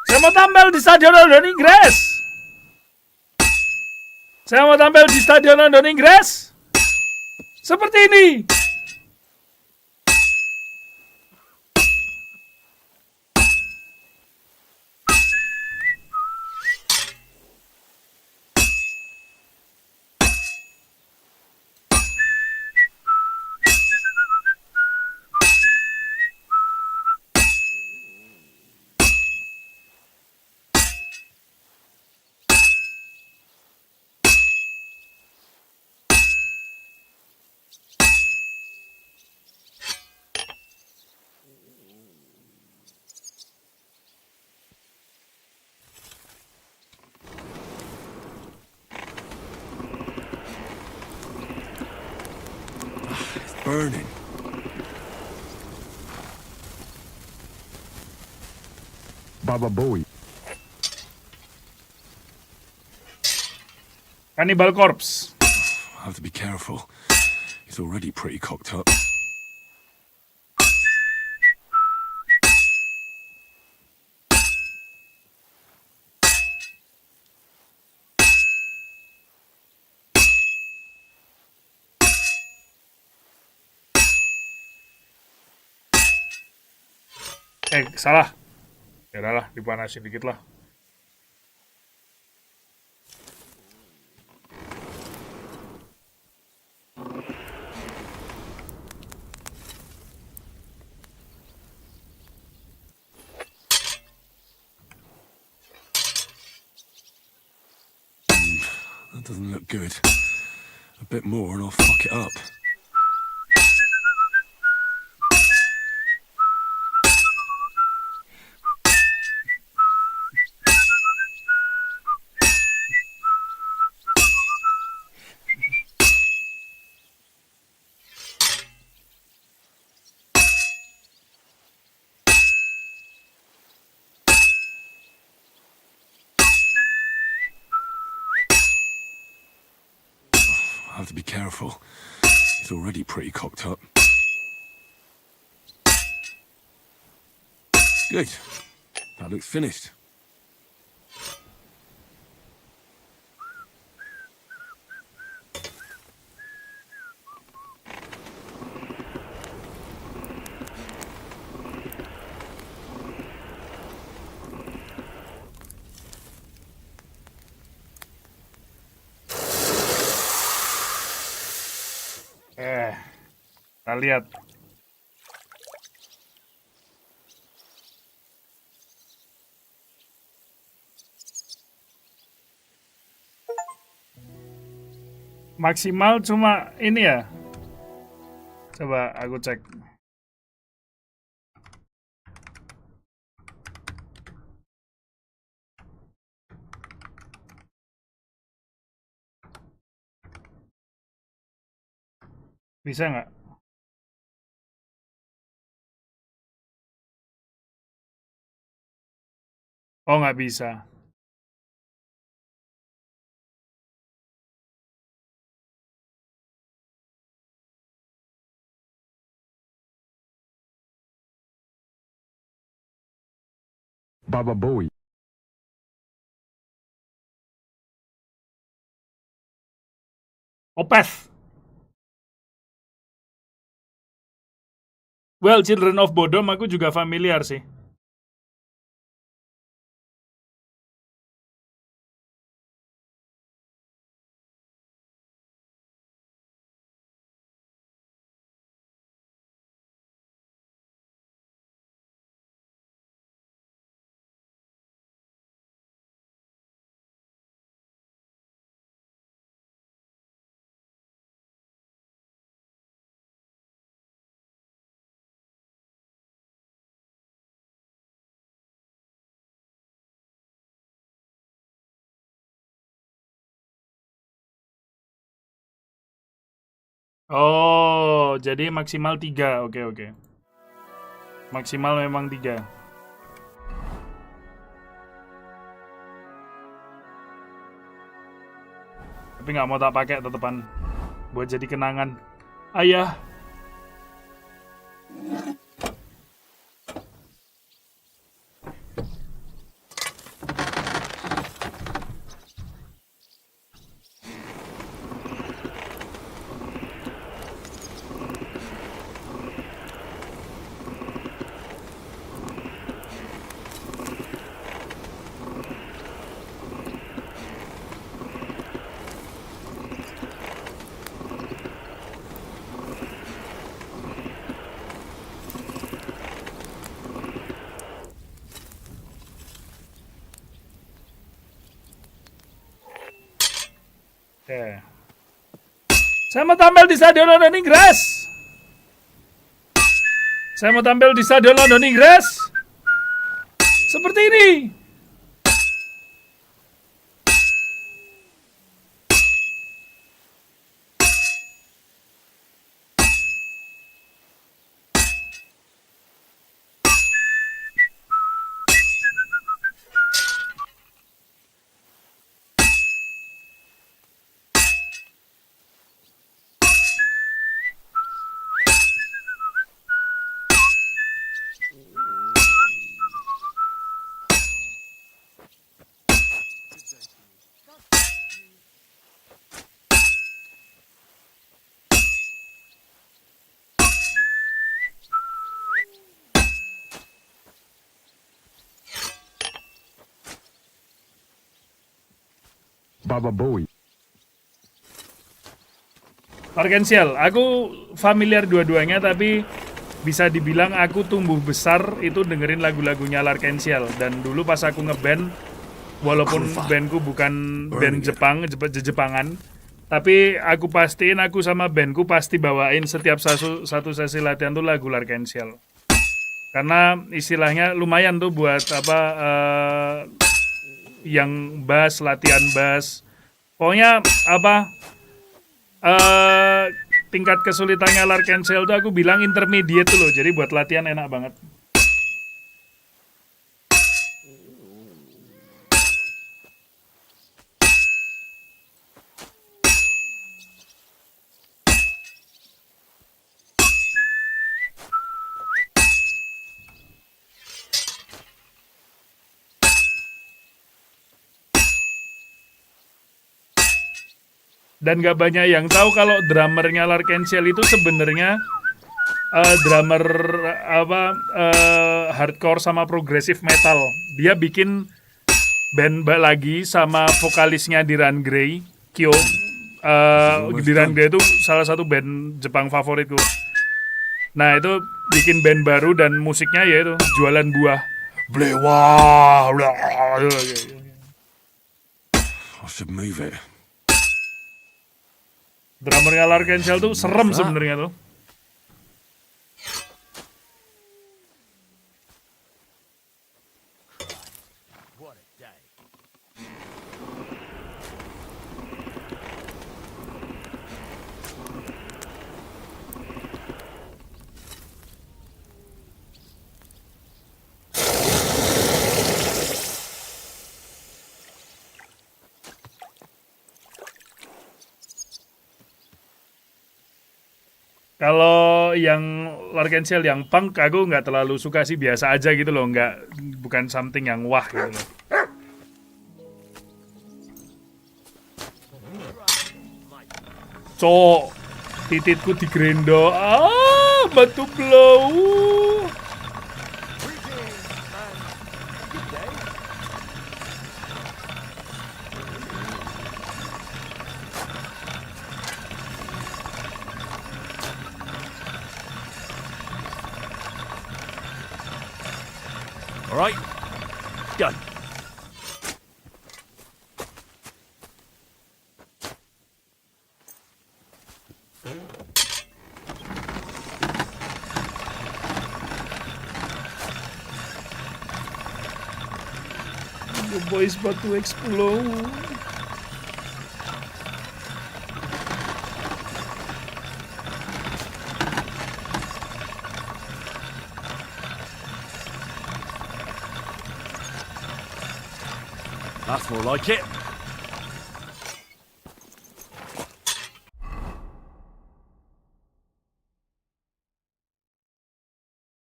Saya mau tampil di Stadion London Inggris. Seperti ini. Burning. Baba Bowie. Cannibal Corpse. I have to be careful. He's already pretty cocked up. Salah. Ya udahlah, dipanasin dikit lah. That doesn't look good. A bit more and I'll fuck it up. I have to be careful. He's already pretty cocked up. Good. That looks finished. Kita lihat. Maksimal cuma ini ya. Coba aku cek. Bisa nggak? Oh, nggak bisa. Baba Bowie. Opeth. Well, Children of Bodom aku juga familiar sih. Oh, jadi maksimal 3. Oke, oke. Maksimal memang 3. Tapi nggak mau tak pakai tetepan. Buat jadi kenangan. Ayah. Oke. Saya mau tampil di Stadion London Inggris. Saya mau tampil di Stadion London Inggris. Seperti ini. Baba Bowie. Larkensiel, aku familiar dua-duanya tapi bisa dibilang aku tumbuh besar itu dengerin lagu-lagunya Larkensiel. Dan dulu pas aku ngeband, walaupun bandku bukan band Jepangan, tapi aku pastiin aku sama bandku pasti bawain setiap satu sesi latihan tuh lagu Larkensiel. Karena istilahnya lumayan tuh buat yang bass, latihan bass. Pokoknya tingkat kesulitannya Larkensiel tuh aku bilang intermediate tuh loh. Jadi buat latihan enak banget. Dan gak banyak yang tahu kalau drummernya Larkensiel itu sebenarnya drummer hardcore sama progressive metal. Dia bikin band lagi sama vokalisnya Diran Gray, Kyo. Diran Gray itu salah satu band Jepang favoritku. Nah itu bikin band baru dan musiknya yaitu jualan buah. Blewa. I should move it. Drummernya Larkensiel tuh serem sebenarnya tuh. Kalau yang Larkensiel yang punk aku nggak terlalu suka sih, biasa aja gitu loh, bukan something yang wah gitu loh. Cok, tititku digrendo, batu blow. All right, go. The boy's about to explode. That's more like it.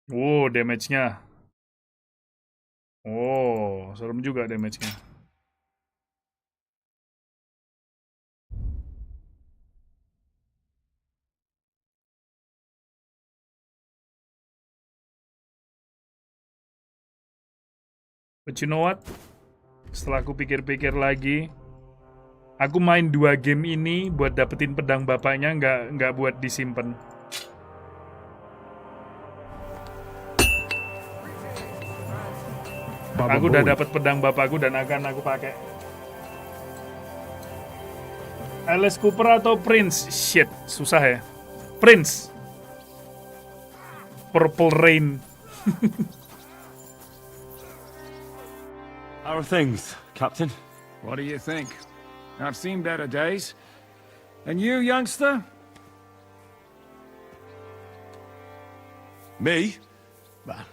Oh, damage-nya. Oh, serem juga damage-nya. But you know what? Setelah aku pikir-pikir lagi, aku main 2 game ini buat dapetin pedang bapaknya, nggak buat disimpan. Aku udah dapet pedang bapakku dan akan aku pakai. Alice Cooper atau Prince? Shit, susah ya. Prince. Purple Rain. How are things, Captain? What do you think? I've seen better days. And you, youngster? Me? Well,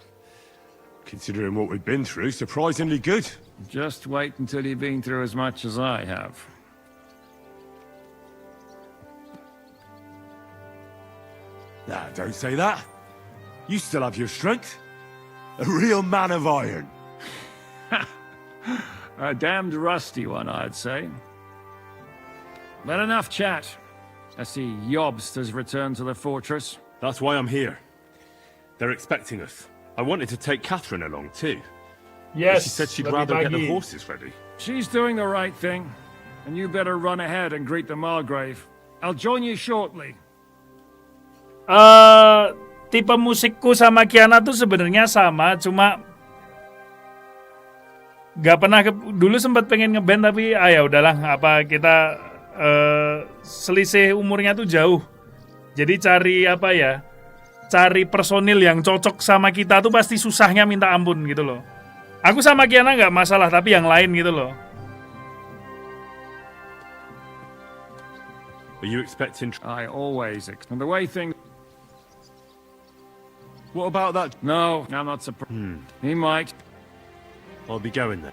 considering what we've been through, surprisingly good. Just wait until you've been through as much as I have. Nah, don't say that. You still have your strength. A real man of iron. A damned rusty one, I'd say. But enough chat. I see Jobst has returned to the fortress. That's why I'm here. They're expecting us. I wanted to take Catherine along too. Yes. But she said she'd rather get the horses ready. She's doing the right thing. And you better run ahead and greet the Margrave. I'll join you shortly. Tipe musikku sama Kiana tuh sebenarnya sama, cuma gak pernah dulu sempat pengen ngeband tapi ya udahlah, apa kita selisih umurnya tuh jauh. Jadi cari personil yang cocok sama kita tuh pasti susahnya minta ampun gitu loh. Aku sama Kiana nggak masalah, tapi yang lain gitu loh. Are you expecting? I always expect the way things. What about that? No, I'm not surprised. He might. I'll be going there.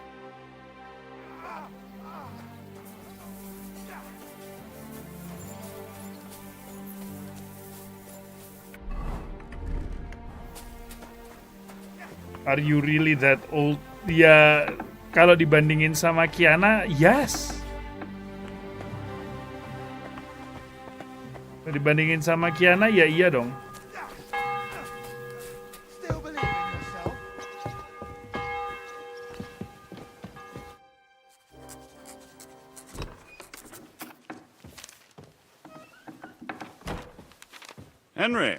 Are you really that old? Ya, kalau dibandingin sama Kiana, yes. Dibandingin sama Kiana, ya iya dong. Henry.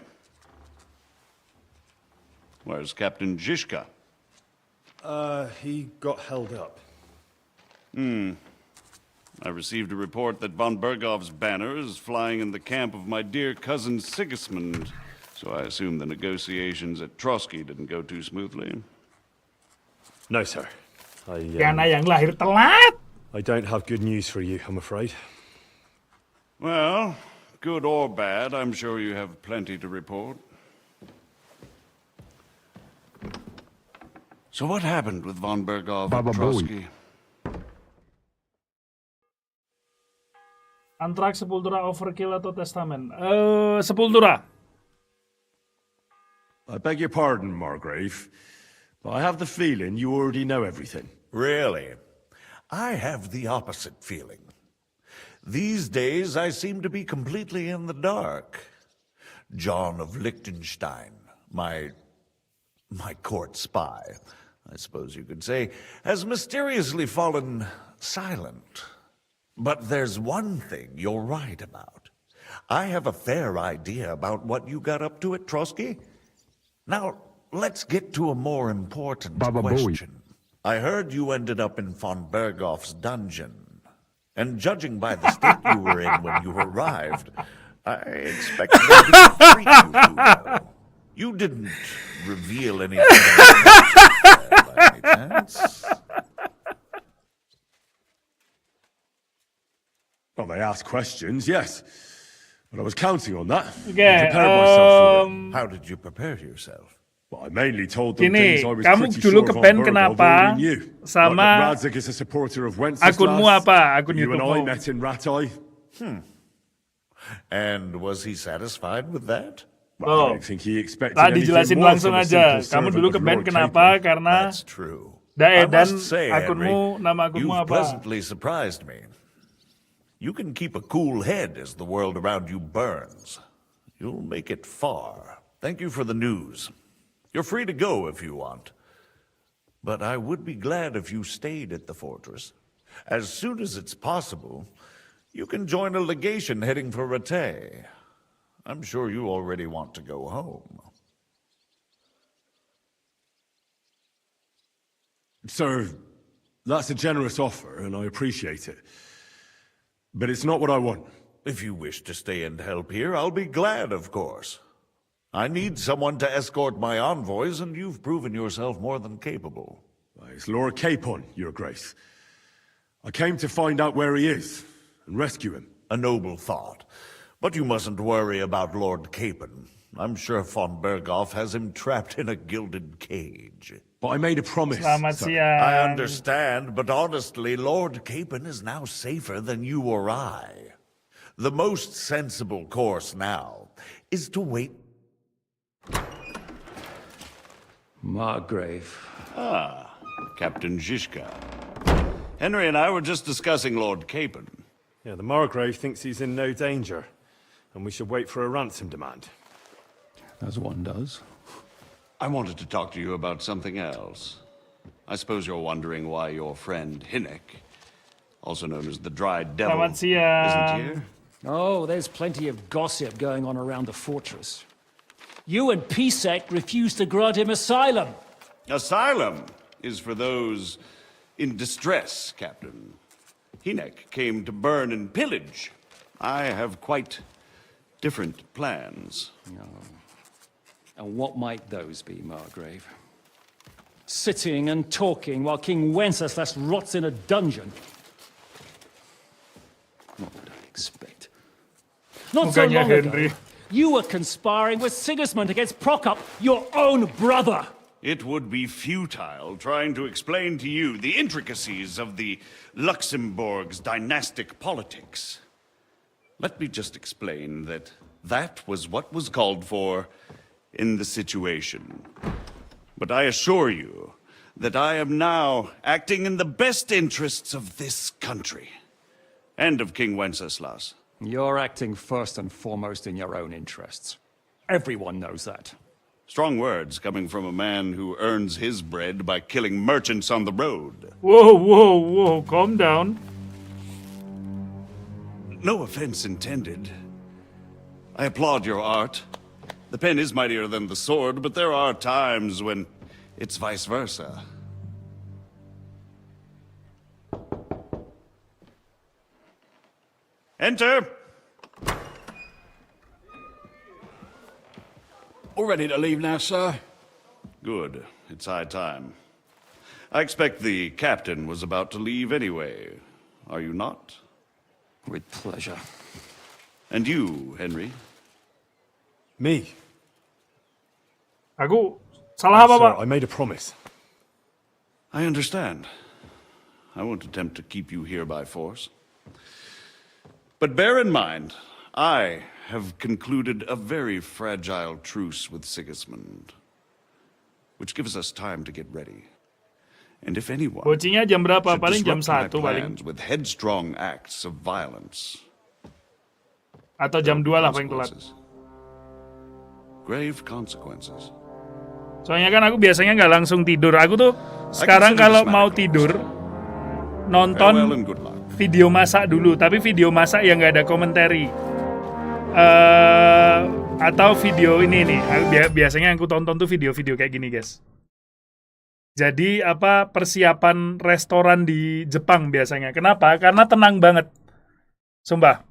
Where's Captain Zizka? He got held up. I received a report that von Bergov's banner is flying in the camp of my dear cousin Sigismund, so I assume the negotiations at Trotsky didn't go too smoothly. No, sir. Kiana yang lahir telat. I don't have good news for you, I'm afraid. Well, good or bad, I'm sure you have plenty to report. So what happened with von Bergov and Trotsky? Anthrax, Sepultura, Overkill atau Testament? Sepultura. I beg your pardon, Margrave, but I have the feeling you already know everything. Really? I have the opposite feeling. These days, I seem to be completely in the dark. John of Liechtenstein, my court spy, I suppose you could say, has mysteriously fallen silent. But there's one thing you're right about. I have a fair idea about what you got up to at Trotsky. Now, let's get to a more important question. I heard you ended up in von Bergov's dungeon. And judging by the state you were in when you arrived, I expected they didn't treat you too well. You didn't reveal anything by any chance? Well, they asked questions, yes. But I was counting on that. Okay, I prepared myself for it. How did you prepare yourself? Well, I mainly told them Gini, things I was kamu pretty dulu sure ke von band Bergov kenapa? already knew. Sama like that Razer is a supporter of Wenceslas. akunmu apa? Akun You and I YouTube-mu. met in Ratai. And was he satisfied with that? Well, I don't think he expected Tadi anything jelasin more langsung from a aja. simple Kamu servant dulu ke of band Lord kenapa? Capon. Karena That's true. dan I must say, akunmu, Henry, nama akunmu you've apa? pleasantly surprised me. You can keep a cool head as the world around you burns. You'll make it far. Thank you for the news. You're free to go if you want. But I would be glad if you stayed at the fortress. As soon as it's possible, you can join a legation heading for Rattay. I'm sure you already want to go home. Sir, that's a generous offer, and I appreciate it. But it's not what I want. If you wish to stay and help here, I'll be glad, of course. I need someone to escort my envoys, and you've proven yourself more than capable. It's Lord Capon, Your Grace. I came to find out where he is, and rescue him. A noble thought. But you mustn't worry about Lord Capon. I'm sure von Bergov has him trapped in a gilded cage. But I made a promise. Selamat sir. siang. I understand, but honestly, Lord Capon is now safer than you or I. The most sensible course now is to wait. Margrave. Ah, Captain Zizka. Henry and I were just discussing Lord Capon. Yeah, the Margrave thinks he's in no danger, and we should wait for a ransom demand. As one does. I wanted to talk to you about something else. I suppose you're wondering why your friend Hinnick, also known as the Dry Devil, Selamat siang. isn't here? Oh, there's plenty of gossip going on around the fortress. You and Pisek refused to grant him asylum. Asylum is for those in distress, Captain. Hinek came to burn and pillage. I have quite different plans. Oh. And what might those be, Margrave? Sitting and talking while King Wenceslas rots in a dungeon. What would I expect? Not so long ago, you were conspiring with Sigismund against Prokop, your own brother. It would be futile trying to explain to you the intricacies of the Luxembourg's dynastic politics. Let me just explain that that was what was called for in the situation. But I assure you that I am now acting in the best interests of this country and of King Wenceslas. You're acting first and foremost in your own interests. Everyone knows that. Strong words coming from a man who earns his bread by killing merchants on the road. Whoa, calm down. No offense intended. I applaud your art. The pen is mightier than the sword, but there are times when it's vice versa. Enter! All ready to leave now, sir? Good. It's high time. I expect the captain was about to leave anyway. Are you not? With pleasure. And you, Henry? Me? Aku salah apa, Pak? Sir, I made a promise. I understand. I won't attempt to keep you here by force. But bear in mind, I have concluded a very fragile truce with Sigismund, which gives us time to get ready. And if anyone Bocinya jam berapa? should Paling jam disrupt 1 my paling. plans with headstrong acts of violence, Atau jam 2 lah paling telat. grave consequences. Soalnya kan aku biasanya nggak langsung tidur. Aku tuh sekarang kalau mau tidur nonton Farewell and good luck. video masak dulu, tapi video masak yang nggak ada komentari. Atau video ini nih. Biasanya yang aku tonton tuh video-video kayak gini, guys. Jadi apa persiapan restoran di Jepang biasanya. Kenapa? Karena tenang banget. Sumpah.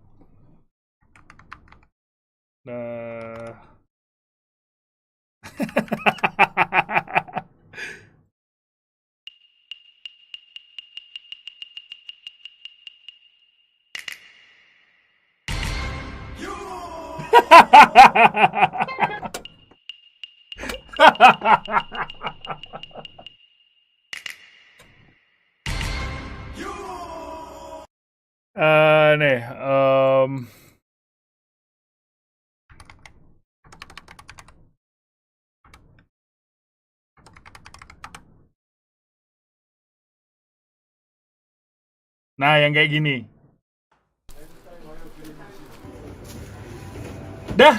Nih, nah yang kayak gini. Dah,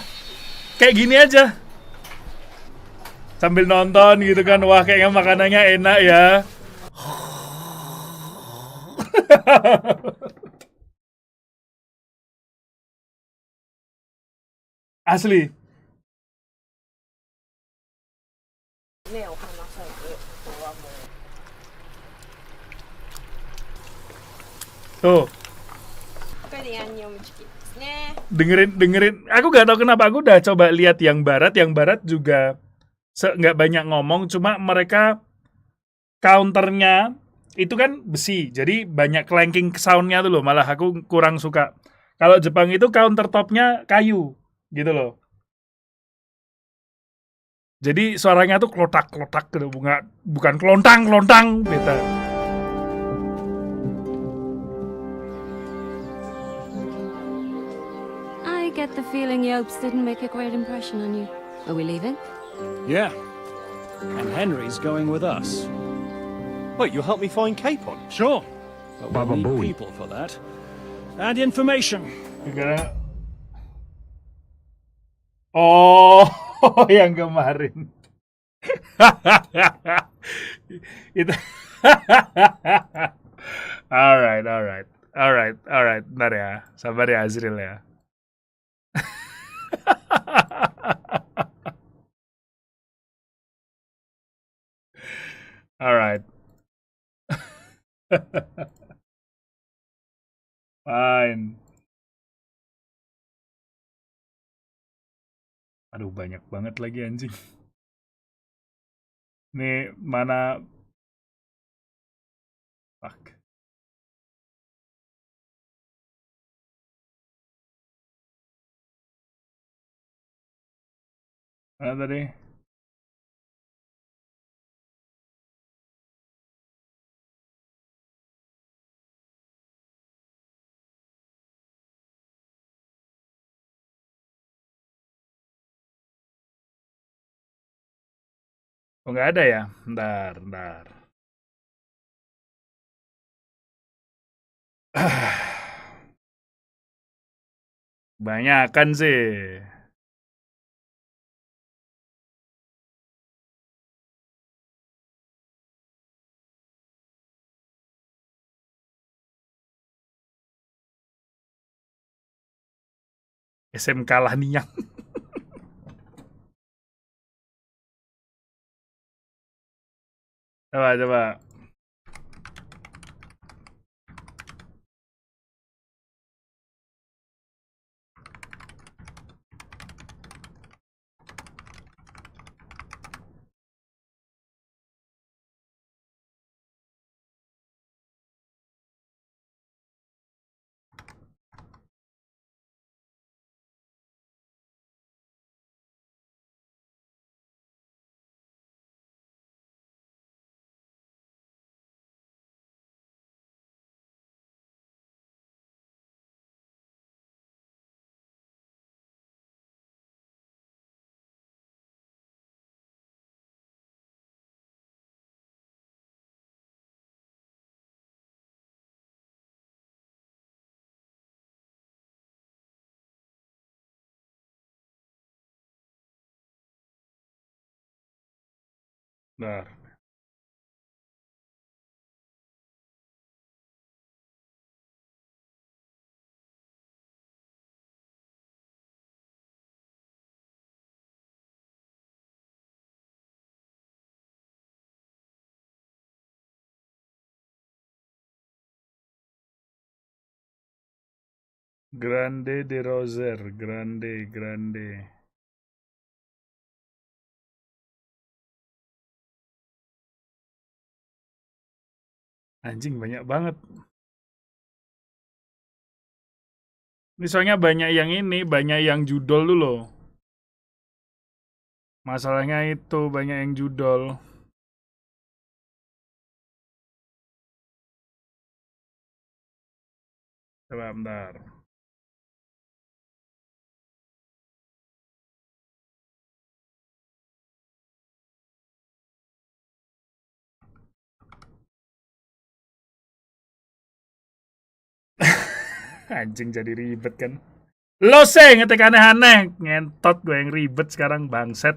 kayak gini aja. Sambil nonton gitu kan, wah kayaknya makanannya enak ya. Asli. Tuh. Dengerin. Aku gak tahu kenapa, aku udah coba lihat yang barat juga nggak banyak ngomong, cuma mereka counternya itu kan besi, jadi banyak clanking soundnya tuh loh, malah aku kurang suka. Kalau Jepang itu countertopnya kayu, gitu loh. Jadi suaranya tuh klotak-klotak gitu, bukan kelontang, beta. I get the feeling Yopes didn't make a great impression on you. Are we leaving? Yeah. And Henry's going with us. Wait, you'll help me find Capon? Sure. But we'll need people for that. And information. Oh, yang kemarin. Itu Alright, alright. Alright. Bentar ya. Sabar ya Azril ya. Alright. Fine. Aduh, banyak banget lagi anjing. Nih, mana... Fuck. Mana tadi? Oh, nggak ada ya? Bentar. Banyakan sih. SMK lah niang. Coba. Bentar. Grande de Roser, grande. Anjing banyak banget. Ini soalnya banyak yang judol dulu loh. Masalahnya itu banyak yang judol. Coba bentar. Anjing jadi ribet kan. Lo sih ngetik aneh-aneh. Ngentot gue yang ribet sekarang bangset.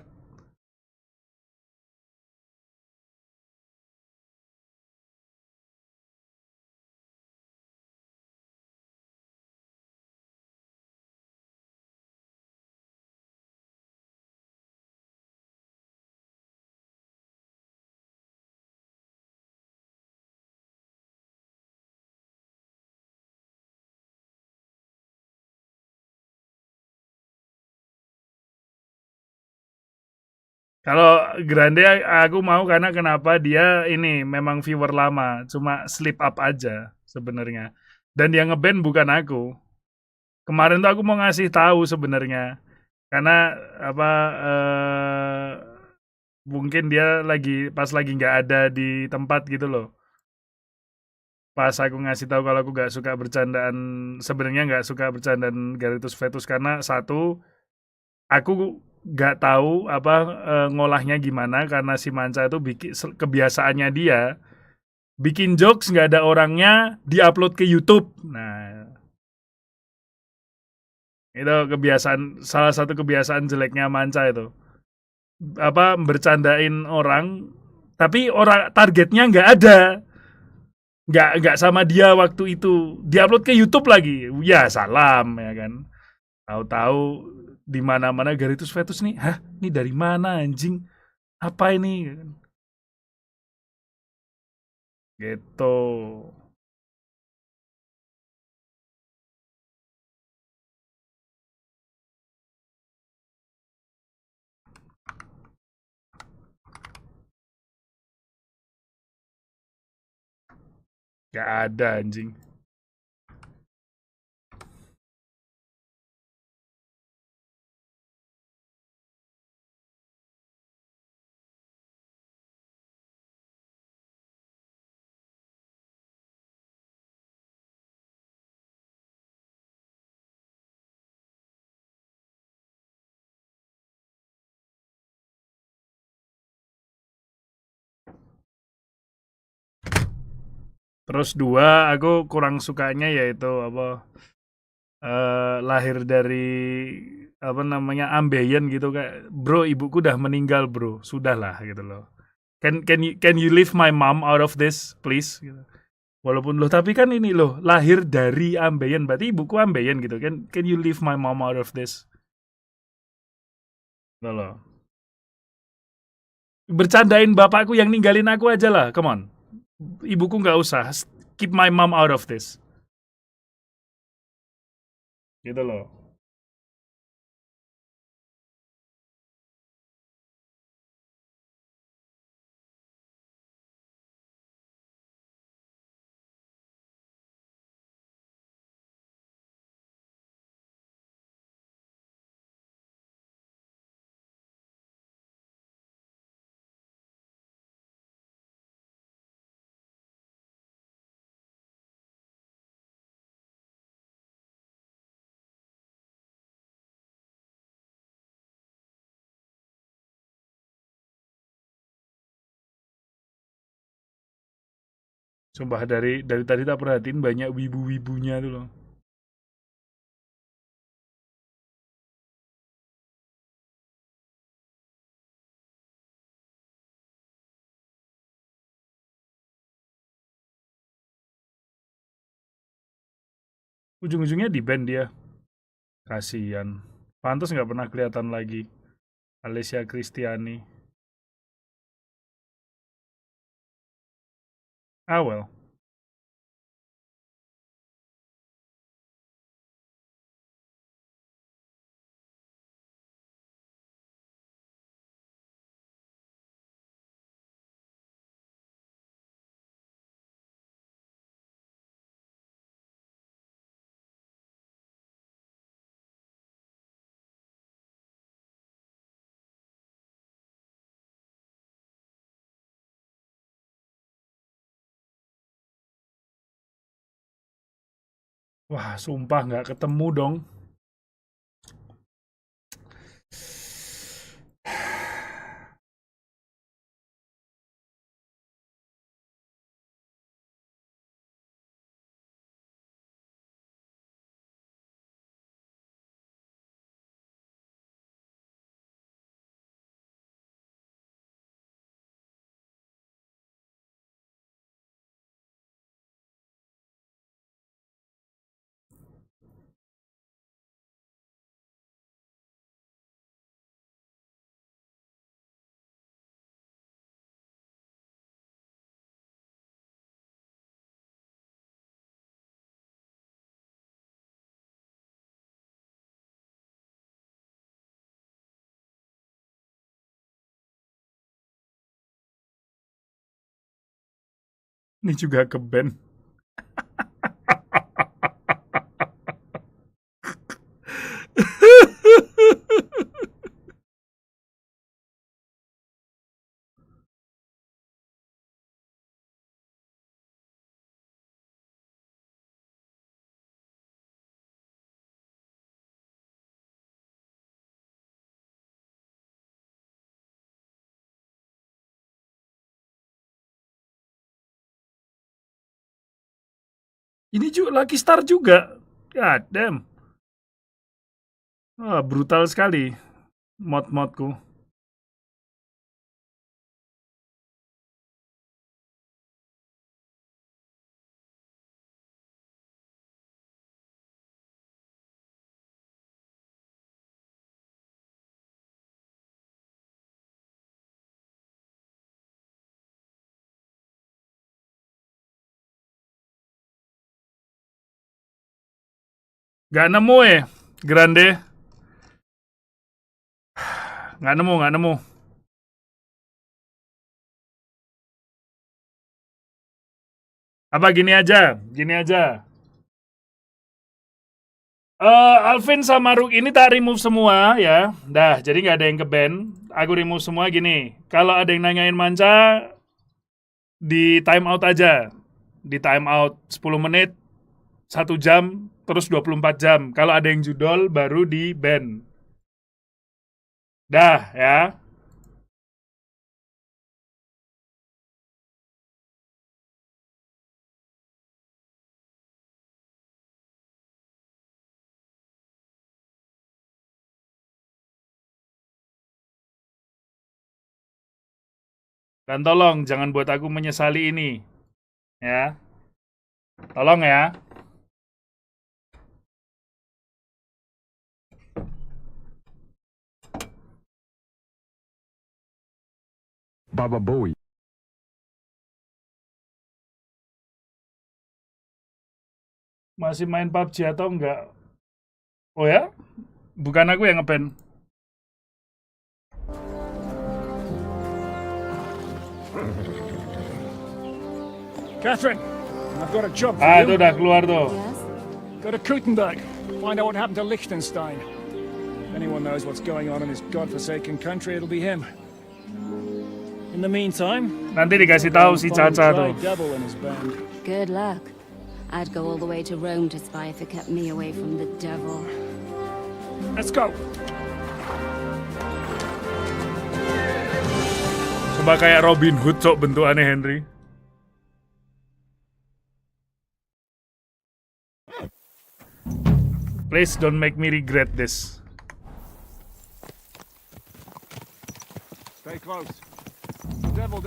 Kalau Grande aku mau karena kenapa dia ini memang viewer lama, cuma slip up aja sebenarnya. Dan dia ngeband bukan aku. Kemarin tuh aku mau ngasih tahu sebenarnya. Karena apa mungkin dia pas lagi nggak ada di tempat gitu loh. Pas aku ngasih tahu kalau aku nggak suka bercandaan, sebenarnya nggak suka bercandaan Garitus Fetus karena satu, aku nggak tahu apa ngolahnya gimana karena si Manca itu kebiasaannya dia bikin jokes nggak ada orangnya diupload ke YouTube. Nah, itu salah satu kebiasaan jeleknya Manca itu. Apa bercandain orang tapi orang targetnya nggak ada. nggak sama dia waktu itu, diupload ke YouTube lagi, ya salam ya kan. Tahu-tahu di mana-mana Garitus Fetus nih, hah, ini dari mana anjing? Apa ini? Gitu. Gak ada anjing. Terus dua, aku kurang sukanya yaitu apa? Lahir dari apa namanya ambeien gitu, kayak bro, ibuku udah meninggal bro, sudahlah gitu loh. Can you leave my mom out of this please gitu. Walaupun loh, tapi kan ini loh lahir dari ambeien, berarti ibuku ambeien gitu. Can you leave my mom out of this gitu loh. Bercandain bapakku yang ninggalin aku aja lah, come on. Ibuku nggak usah, keep my mom out of this gitu loh. Sumpah dari tadi tak perhatiin banyak wibu-wibunya tuh loh. Ujung-ujungnya di band dia. Kasian. Pantas nggak pernah kelihatan lagi. Alessia Christiani. Ah well. Wah, sumpah nggak ketemu dong. Ini juga ke band. Ini juga Lucky Star juga. God damn. Wah, brutal sekali mod-modku. Gak nemu ya, Grande. Gak nemu. Apa gini aja. Alvin sama Rook ini tak remove semua ya. Dah, jadi nggak ada yang ke-ban. Aku remove semua gini. Kalau ada yang nanyain manca, di time out aja. Di time out 10 menit, 1 jam, terus 24 jam. Kalau ada yang judol, baru di ban. Dah ya. Dan tolong jangan buat aku menyesali ini. Ya. Tolong ya. Baba Bowie. Masih main PUBG atau enggak? Oh ya? Bukan aku yang nge-ban. Catherine, I've got a job for Ah, you. itu udah keluar tuh. Go to Kutenberg. Find out what happened to Liechtenstein. If anyone knows what's going on in this godforsaken country, it'll be him. In the meantime, nanti dikasih tahu si Caca tuh. Good luck. I'd go all the way to Rome to spy if it kept me away from the devil. Let's go. Coba kayak Robin Hood cok bentukannya Henry. Please don't make me regret this. Stay close. The devil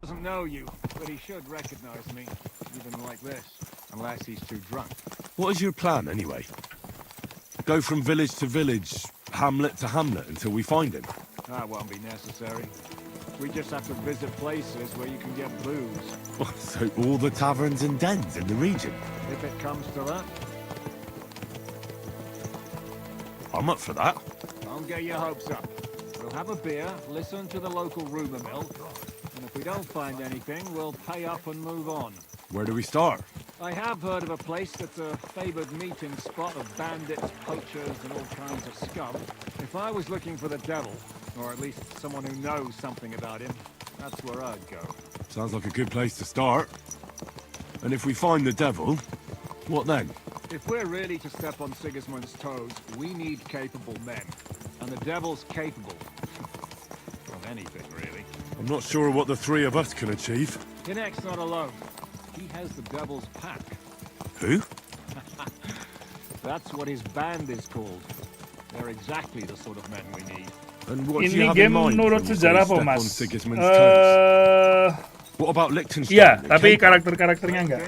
doesn't know you, but he should recognize me, even like this, unless he's too drunk. What is your plan, anyway? Go from village to village, hamlet to hamlet, until we find him? That won't be necessary. We just have to visit places where you can get booze. So all the taverns and dens in the region? If it comes to that. I'm up for that. Don't get your hopes up. We'll have a beer, listen to the local rumour mill, and if we don't find anything, we'll pay up and move on. Where do we start? I have heard of a place that's a favoured meeting spot of bandits, poachers, and all kinds of scum. If I was looking for the devil, or at least someone who knows something about him, that's where I'd go. Sounds like a good place to start. And if we find the devil, what then? If we're really to step on Sigismund's toes, we need capable men. And the devil's capable of anything, really. I'm not sure what the three of us can achieve. Hinek's not alone. He has the devil's pack. Who? That's what his band is called. They're exactly the sort of men we need. And what do Ini you have game in mind menurut when you sejarah say apa, step Mas? on Sigismund's toes? What about Liechtenstein? Iya, and tapi Cape? karakter-karakternya enggak.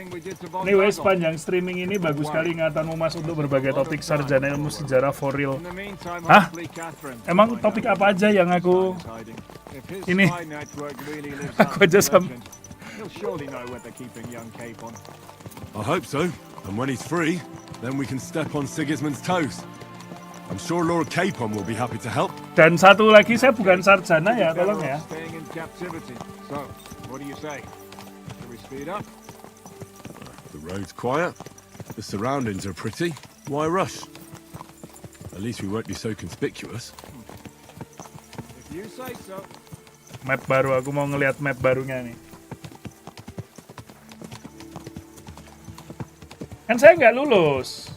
Anyway, sepanjang streaming ini bagus sekali ingatanmu Mas untuk berbagai topik sarjana ilmu sejarah for real. Hah? Emang topik apa aja yang aku ini? Aku aja I hope so. And when he's free, then we can step on Sigismund's toes. I'm sure Lord Capon will be happy to help. Dan satu lagi, saya bukan sarjana ya, tolong ya. So, what do you say? Shall we speed up? The road's quiet. The surroundings are pretty. Why rush? At least we won't be so conspicuous. If you say so. Map baru, aku mau ngelihat map barunya nih. Kan saya nggak lulus.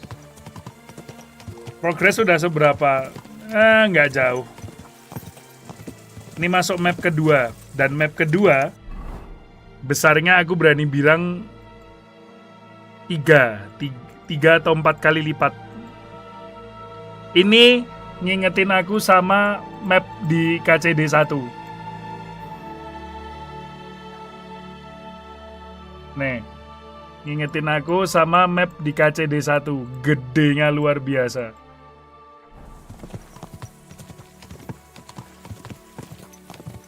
Progres sudah seberapa? Nggak jauh. Ini masuk map kedua. Dan map kedua, besarnya aku berani bilang 3 atau 4 kali lipat. Ini ngingetin aku sama map di KCD 1. Nih, ngingetin aku sama map di KCD 1. Gedenya luar biasa.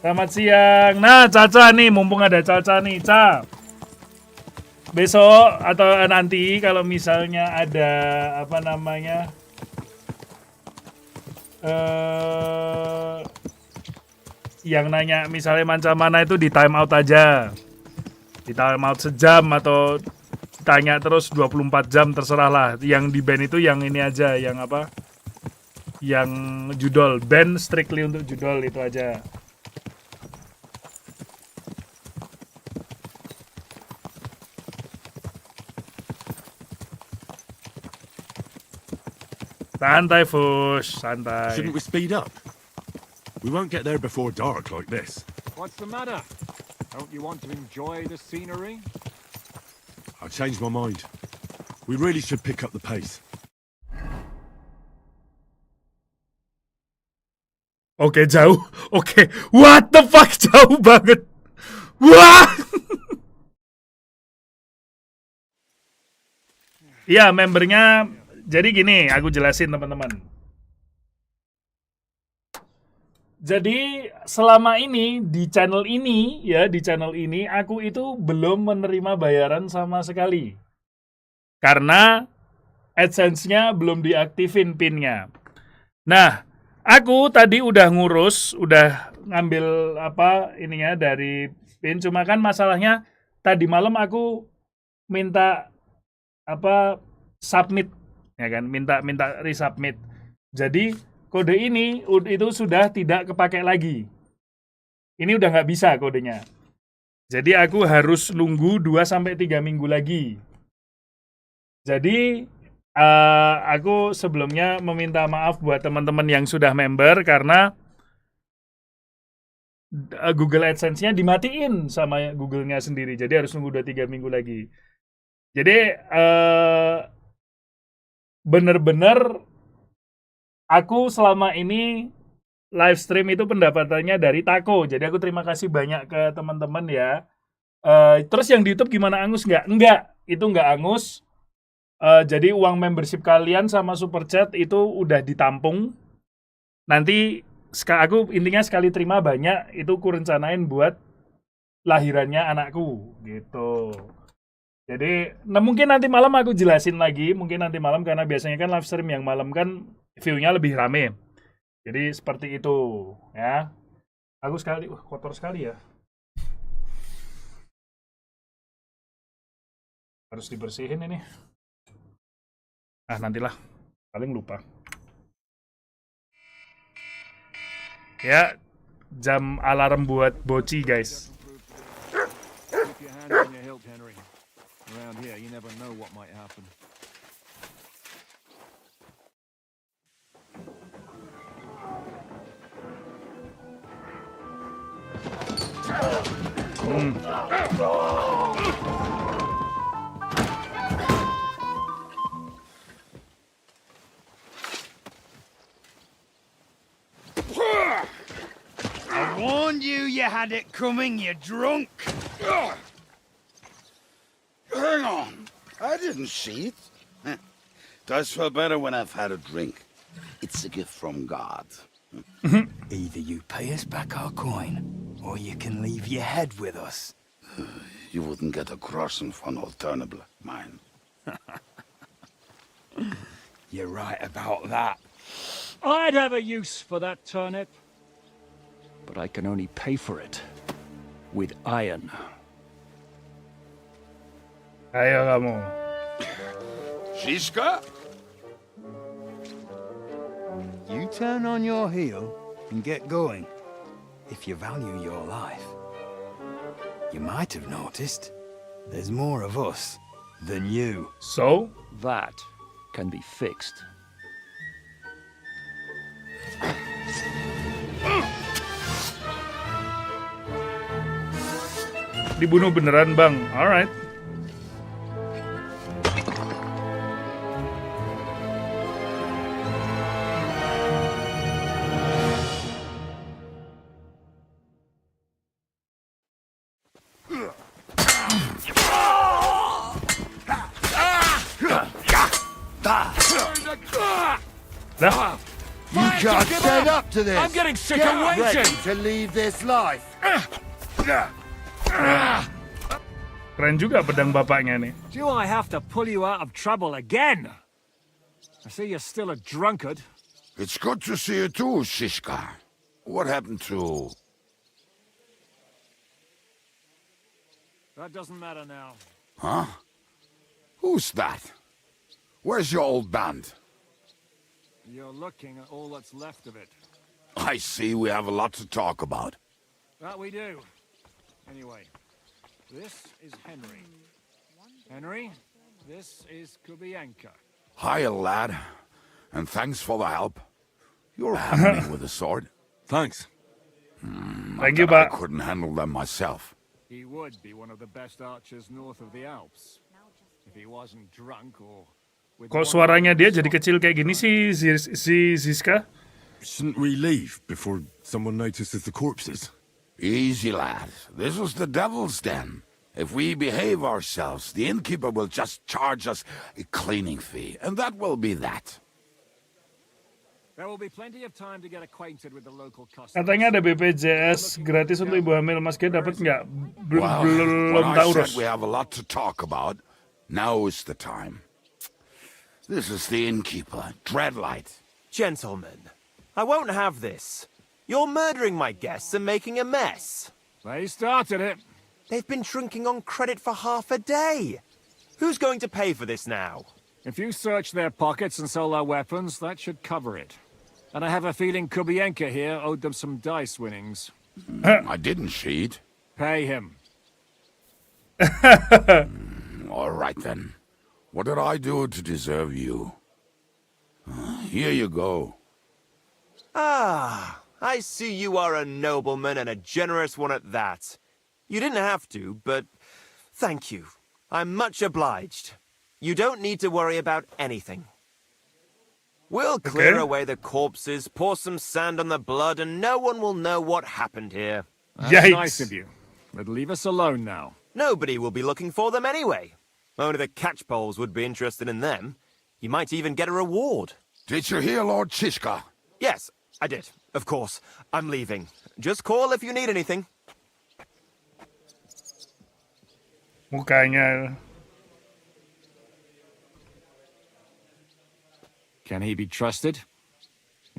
Selamat siang. Nah, Caca nih, mumpung ada Caca nih, Ca. Besok atau nanti kalau misalnya ada apa namanya yang nanya misalnya macam mana itu di time out aja. Di time out sejam atau tanya terus 24 jam terserah lah. Yang di band itu yang ini aja, yang apa? Yang judol, band strictly untuk judol itu aja. Santai, Fush. Santai. Shouldn't we speed up? We won't get there before dark like this. What's the matter? Don't you want to enjoy the scenery? I changed my mind. We really should pick up the pace. Oke, jauh. Oke. What the fuck? Jauh banget. Wah. Iya, membernya. Jadi gini, aku jelasin teman-teman. Jadi selama ini di channel ini aku itu belum menerima bayaran sama sekali. Karena AdSense-nya belum diaktifin PIN-nya. Nah, aku tadi udah ngurus, udah ngambil apa ininya dari PIN, cuma kan masalahnya tadi malam aku minta apa submit, ya kan, minta resubmit. Jadi kode ini itu sudah tidak kepakai lagi. Ini udah nggak bisa kodenya. Jadi aku harus nunggu 2-3 minggu lagi. Jadi aku sebelumnya meminta maaf buat teman-teman yang sudah member karena Google AdSense-nya dimatiin sama Google-nya sendiri. Jadi harus nunggu 2-3 minggu lagi. Jadi bener-bener aku selama ini live stream itu pendapatannya dari Tako. Jadi aku terima kasih banyak ke teman-teman ya. Terus yang di YouTube gimana, Angus? Enggak. Itu enggak Angus. Jadi uang membership kalian sama super chat itu udah ditampung. Nanti aku intinya sekali terima banyak, itu ku rencanain buat lahirannya anakku gitu. Jadi, nah mungkin nanti malam aku jelasin lagi, mungkin nanti malam karena biasanya kan live stream yang malam kan view-nya lebih rame. Jadi seperti itu, ya. Aku sekali, kotor sekali ya. Harus dibersihin ini. Ah, nantilah. Paling lupa. Ya, jam alarm buat boci, guys. Around here, you never know what might happen. I warned you had it coming, you drunk. Hang on. I didn't see it. Does feel better when I've had a drink. It's a gift from God. Either you pay us back our coin, or you can leave your head with us. You wouldn't get a crossing for an alternative, mine. You're right about that. I'd have a use for that turnip. But I can only pay for it with iron. Ayo kamu. Shiska? You turn on your heel and get going. If you value your life. You might have noticed there's more of us than you. So? That can be fixed. Dibunuh beneran, Bang. Alright. Dah. can't stand up to this. I'm getting sick Get of waiting. ready to leave this life. Keren juga pedang bapaknya nih. Do I have to pull you out of trouble again? I see you're still a drunkard. It's good to see you too, Shishka. What happened to... That doesn't matter now. Huh? Who's that? Where's your old band? You're looking at all that's left of it. I see we have a lot to talk about. That we do. Anyway, this is Henry. Henry, this is Kubienka. Hiya, lad. And thanks for the help. You're handy with a sword. Thanks. Thank you, I couldn't handle them myself. He would be one of the best archers north of the Alps. If he wasn't drunk or... Kok suaranya dia jadi kecil kayak gini sih, Ziska? Shouldn't we leave before someone notices the corpses? Easy, lad. This was the devil's den. If we behave ourselves, the innkeeper will just charge us a cleaning fee, and that will be that. There will be plenty of time to get acquainted with the local customs. Katanya ada BPJS gratis untuk ibu hamil. Mas G dapat nggak? Belum When I tahu, said Ros. we have a lot to talk about, now is the time. This is the innkeeper, Dreadlight. Gentlemen, I won't have this. You're murdering my guests and making a mess. They started it. They've been drinking on credit for half a day. Who's going to pay for this now? If you search their pockets and sell their weapons, that should cover it. And I have a feeling Kubienka here owed them some dice winnings. I didn't cheat. Pay him. All right, then. What did I do to deserve you? Here you go. Ah, I see you are a nobleman and a generous one at that. You didn't have to, but thank you. I'm much obliged. You don't need to worry about anything. We'll clear away the corpses, pour some sand on the blood, and no one will know what happened here. That's nice of you. But leave us alone now. Nobody will be looking for them anyway. Only the catchpoles would be interested in them. You might even get a reward. Did you hear Lord Chishka? Yes, I did. Of course. I'm leaving. Just call if you need anything. Mukanya. Can he be trusted?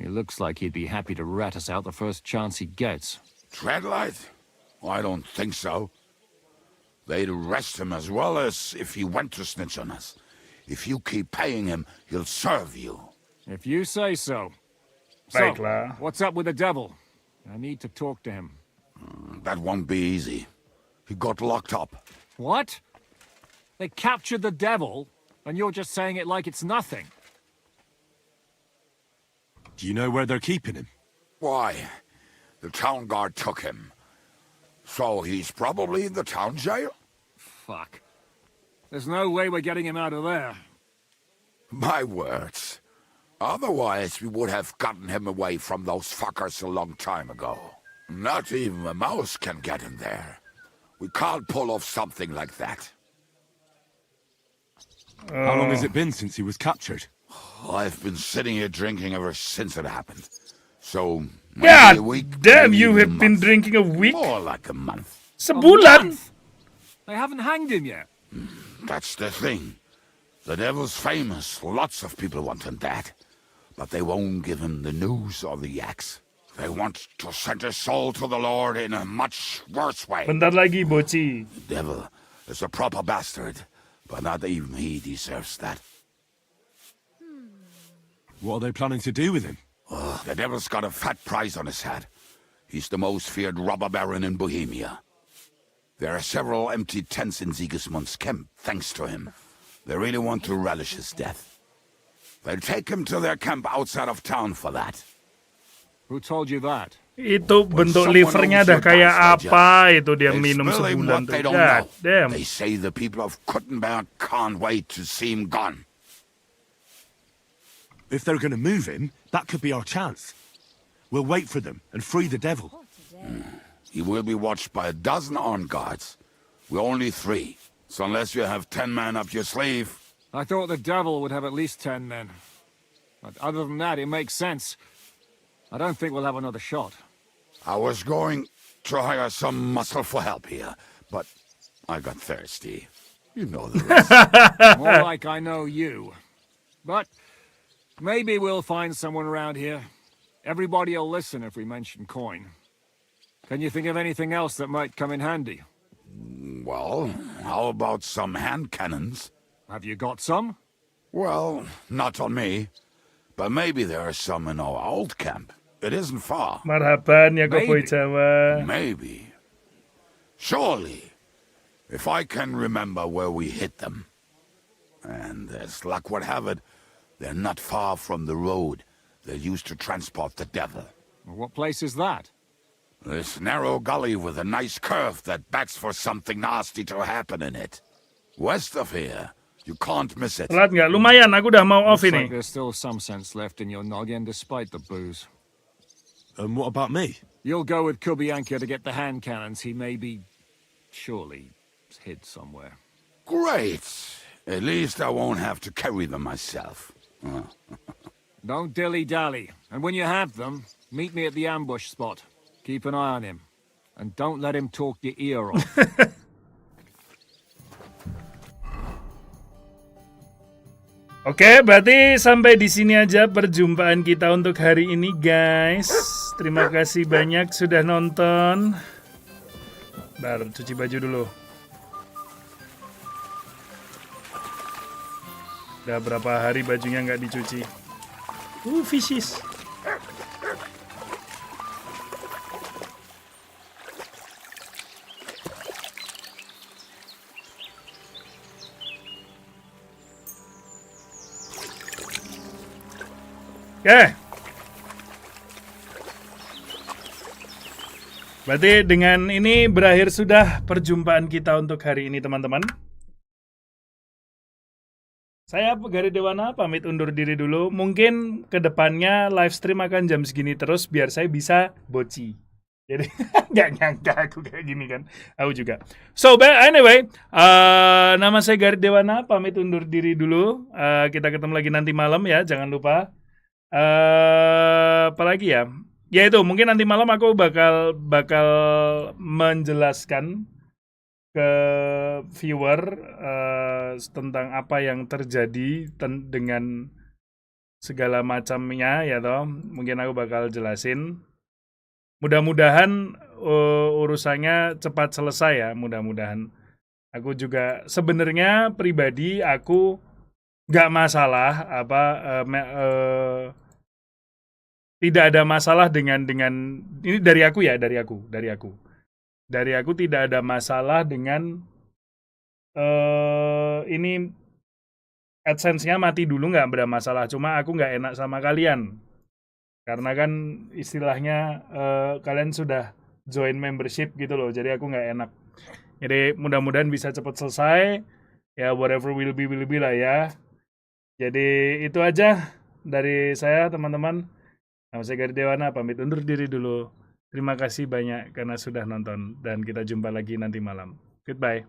He looks like he'd be happy to rat us out the first chance he gets. Dreadlight? I don't think so. They'd arrest him as well as if he went to snitch on us. If you keep paying him, he'll serve you. If you say so. So, what's up with the devil? I need to talk to him. That won't be easy. He got locked up. What? They captured the devil, and you're just saying it like it's nothing. Do you know where they're keeping him? Why? The town guard took him. So he's probably in the town jail? Fuck. There's no way we're getting him out of there. My words. Otherwise, we would have gotten him away from those fuckers a long time ago. Not even a mouse can get in there. We can't pull off something like that. How long has it been since he was captured? I've been sitting here drinking ever since it happened. So, maybe God a week, damn, maybe you a have month. been drinking a week? More like a month. Sebulan? They haven't hanged him yet. That's the thing. The devil's famous. Lots of people want him dead. But they won't give him the news or the axe. They want to send his soul to the Lord in a much worse way. Bentar lagi, boci. The devil is a proper bastard, but not even he deserves that. What are they planning to do with him? The devil's got a fat price on his head. He's the most feared robber baron in Bohemia. There are several empty tents in Sigismund's camp, thanks to him. They really want to relish his death. They'll take him to their camp outside of town for that. Who told you that? Itu bentuk livernya dah kayak apa itu dia minum sebulan tuh. God damn. They say the people of Kuttenberg can't wait to see him gone. If they're going to move him, that could be our chance. We'll wait for them and free the devil. He will be watched by a dozen armed guards. We're only 3. So unless you have 10 men up your sleeve... I thought the devil would have at least 10 men. But other than that, it makes sense. I don't think we'll have another shot. I was going to hire some muscle for help here, but I got thirsty. You know the rest. More like I know you. But maybe we'll find someone around here. Everybody will listen if we mention coin. Can you think of anything else that might come in handy? Well, how about some hand cannons? Have you got some? Well, not on me. But maybe there are some in our old camp. It isn't far. Marhaban ya Kopoy Jawa. Maybe. Surely. If I can remember where we hit them. And as luck would have it, they're not far from the road they used to transport the devil. What place is that? This narrow gully with a nice curve that backs for something nasty to happen in it. West of here. You can't miss it. Telat nggak? Lumayan, aku udah mau off Looks ini. like there's still some sense left in your noggin despite the booze. And what about me? You'll go with Kubianka to get the hand cannons. He may be, surely, hid somewhere. Great. At least I won't have to carry them myself. Don't dilly-dally. And when you have them, meet me at the ambush spot. Keep an eye on him. And don't let him talk your ear off. Oke, berarti sampai di sini aja perjumpaan kita untuk hari ini, guys. Terima kasih banyak sudah nonton. Bentar, cuci baju dulu. Udah berapa hari bajunya nggak dicuci. Fishes. Oke. Berarti dengan ini berakhir sudah perjumpaan kita untuk hari ini, teman-teman. Saya Gari Dewana pamit undur diri dulu. Mungkin kedepannya live stream akan jam segini terus biar saya bisa boci. Jadi nggak nyangka aku kayak gini kan. Aku juga. So, but anyway, nama saya Gari Dewana pamit undur diri dulu. Kita ketemu lagi nanti malam ya, jangan lupa. Apalagi ya? Ya itu, mungkin nanti malam aku bakal menjelaskan ke viewer tentang apa yang terjadi dengan segala macamnya ya toh. Mungkin aku bakal jelasin. Mudah-mudahan urusannya cepat selesai ya, mudah-mudahan. Aku juga sebenarnya pribadi aku nggak masalah tidak ada masalah dengan ini dari aku tidak ada masalah dengan ini AdSense-nya mati dulu, nggak ada masalah, cuma aku nggak enak sama kalian karena kan istilahnya kalian sudah join membership gitu loh, jadi aku nggak enak. Jadi mudah-mudahan bisa cepat selesai ya, whatever will be lah ya. Jadi itu aja dari saya, teman-teman. Nama saya Gari Dewana, pamit undur diri dulu. Terima kasih banyak karena sudah nonton dan kita jumpa lagi nanti malam. Goodbye.